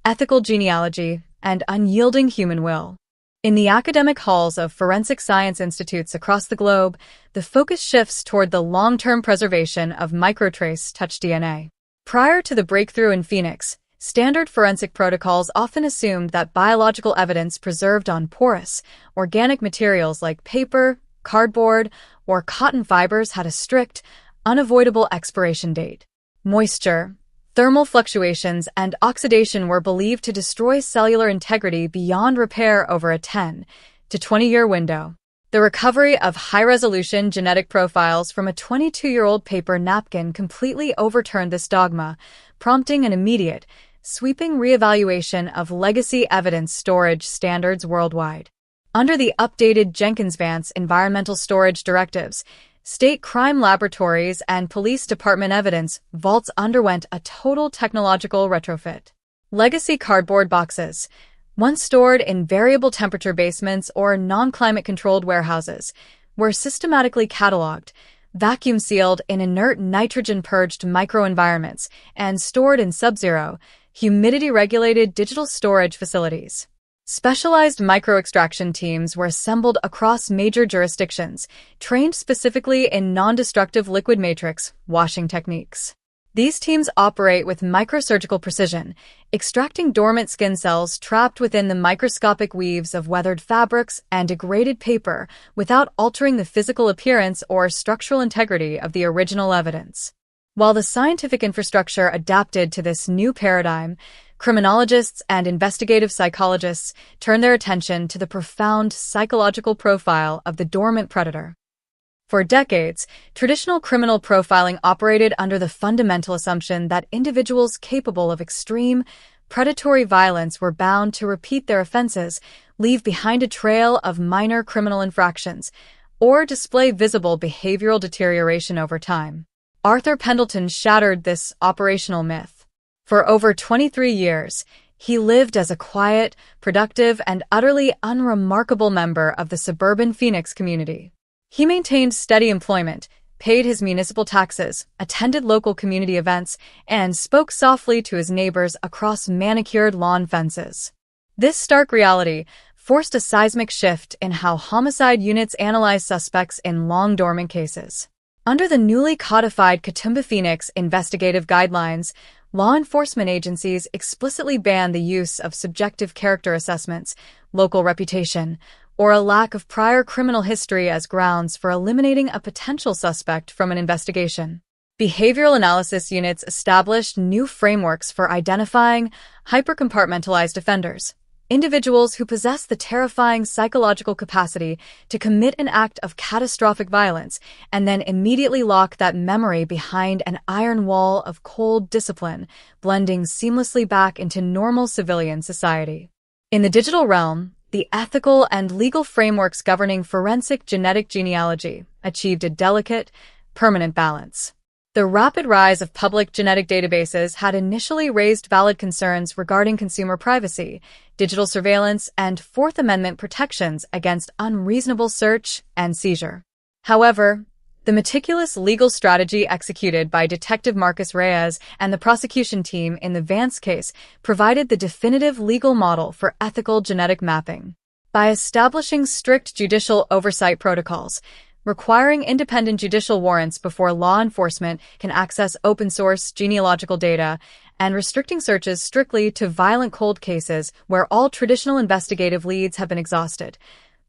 ethical genealogy, and unyielding human will. In the academic halls of forensic science institutes across the globe, the focus shifts toward the long-term preservation of microtrace-touch DNA. Prior to the breakthrough in Phoenix, standard forensic protocols often assumed that biological evidence preserved on porous, organic materials like paper, cardboard, or cotton fibers had a strict, unavoidable expiration date. Moisture, thermal fluctuations, and oxidation were believed to destroy cellular integrity beyond repair over a 10 to 20-year window. The recovery of high-resolution genetic profiles from a 22-year-old paper napkin completely overturned this dogma, prompting an immediate, sweeping reevaluation of legacy evidence storage standards worldwide. Under the updated Jenkins-Vance environmental storage directives, state crime laboratories and police department evidence vaults underwent a total technological retrofit. Legacy cardboard boxes, once stored in variable temperature basements or non-climate controlled warehouses, were systematically cataloged, vacuum sealed in inert nitrogen-purged microenvironments, and stored in sub-zero, humidity-regulated digital storage facilities. Specialized micro-extraction teams were assembled across major jurisdictions, trained specifically in non-destructive liquid matrix washing techniques. These teams operate with microsurgical precision, extracting dormant skin cells trapped within the microscopic weaves of weathered fabrics and degraded paper without altering the physical appearance or structural integrity of the original evidence. While the scientific infrastructure adapted to this new paradigm, criminologists and investigative psychologists turn their attention to the profound psychological profile of the dormant predator. For decades, traditional criminal profiling operated under the fundamental assumption that individuals capable of extreme, predatory violence were bound to repeat their offenses, leave behind a trail of minor criminal infractions, or display visible behavioral deterioration over time. Arthur Pendleton shattered this operational myth. For over 23 years, he lived as a quiet, productive, and utterly unremarkable member of the suburban Phoenix community. He maintained steady employment, paid his municipal taxes, attended local community events, and spoke softly to his neighbors across manicured lawn fences. This stark reality forced a seismic shift in how homicide units analyze suspects in long-dormant cases. Under the newly codified Katoomba Phoenix investigative guidelines, law enforcement agencies explicitly ban the use of subjective character assessments, local reputation, or a lack of prior criminal history as grounds for eliminating a potential suspect from an investigation. Behavioral analysis units established new frameworks for identifying hypercompartmentalized offenders, individuals who possess the terrifying psychological capacity to commit an act of catastrophic violence and then immediately lock that memory behind an iron wall of cold discipline, blending seamlessly back into normal civilian society. In the digital realm, the ethical and legal frameworks governing forensic genetic genealogy achieved a delicate, permanent balance. The rapid rise of public genetic databases had initially raised valid concerns regarding consumer privacy, digital surveillance, and Fourth Amendment protections against unreasonable search and seizure. However, the meticulous legal strategy executed by Detective Marcus Reyes and the prosecution team in the Vance case provided the definitive legal model for ethical genetic mapping. By establishing strict judicial oversight protocols, requiring independent judicial warrants before law enforcement can access open-source genealogical data, and restricting searches strictly to violent cold cases where all traditional investigative leads have been exhausted,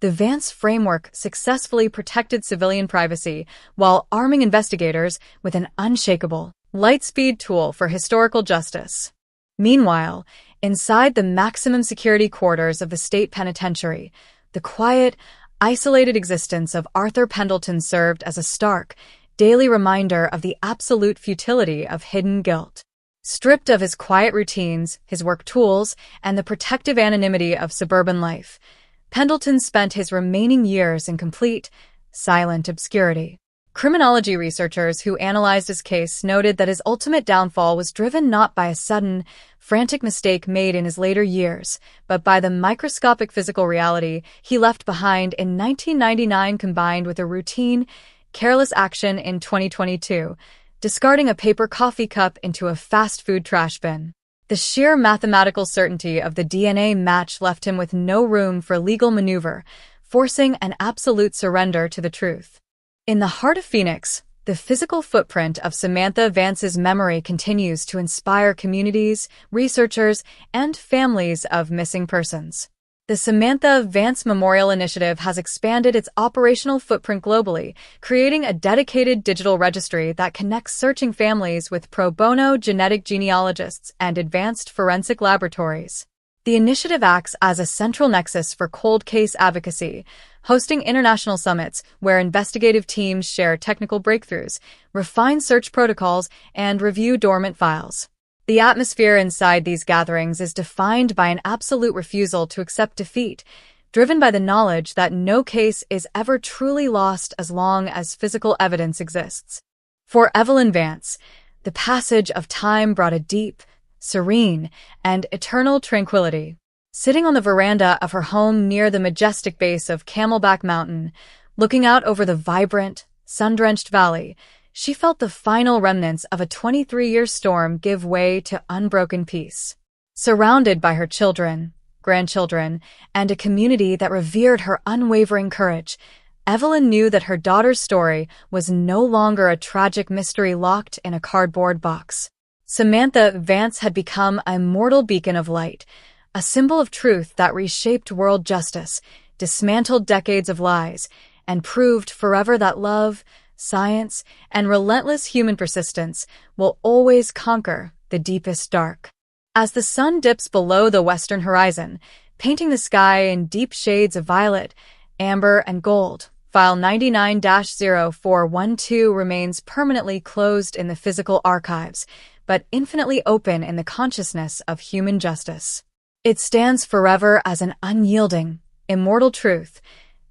the Vance framework successfully protected civilian privacy while arming investigators with an unshakable, light-speed tool for historical justice. Meanwhile, inside the maximum security quarters of the state penitentiary, the quiet, isolated existence of Arthur Pendleton served as a stark, daily reminder of the absolute futility of hidden guilt. Stripped of his quiet routines, his work tools, and the protective anonymity of suburban life, Pendleton spent his remaining years in complete, silent obscurity. Criminology researchers who analyzed his case noted that his ultimate downfall was driven not by a sudden, frantic mistake made in his later years, but by the microscopic physical reality he left behind in 1999 combined with a routine, careless action in 2022, discarding a paper coffee cup into a fast food trash bin. The sheer mathematical certainty of the DNA match left him with no room for legal maneuver, forcing an absolute surrender to the truth. In the heart of Phoenix, the physical footprint of Samantha Vance's memory continues to inspire communities, researchers, and families of missing persons. The Samantha Vance Memorial Initiative has expanded its operational footprint globally, creating a dedicated digital registry that connects searching families with pro bono genetic genealogists and advanced forensic laboratories. The initiative acts as a central nexus for cold case advocacy, hosting international summits where investigative teams share technical breakthroughs, refine search protocols, and review dormant files. The atmosphere inside these gatherings is defined by an absolute refusal to accept defeat, driven by the knowledge that no case is ever truly lost as long as physical evidence exists. For Evelyn Vance, the passage of time brought a deep, serene, and eternal tranquility. Sitting on the veranda of her home near the majestic base of Camelback Mountain, looking out over the vibrant, sun-drenched valley, she felt the final remnants of a 23-year storm give way to unbroken peace. Surrounded by her children, grandchildren, and a community that revered her unwavering courage, Evelyn knew that her daughter's story was no longer a tragic mystery locked in a cardboard box. Samantha Vance had become a immortal beacon of light, a symbol of truth that reshaped world justice, dismantled decades of lies, and proved forever that love, science, and relentless human persistence will always conquer the deepest dark. As the sun dips below the western horizon, painting the sky in deep shades of violet, amber, and gold, File 99-0412 remains permanently closed in the physical archives, but infinitely open in the consciousness of human justice. It stands forever as an unyielding, immortal truth.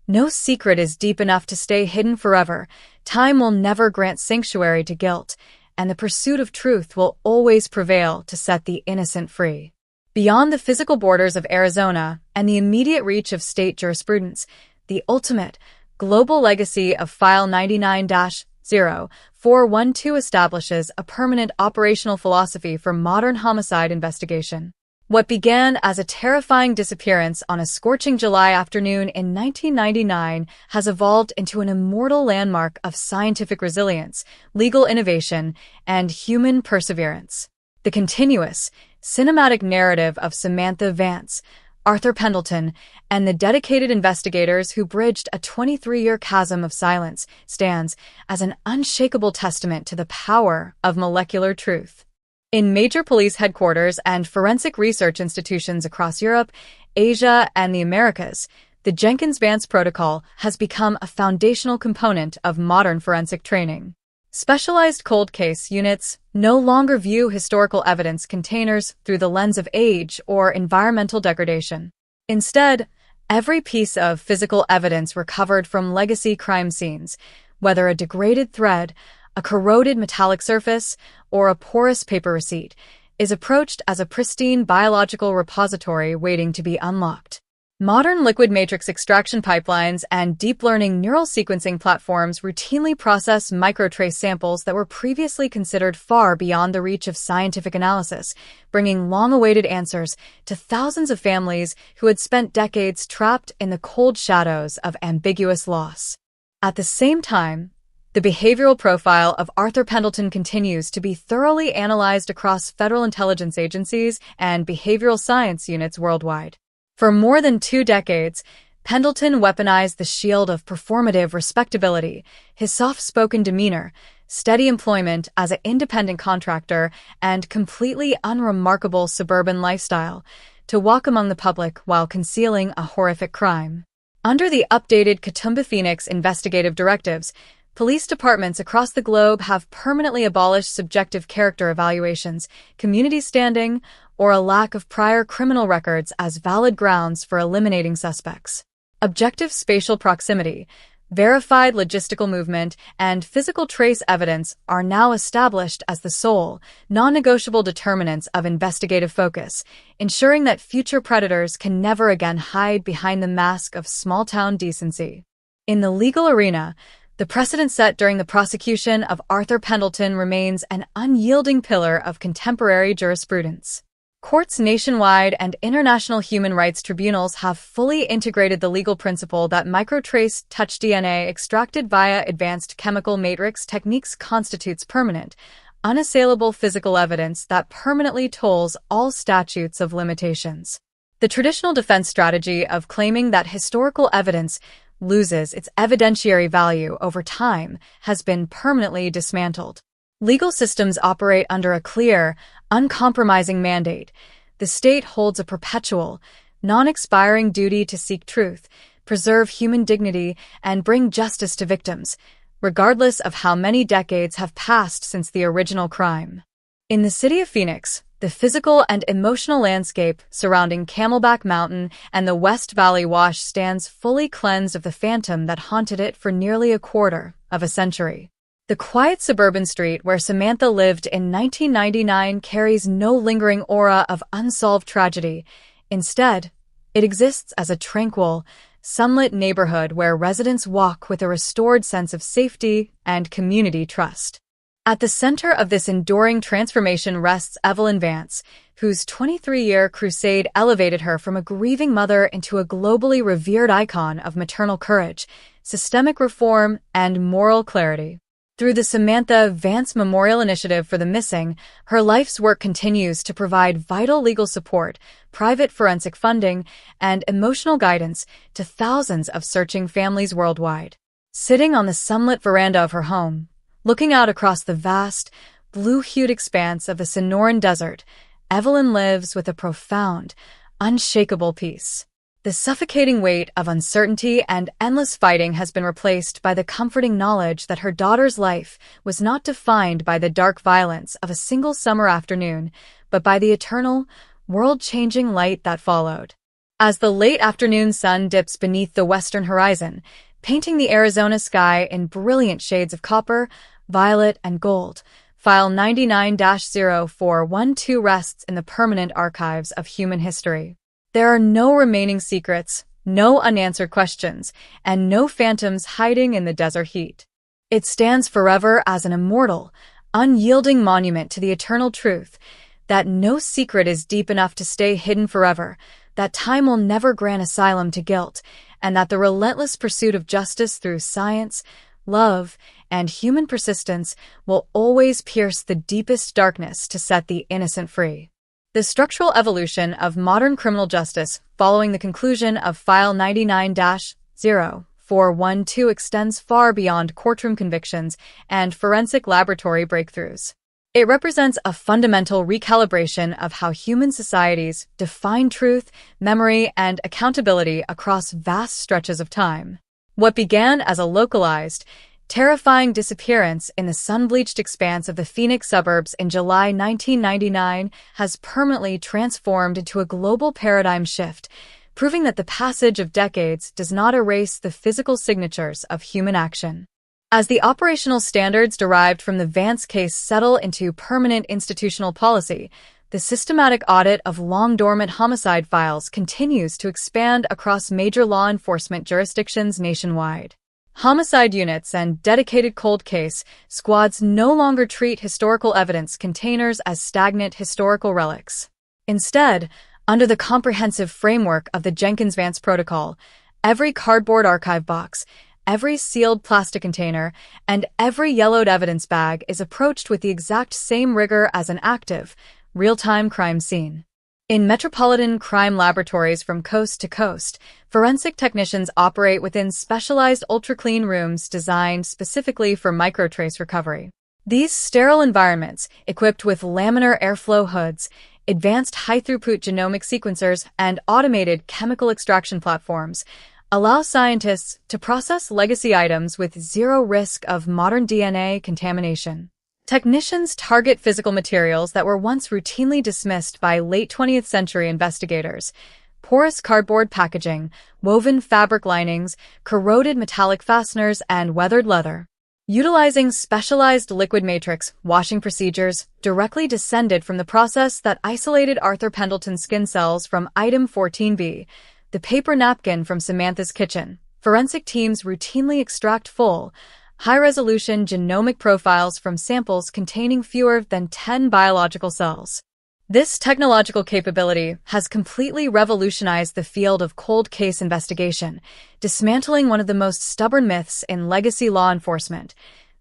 No secret is deep enough to stay hidden forever. Time will never grant sanctuary to guilt, and the pursuit of truth will always prevail to set the innocent free. Beyond the physical borders of Arizona and the immediate reach of state jurisprudence, the ultimate, global legacy of File 99-0412 establishes a permanent operational philosophy for modern homicide investigation. What began as a terrifying disappearance on a scorching July afternoon in 1999 has evolved into an immortal landmark of scientific resilience, legal innovation, and human perseverance. The continuous, cinematic narrative of Samantha Vance, Arthur Pendleton, and the dedicated investigators who bridged a 23-year chasm of silence stands as an unshakable testament to the power of molecular truth. In major police headquarters and forensic research institutions across Europe, Asia, and the Americas, the Jenkins-Vance protocol has become a foundational component of modern forensic training. Specialized cold case units no longer view historical evidence containers through the lens of age or environmental degradation. Instead, every piece of physical evidence recovered from legacy crime scenes, whether a degraded thread, a corroded metallic surface, or a porous paper receipt, is approached as a pristine biological repository waiting to be unlocked. Modern liquid matrix extraction pipelines and deep learning neural sequencing platforms routinely process microtrace samples that were previously considered far beyond the reach of scientific analysis, bringing long-awaited answers to thousands of families who had spent decades trapped in the cold shadows of ambiguous loss. At the same time, the behavioral profile of Arthur Pendleton continues to be thoroughly analyzed across federal intelligence agencies and behavioral science units worldwide. For more than 2 decades, Pendleton weaponized the shield of performative respectability, his soft-spoken demeanor, steady employment as an independent contractor, and completely unremarkable suburban lifestyle, to walk among the public while concealing a horrific crime. Under the updated Katoomba Phoenix investigative directives, police departments across the globe have permanently abolished subjective character evaluations, community standing, or a lack of prior criminal records as valid grounds for eliminating suspects. Objective spatial proximity, verified logistical movement, and physical trace evidence are now established as the sole, non-negotiable determinants of investigative focus, ensuring that future predators can never again hide behind the mask of small-town decency. In the legal arena, the precedent set during the prosecution of Arthur Pendleton remains an unyielding pillar of contemporary jurisprudence. Courts nationwide and international human rights tribunals have fully integrated the legal principle that microtrace touch DNA extracted via advanced chemical matrix techniques constitutes permanent, unassailable physical evidence that permanently tolls all statutes of limitations. The traditional defense strategy of claiming that historical evidence loses its evidentiary value over time has been permanently dismantled. Legal systems operate under a clear, uncompromising mandate. The state holds a perpetual, non-expiring duty to seek truth, preserve human dignity, and bring justice to victims, regardless of how many decades have passed since the original crime. In the city of Phoenix, the physical and emotional landscape surrounding Camelback Mountain and the West Valley Wash stands fully cleansed of the phantom that haunted it for nearly a quarter of a century. The quiet suburban street where Samantha lived in 1999 carries no lingering aura of unsolved tragedy. Instead, it exists as a tranquil, sunlit neighborhood where residents walk with a restored sense of safety and community trust. At the center of this enduring transformation rests Evelyn Vance, whose 23-year crusade elevated her from a grieving mother into a globally revered icon of maternal courage, systemic reform, and moral clarity. Through the Samantha Vance Memorial Initiative for the Missing, her life's work continues to provide vital legal support, private forensic funding, and emotional guidance to thousands of searching families worldwide. Sitting on the sunlit veranda of her home, looking out across the vast, blue-hued expanse of the Sonoran Desert, Evelyn lives with a profound, unshakable peace. The suffocating weight of uncertainty and endless fighting has been replaced by the comforting knowledge that her daughter's life was not defined by the dark violence of a single summer afternoon, but by the eternal, world-changing light that followed. As the late afternoon sun dips beneath the western horizon, painting the Arizona sky in brilliant shades of copper, violet, and gold, File 99-0412 rests in the permanent archives of human history. There are no remaining secrets, no unanswered questions, and no phantoms hiding in the desert heat. It stands forever as an immortal, unyielding monument to the eternal truth that no secret is deep enough to stay hidden forever, that time will never grant asylum to guilt, and that the relentless pursuit of justice through science, love, and human persistence will always pierce the deepest darkness to set the innocent free. The structural evolution of modern criminal justice following the conclusion of File 99-0412 extends far beyond courtroom convictions and forensic laboratory breakthroughs. It represents a fundamental recalibration of how human societies define truth, memory, and accountability across vast stretches of time. What began as a localized, terrifying disappearance in the sun-bleached expanse of the Phoenix suburbs in July 1999 has permanently transformed into a global paradigm shift, proving that the passage of decades does not erase the physical signatures of human action. As the operational standards derived from the Vance case settle into permanent institutional policy, the systematic audit of long-dormant homicide files continues to expand across major law enforcement jurisdictions nationwide. Homicide units and dedicated cold case squads no longer treat historical evidence containers as stagnant historical relics. Instead, under the comprehensive framework of the Jenkins-Vance protocol, every cardboard archive box, every sealed plastic container, and every yellowed evidence bag is approached with the exact same rigor as an active, real-time crime scene. In metropolitan crime laboratories from coast to coast, forensic technicians operate within specialized ultra-clean rooms designed specifically for microtrace recovery. These sterile environments, equipped with laminar airflow hoods, advanced high-throughput genomic sequencers, and automated chemical extraction platforms, allow scientists to process legacy items with zero risk of modern DNA contamination. Technicians target physical materials that were once routinely dismissed by late 20th century investigators: porous cardboard packaging, woven fabric linings, corroded metallic fasteners, and weathered leather. Utilizing specialized liquid matrix washing procedures directly descended from the process that isolated Arthur Pendleton's skin cells from item 14B, the paper napkin from Samantha's kitchen, forensic teams routinely extract full, high-resolution genomic profiles from samples containing fewer than 10 biological cells. This technological capability has completely revolutionized the field of cold case investigation, dismantling one of the most stubborn myths in legacy law enforcement: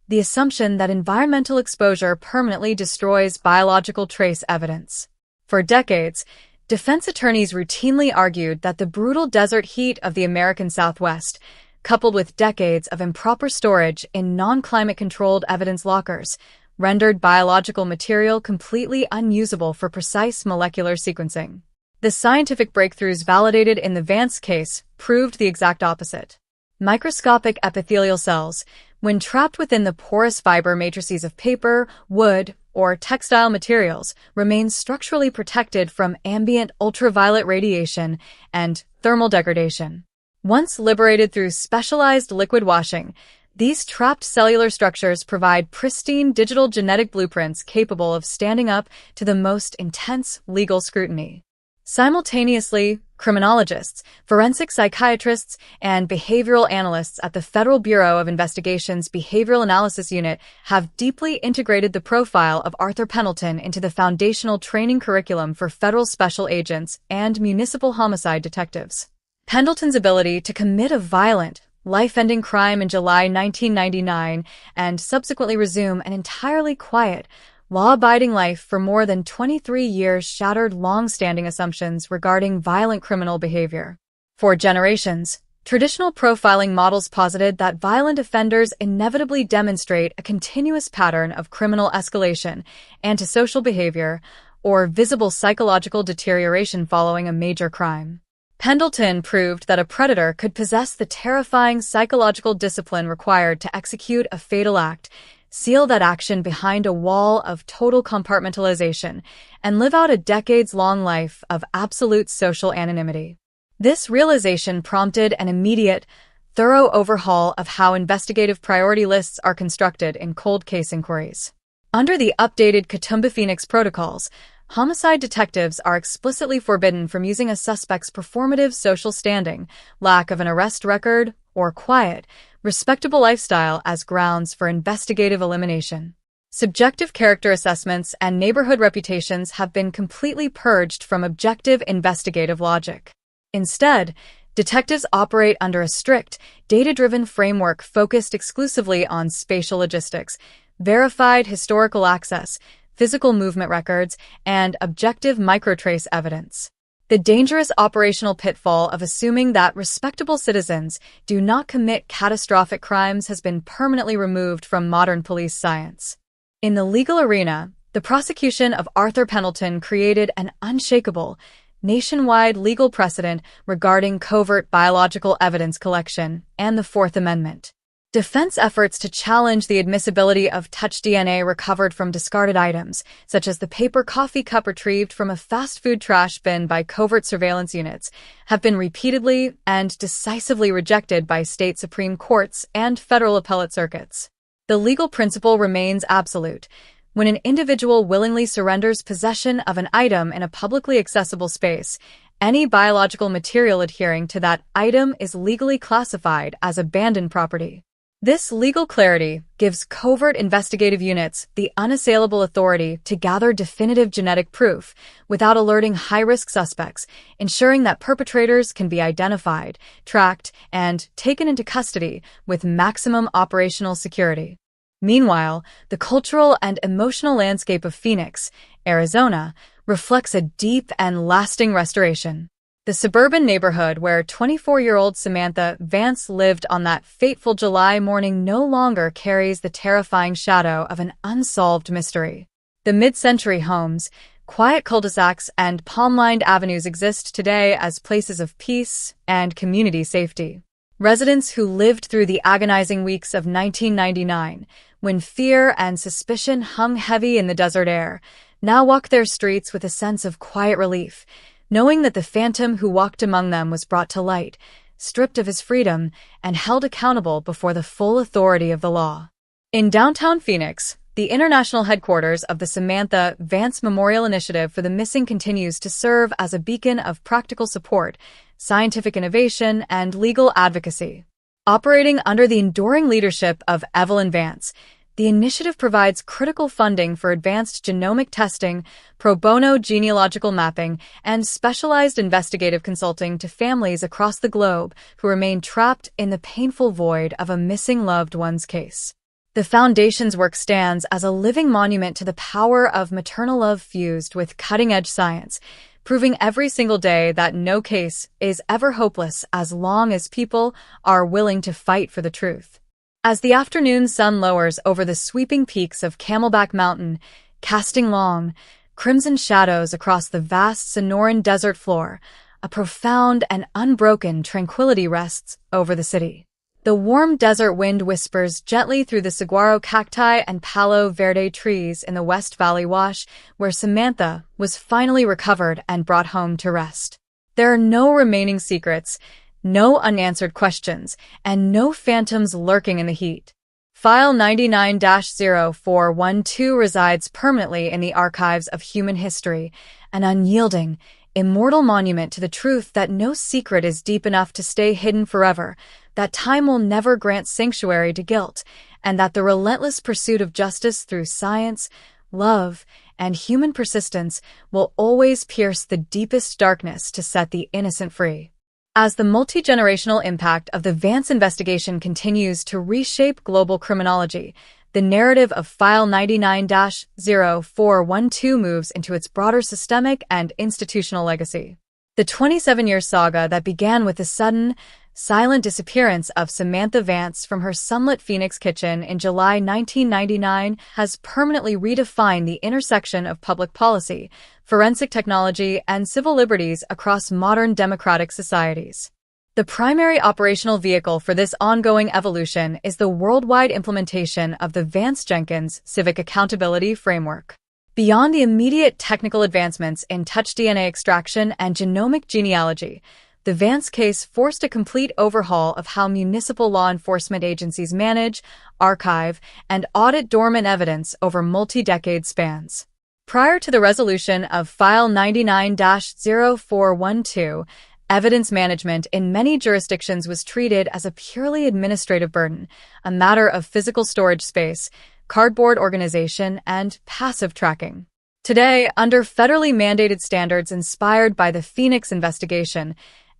the assumption that environmental exposure permanently destroys biological trace evidence. For decades, defense attorneys routinely argued that the brutal desert heat of the American Southwest, coupled with decades of improper storage in non-climate-controlled evidence lockers, rendered biological material completely unusable for precise molecular sequencing. The scientific breakthroughs validated in the Vance case proved the exact opposite. Microscopic epithelial cells, when trapped within the porous fiber matrices of paper, wood, or textile materials, remain structurally protected from ambient ultraviolet radiation and thermal degradation. Once liberated through specialized liquid washing, these trapped cellular structures provide pristine digital genetic blueprints capable of standing up to the most intense legal scrutiny. Simultaneously, criminologists, forensic psychiatrists, and behavioral analysts at the Federal Bureau of Investigation's Behavioral Analysis Unit have deeply integrated the profile of Arthur Pendleton into the foundational training curriculum for federal special agents and municipal homicide detectives. Pendleton's ability to commit a violent, life-ending crime in July 1999 and subsequently resume an entirely quiet, law-abiding life for more than 23 years shattered long-standing assumptions regarding violent criminal behavior. For generations, traditional profiling models posited that violent offenders inevitably demonstrate a continuous pattern of criminal escalation, antisocial behavior, or visible psychological deterioration following a major crime. Pendleton proved that a predator could possess the terrifying psychological discipline required to execute a fatal act, seal that action behind a wall of total compartmentalization, and live out a decades-long life of absolute social anonymity. This realization prompted an immediate, thorough overhaul of how investigative priority lists are constructed in cold case inquiries. Under the updated Katoomba Phoenix protocols, homicide detectives are explicitly forbidden from using a suspect's performative social standing, lack of an arrest record, or quiet, respectable lifestyle as grounds for investigative elimination. Subjective character assessments and neighborhood reputations have been completely purged from objective investigative logic. Instead, Detectives operate under a strict, data-driven framework focused exclusively on spatial logistics, verified historical access, physical movement records, and objective microtrace evidence. The dangerous operational pitfall of assuming that respectable citizens do not commit catastrophic crimes has been permanently removed from modern police science. In the legal arena, the prosecution of Arthur Pendleton created an unshakable, nationwide legal precedent regarding covert biological evidence collection and the Fourth Amendment. Defense efforts to challenge the admissibility of touch DNA recovered from discarded items, such as the paper coffee cup retrieved from a fast food trash bin by covert surveillance units, have been repeatedly and decisively rejected by state Supreme Courts and federal appellate circuits. The legal principle remains absolute. When an individual willingly surrenders possession of an item in a publicly accessible space, any biological material adhering to that item is legally classified as abandoned property. This legal clarity gives covert investigative units the unassailable authority to gather definitive genetic proof without alerting high-risk suspects, ensuring that perpetrators can be identified, tracked, and taken into custody with maximum operational security. Meanwhile, the cultural and emotional landscape of Phoenix, Arizona, reflects a deep and lasting restoration. The suburban neighborhood where 24-year-old Samantha Vance lived on that fateful July morning no longer carries the terrifying shadow of an unsolved mystery. The mid-century homes, quiet cul-de-sacs, and palm-lined avenues exist today as places of peace and community safety. Residents who lived through the agonizing weeks of 1999, when fear and suspicion hung heavy in the desert air, now walk their streets with a sense of quiet relief, knowing that the phantom who walked among them was brought to light, stripped of his freedom, and held accountable before the full authority of the law. In downtown Phoenix, the international headquarters of the Samantha Vance Memorial Initiative for the Missing continues to serve as a beacon of practical support, scientific innovation, and legal advocacy. Operating under the enduring leadership of Evelyn Vance, the initiative provides critical funding for advanced genomic testing, pro bono genealogical mapping, and specialized investigative consulting to families across the globe who remain trapped in the painful void of a missing loved one's case. The Foundation's work stands as a living monument to the power of maternal love fused with cutting-edge science, proving every single day that no case is ever hopeless as long as people are willing to fight for the truth. As the afternoon sun lowers over the sweeping peaks of Camelback Mountain, casting long, crimson shadows across the vast Sonoran desert floor, a profound and unbroken tranquility rests over the city. The warm desert wind whispers gently through the saguaro cacti and Palo Verde trees in the West Valley Wash, where Samantha was finally recovered and brought home to rest. There are no remaining secrets, no unanswered questions, and no phantoms lurking in the heat. File 99-0412 resides permanently in the archives of human history, an unyielding, immortal monument to the truth that no secret is deep enough to stay hidden forever, that time will never grant sanctuary to guilt, and that the relentless pursuit of justice through science, love, and human persistence will always pierce the deepest darkness to set the innocent free. As the multi-generational impact of the Vance investigation continues to reshape global criminology, the narrative of File 99-0412 moves into its broader systemic and institutional legacy. The 27-year saga that began with the sudden, silent disappearance of Samantha Vance from her sunlit Phoenix kitchen in July 1999 has permanently redefined the intersection of public policy, forensic technology, and civil liberties across modern democratic societies. The primary operational vehicle for this ongoing evolution is the worldwide implementation of the Vance-Jenkins Civic Accountability Framework. Beyond the immediate technical advancements in touch DNA extraction and genomic genealogy, the Vance case forced a complete overhaul of how municipal law enforcement agencies manage, archive, and audit dormant evidence over multi-decade spans. Prior to the resolution of File 99-0412, evidence management in many jurisdictions was treated as a purely administrative burden, a matter of physical storage space, cardboard organization, and passive tracking. Today, under federally mandated standards inspired by the Phoenix investigation,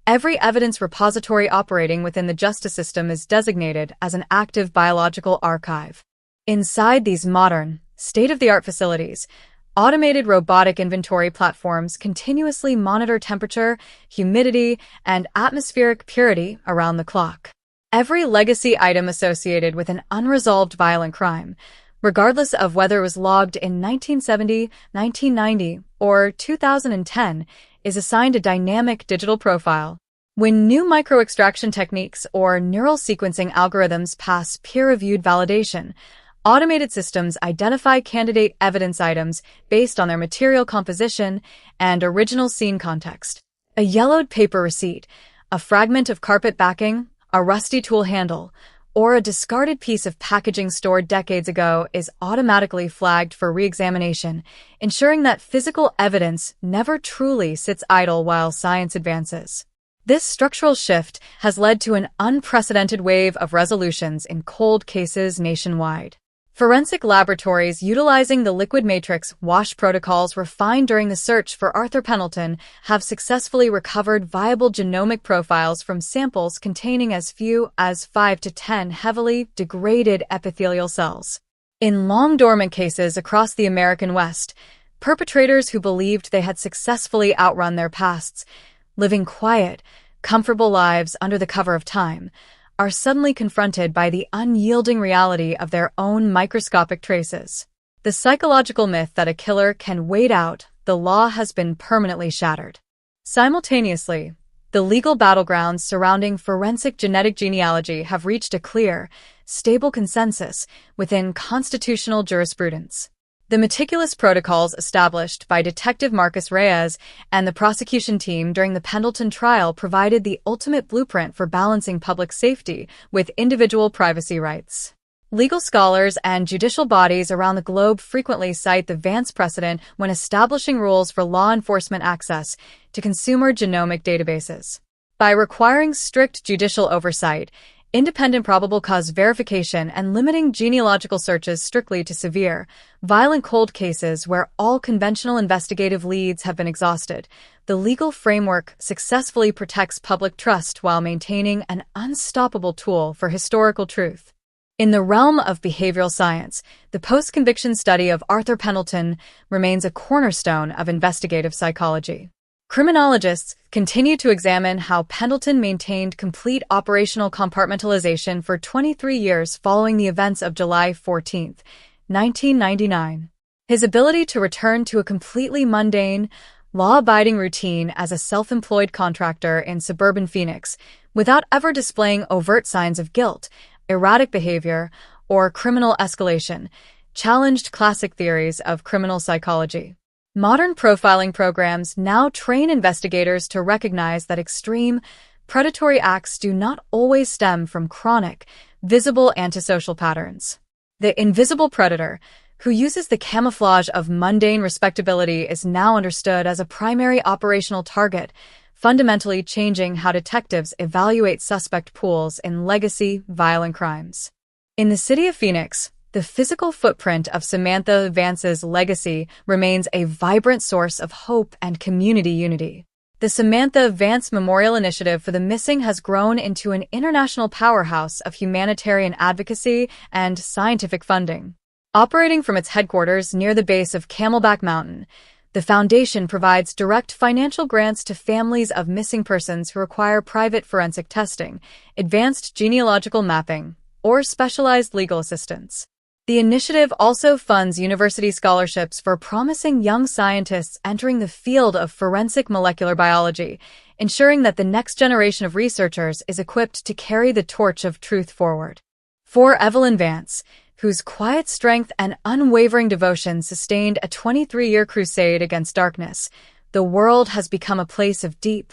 Every evidence repository operating within the justice system is designated as an active biological archive. Inside these modern, state-of-the-art facilities, automated robotic inventory platforms continuously monitor temperature, humidity, and atmospheric purity around the clock. Every legacy item associated with an unresolved violent crime, regardless of whether it was logged in 1970, 1990, or 2010, is assigned a dynamic digital profile. When new micro-extraction techniques or neural sequencing algorithms pass peer-reviewed validation, automated systems identify candidate evidence items based on their material composition and original scene context. A yellowed paper receipt, a fragment of carpet backing, a rusty tool handle, or a discarded piece of packaging stored decades ago is automatically flagged for re-examination, ensuring that physical evidence never truly sits idle while science advances. This structural shift has led to an unprecedented wave of resolutions in cold cases nationwide. Forensic laboratories utilizing the liquid matrix wash protocols refined during the search for Arthur Pendleton have successfully recovered viable genomic profiles from samples containing as few as 5 to 10 heavily degraded epithelial cells. In long-dormant cases across the American West, perpetrators who believed they had successfully outrun their pasts, living quiet, comfortable lives under the cover of time, are suddenly confronted by the unyielding reality of their own microscopic traces. The psychological myth that a killer can wait out the law has been permanently shattered. Simultaneously, the legal battlegrounds surrounding forensic genetic genealogy have reached a clear, stable consensus within constitutional jurisprudence. The meticulous protocols established by Detective Marcus Reyes and the prosecution team during the Pendleton trial provided the ultimate blueprint for balancing public safety with individual privacy rights. Legal scholars and judicial bodies around the globe frequently cite the Vance precedent when establishing rules for law enforcement access to consumer genomic databases. By requiring strict judicial oversight, independent probable cause verification, and limiting genealogical searches strictly to severe, violent cold cases where all conventional investigative leads have been exhausted, the legal framework successfully protects public trust while maintaining an unstoppable tool for historical truth. In the realm of behavioral science, the post-conviction study of Arthur Pendleton remains a cornerstone of investigative psychology. Criminologists continue to examine how Pendleton maintained complete operational compartmentalization for 23 years following the events of July 14, 1999. His ability to return to a completely mundane, law-abiding routine as a self-employed contractor in suburban Phoenix, without ever displaying overt signs of guilt, erratic behavior, or criminal escalation, challenged classic theories of criminal psychology. Modern profiling programs now train investigators to recognize that extreme, predatory acts do not always stem from chronic, visible antisocial patterns. The invisible predator, who uses the camouflage of mundane respectability, is now understood as a primary operational target, fundamentally changing how detectives evaluate suspect pools in legacy violent crimes. In the city of Phoenix, the physical footprint of Samantha Vance's legacy remains a vibrant source of hope and community unity. The Samantha Vance Memorial Initiative for the Missing has grown into an international powerhouse of humanitarian advocacy and scientific funding. Operating from its headquarters near the base of Camelback Mountain, the foundation provides direct financial grants to families of missing persons who require private forensic testing, advanced genealogical mapping, or specialized legal assistance. The initiative also funds university scholarships for promising young scientists entering the field of forensic molecular biology, ensuring that the next generation of researchers is equipped to carry the torch of truth forward. For Evelyn Vance, whose quiet strength and unwavering devotion sustained a 23-year crusade against darkness, the world has become a place of deep,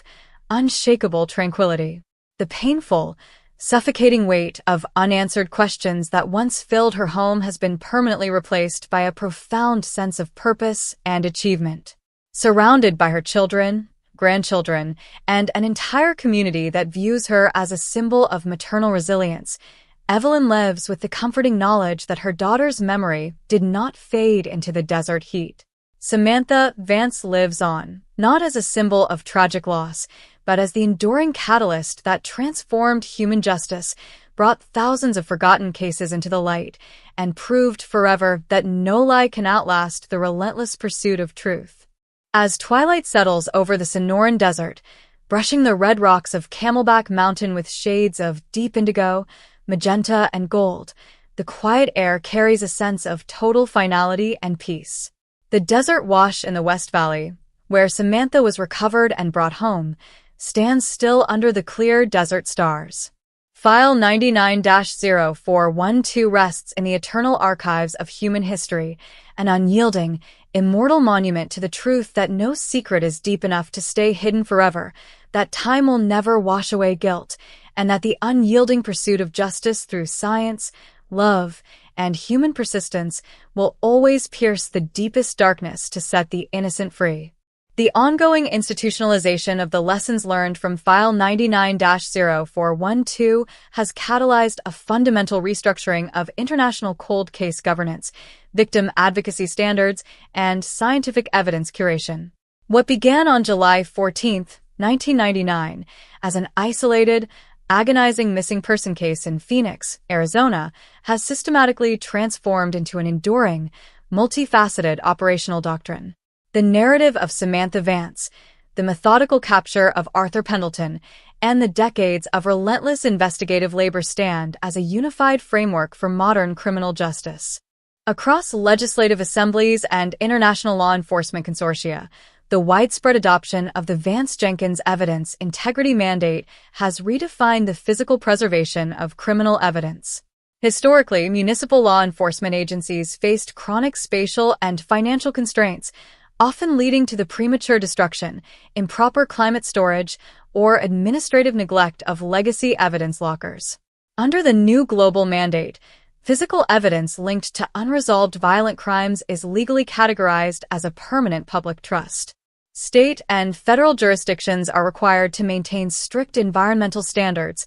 unshakable tranquility. The painful, suffocating weight of unanswered questions that once filled her home has been permanently replaced by a profound sense of purpose and achievement. Surrounded by her children, grandchildren, and an entire community that views her as a symbol of maternal resilience, Evelyn lives with the comforting knowledge that her daughter's memory did not fade into the desert heat. Samantha Vance lives on, not as a symbol of tragic loss, but as the enduring catalyst that transformed human justice, brought thousands of forgotten cases into the light, and proved forever that no lie can outlast the relentless pursuit of truth. As twilight settles over the Sonoran Desert, brushing the red rocks of Camelback Mountain with shades of deep indigo, magenta, and gold, the quiet air carries a sense of total finality and peace. The desert wash in the West Valley, where Samantha was recovered and brought home, stands still under the clear desert stars. File 99-0412 rests in the eternal archives of human history, an unyielding, immortal monument to the truth that no secret is deep enough to stay hidden forever, that time will never wash away guilt, and that the unyielding pursuit of justice through science, love, and human persistence will always pierce the deepest darkness to set the innocent free. The ongoing institutionalization of the lessons learned from File 99-0412 has catalyzed a fundamental restructuring of international cold case governance, victim advocacy standards, and scientific evidence curation. What began on July 14, 1999, as an isolated, agonizing missing person case in Phoenix, Arizona, has systematically transformed into an enduring, multifaceted operational doctrine. The narrative of Samantha Vance, the methodical capture of Arthur Pendleton, and the decades of relentless investigative labor stand as a unified framework for modern criminal justice. Across legislative assemblies and international law enforcement consortia, the widespread adoption of the Vance-Jenkins Evidence Integrity Mandate has redefined the physical preservation of criminal evidence. Historically, municipal law enforcement agencies faced chronic spatial and financial constraints, often leading to the premature destruction, improper climate storage, or administrative neglect of legacy evidence lockers. Under the new global mandate, physical evidence linked to unresolved violent crimes is legally categorized as a permanent public trust. State and federal jurisdictions are required to maintain strict environmental standards,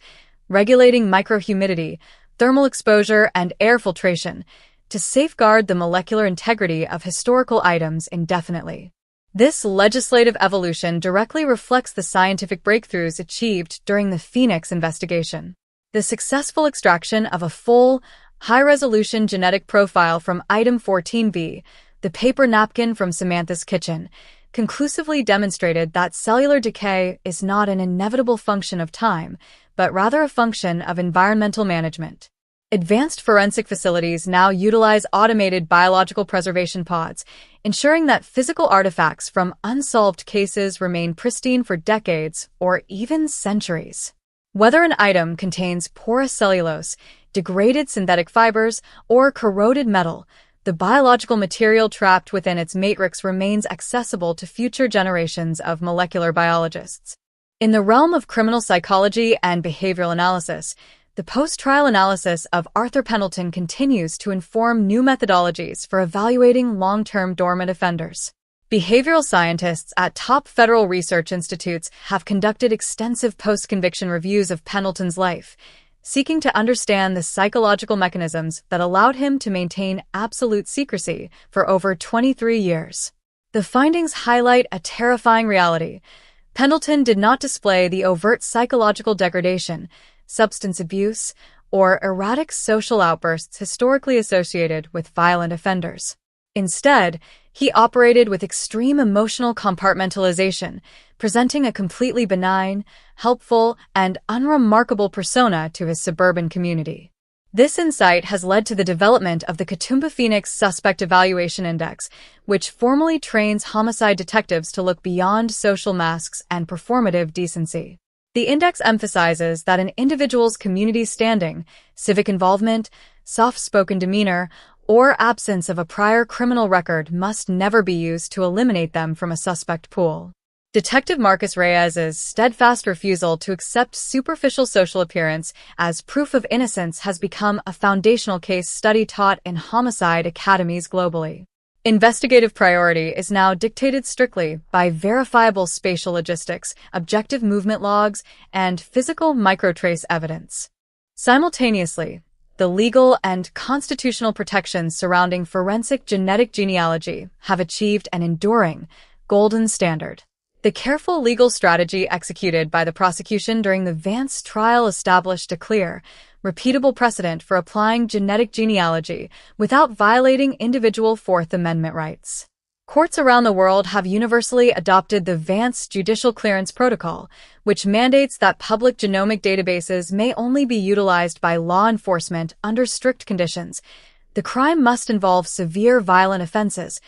regulating microhumidity, thermal exposure, and air filtration, to safeguard the molecular integrity of historical items indefinitely. This legislative evolution directly reflects the scientific breakthroughs achieved during the Phoenix investigation. The successful extraction of a full, high-resolution genetic profile from Item 14B, the paper napkin from Samantha's kitchen, conclusively demonstrated that cellular decay is not an inevitable function of time, but rather a function of environmental management. Advanced forensic facilities now utilize automated biological preservation pods, ensuring that physical artifacts from unsolved cases remain pristine for decades or even centuries. Whether an item contains porous cellulose, degraded synthetic fibers, or corroded metal, the biological material trapped within its matrix remains accessible to future generations of molecular biologists. In the realm of criminal psychology and behavioral analysis, the post-trial analysis of Arthur Pendleton continues to inform new methodologies for evaluating long-term dormant offenders. Behavioral scientists at top federal research institutes have conducted extensive post-conviction reviews of Pendleton's life, seeking to understand the psychological mechanisms that allowed him to maintain absolute secrecy for over 23 years. The findings highlight a terrifying reality. Pendleton did not display the overt psychological degradation, substance abuse, or erratic social outbursts historically associated with violent offenders. Instead, he operated with extreme emotional compartmentalization, presenting a completely benign, helpful, and unremarkable persona to his suburban community. This insight has led to the development of the Katoomba Phoenix Suspect Evaluation Index, which formally trains homicide detectives to look beyond social masks and performative decency. The index emphasizes that an individual's community standing, civic involvement, soft-spoken demeanor, or absence of a prior criminal record must never be used to eliminate them from a suspect pool. Detective Marcus Reyes's steadfast refusal to accept superficial social appearance as proof of innocence has become a foundational case study taught in homicide academies globally. Investigative priority is now dictated strictly by verifiable spatial logistics, objective movement logs, and physical microtrace evidence. Simultaneously, the legal and constitutional protections surrounding forensic genetic genealogy have achieved an enduring, golden standard. The careful legal strategy executed by the prosecution during the Vance trial established a clear, repeatable precedent for applying genetic genealogy without violating individual Fourth Amendment rights. Courts around the world have universally adopted the Vance Judicial Clearance Protocol, which mandates that public genomic databases may only be utilized by law enforcement under strict conditions. The crime must involve severe violent offenses.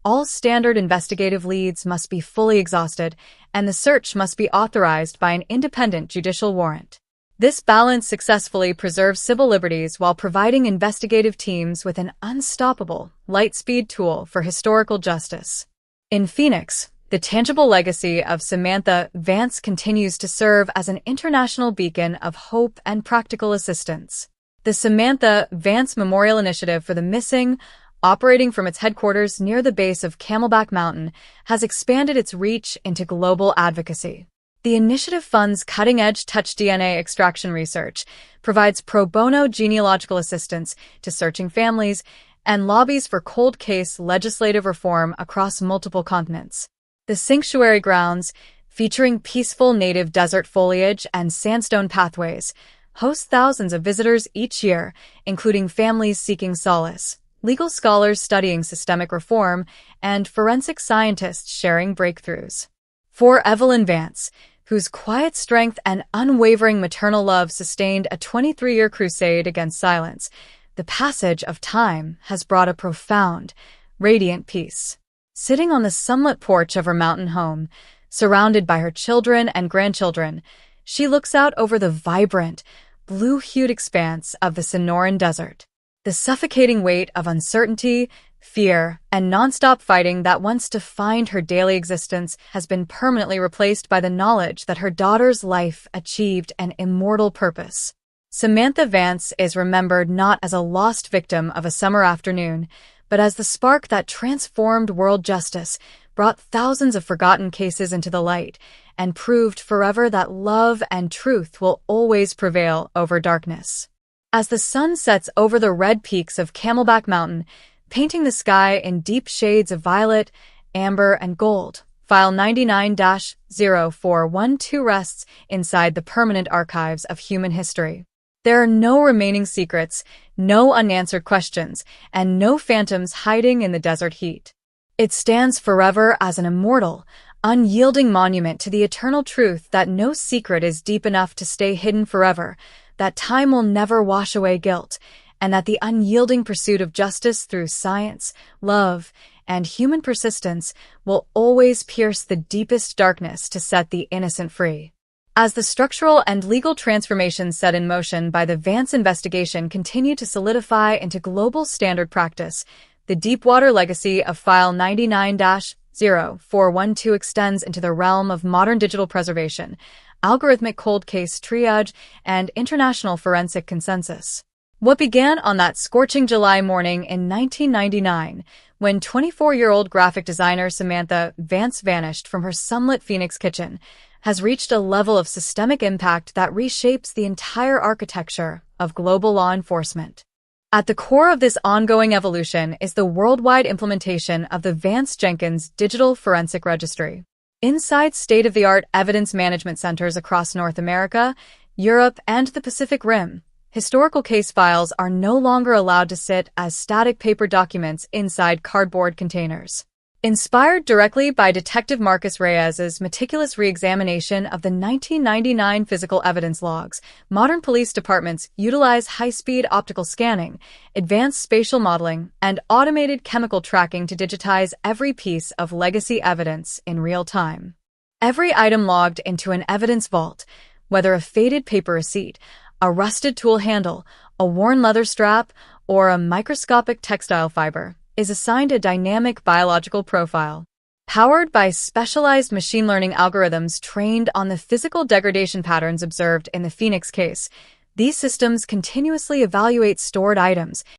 All standard investigative leads must be fully exhausted, and the search must be authorized by an independent judicial warrant. This balance successfully preserves civil liberties while providing investigative teams with an unstoppable, light-speed tool for historical justice. In Phoenix, the tangible legacy of Samantha Vance continues to serve as an international beacon of hope and practical assistance. The Samantha Vance Memorial Initiative for the Missing, operating from its headquarters near the base of Camelback Mountain, has expanded its reach into global advocacy. The initiative funds cutting-edge touch DNA extraction research, provides pro bono genealogical assistance to searching families, and lobbies for cold case legislative reform across multiple continents. The sanctuary grounds, featuring peaceful native desert foliage and sandstone pathways, host thousands of visitors each year, including families seeking solace, legal scholars studying systemic reform, and forensic scientists sharing breakthroughs. For Evelyn Vance, whose quiet strength and unwavering maternal love sustained a 23-year crusade against silence, the passage of time has brought a profound, radiant peace. Sitting on the sunlit porch of her mountain home, surrounded by her children and grandchildren, she looks out over the vibrant, blue-hued expanse of the Sonoran Desert. The suffocating weight of uncertainty, fear, and nonstop fighting that once defined her daily existence has been permanently replaced by the knowledge that her daughter's life achieved an immortal purpose. Samantha Vance is remembered not as a lost victim of a summer afternoon, but as the spark that transformed world justice, brought thousands of forgotten cases into the light, and proved forever that love and truth will always prevail over darkness. As the sun sets over the red peaks of Camelback Mountain, painting the sky in deep shades of violet, amber, and gold, File 99-0412 rests inside the permanent archives of human history. There are no remaining secrets, no unanswered questions, and no phantoms hiding in the desert heat. It stands forever as an immortal, unyielding monument to the eternal truth that no secret is deep enough to stay hidden forever, that time will never wash away guilt, and that the unyielding pursuit of justice through science, love, and human persistence will always pierce the deepest darkness to set the innocent free. As the structural and legal transformations set in motion by the Vance investigation continue to solidify into global standard practice, the Deepwater legacy of File 99-0412 extends into the realm of modern digital preservation, algorithmic cold case triage, and international forensic consensus. What began on that scorching July morning in 1999, when 24-year-old graphic designer Samantha Vance vanished from her sunlit Phoenix kitchen, has reached a level of systemic impact that reshapes the entire architecture of global law enforcement. At the core of this ongoing evolution is the worldwide implementation of the Vance-Jenkins Digital Forensic Registry. Inside state-of-the-art evidence management centers across North America, Europe, and the Pacific Rim, historical case files are no longer allowed to sit as static paper documents inside cardboard containers. Inspired directly by Detective Marcus Reyes's meticulous re-examination of the 1999 physical evidence logs, modern police departments utilize high-speed optical scanning, advanced spatial modeling, and automated chemical tracking to digitize every piece of legacy evidence in real time. Every item logged into an evidence vault, whether a faded paper receipt, a rusted tool handle, a worn leather strap, or a microscopic textile fiber, is assigned a dynamic biological profile. Powered by specialized machine learning algorithms trained on the physical degradation patterns observed in the Phoenix case, these systems continuously evaluate stored items,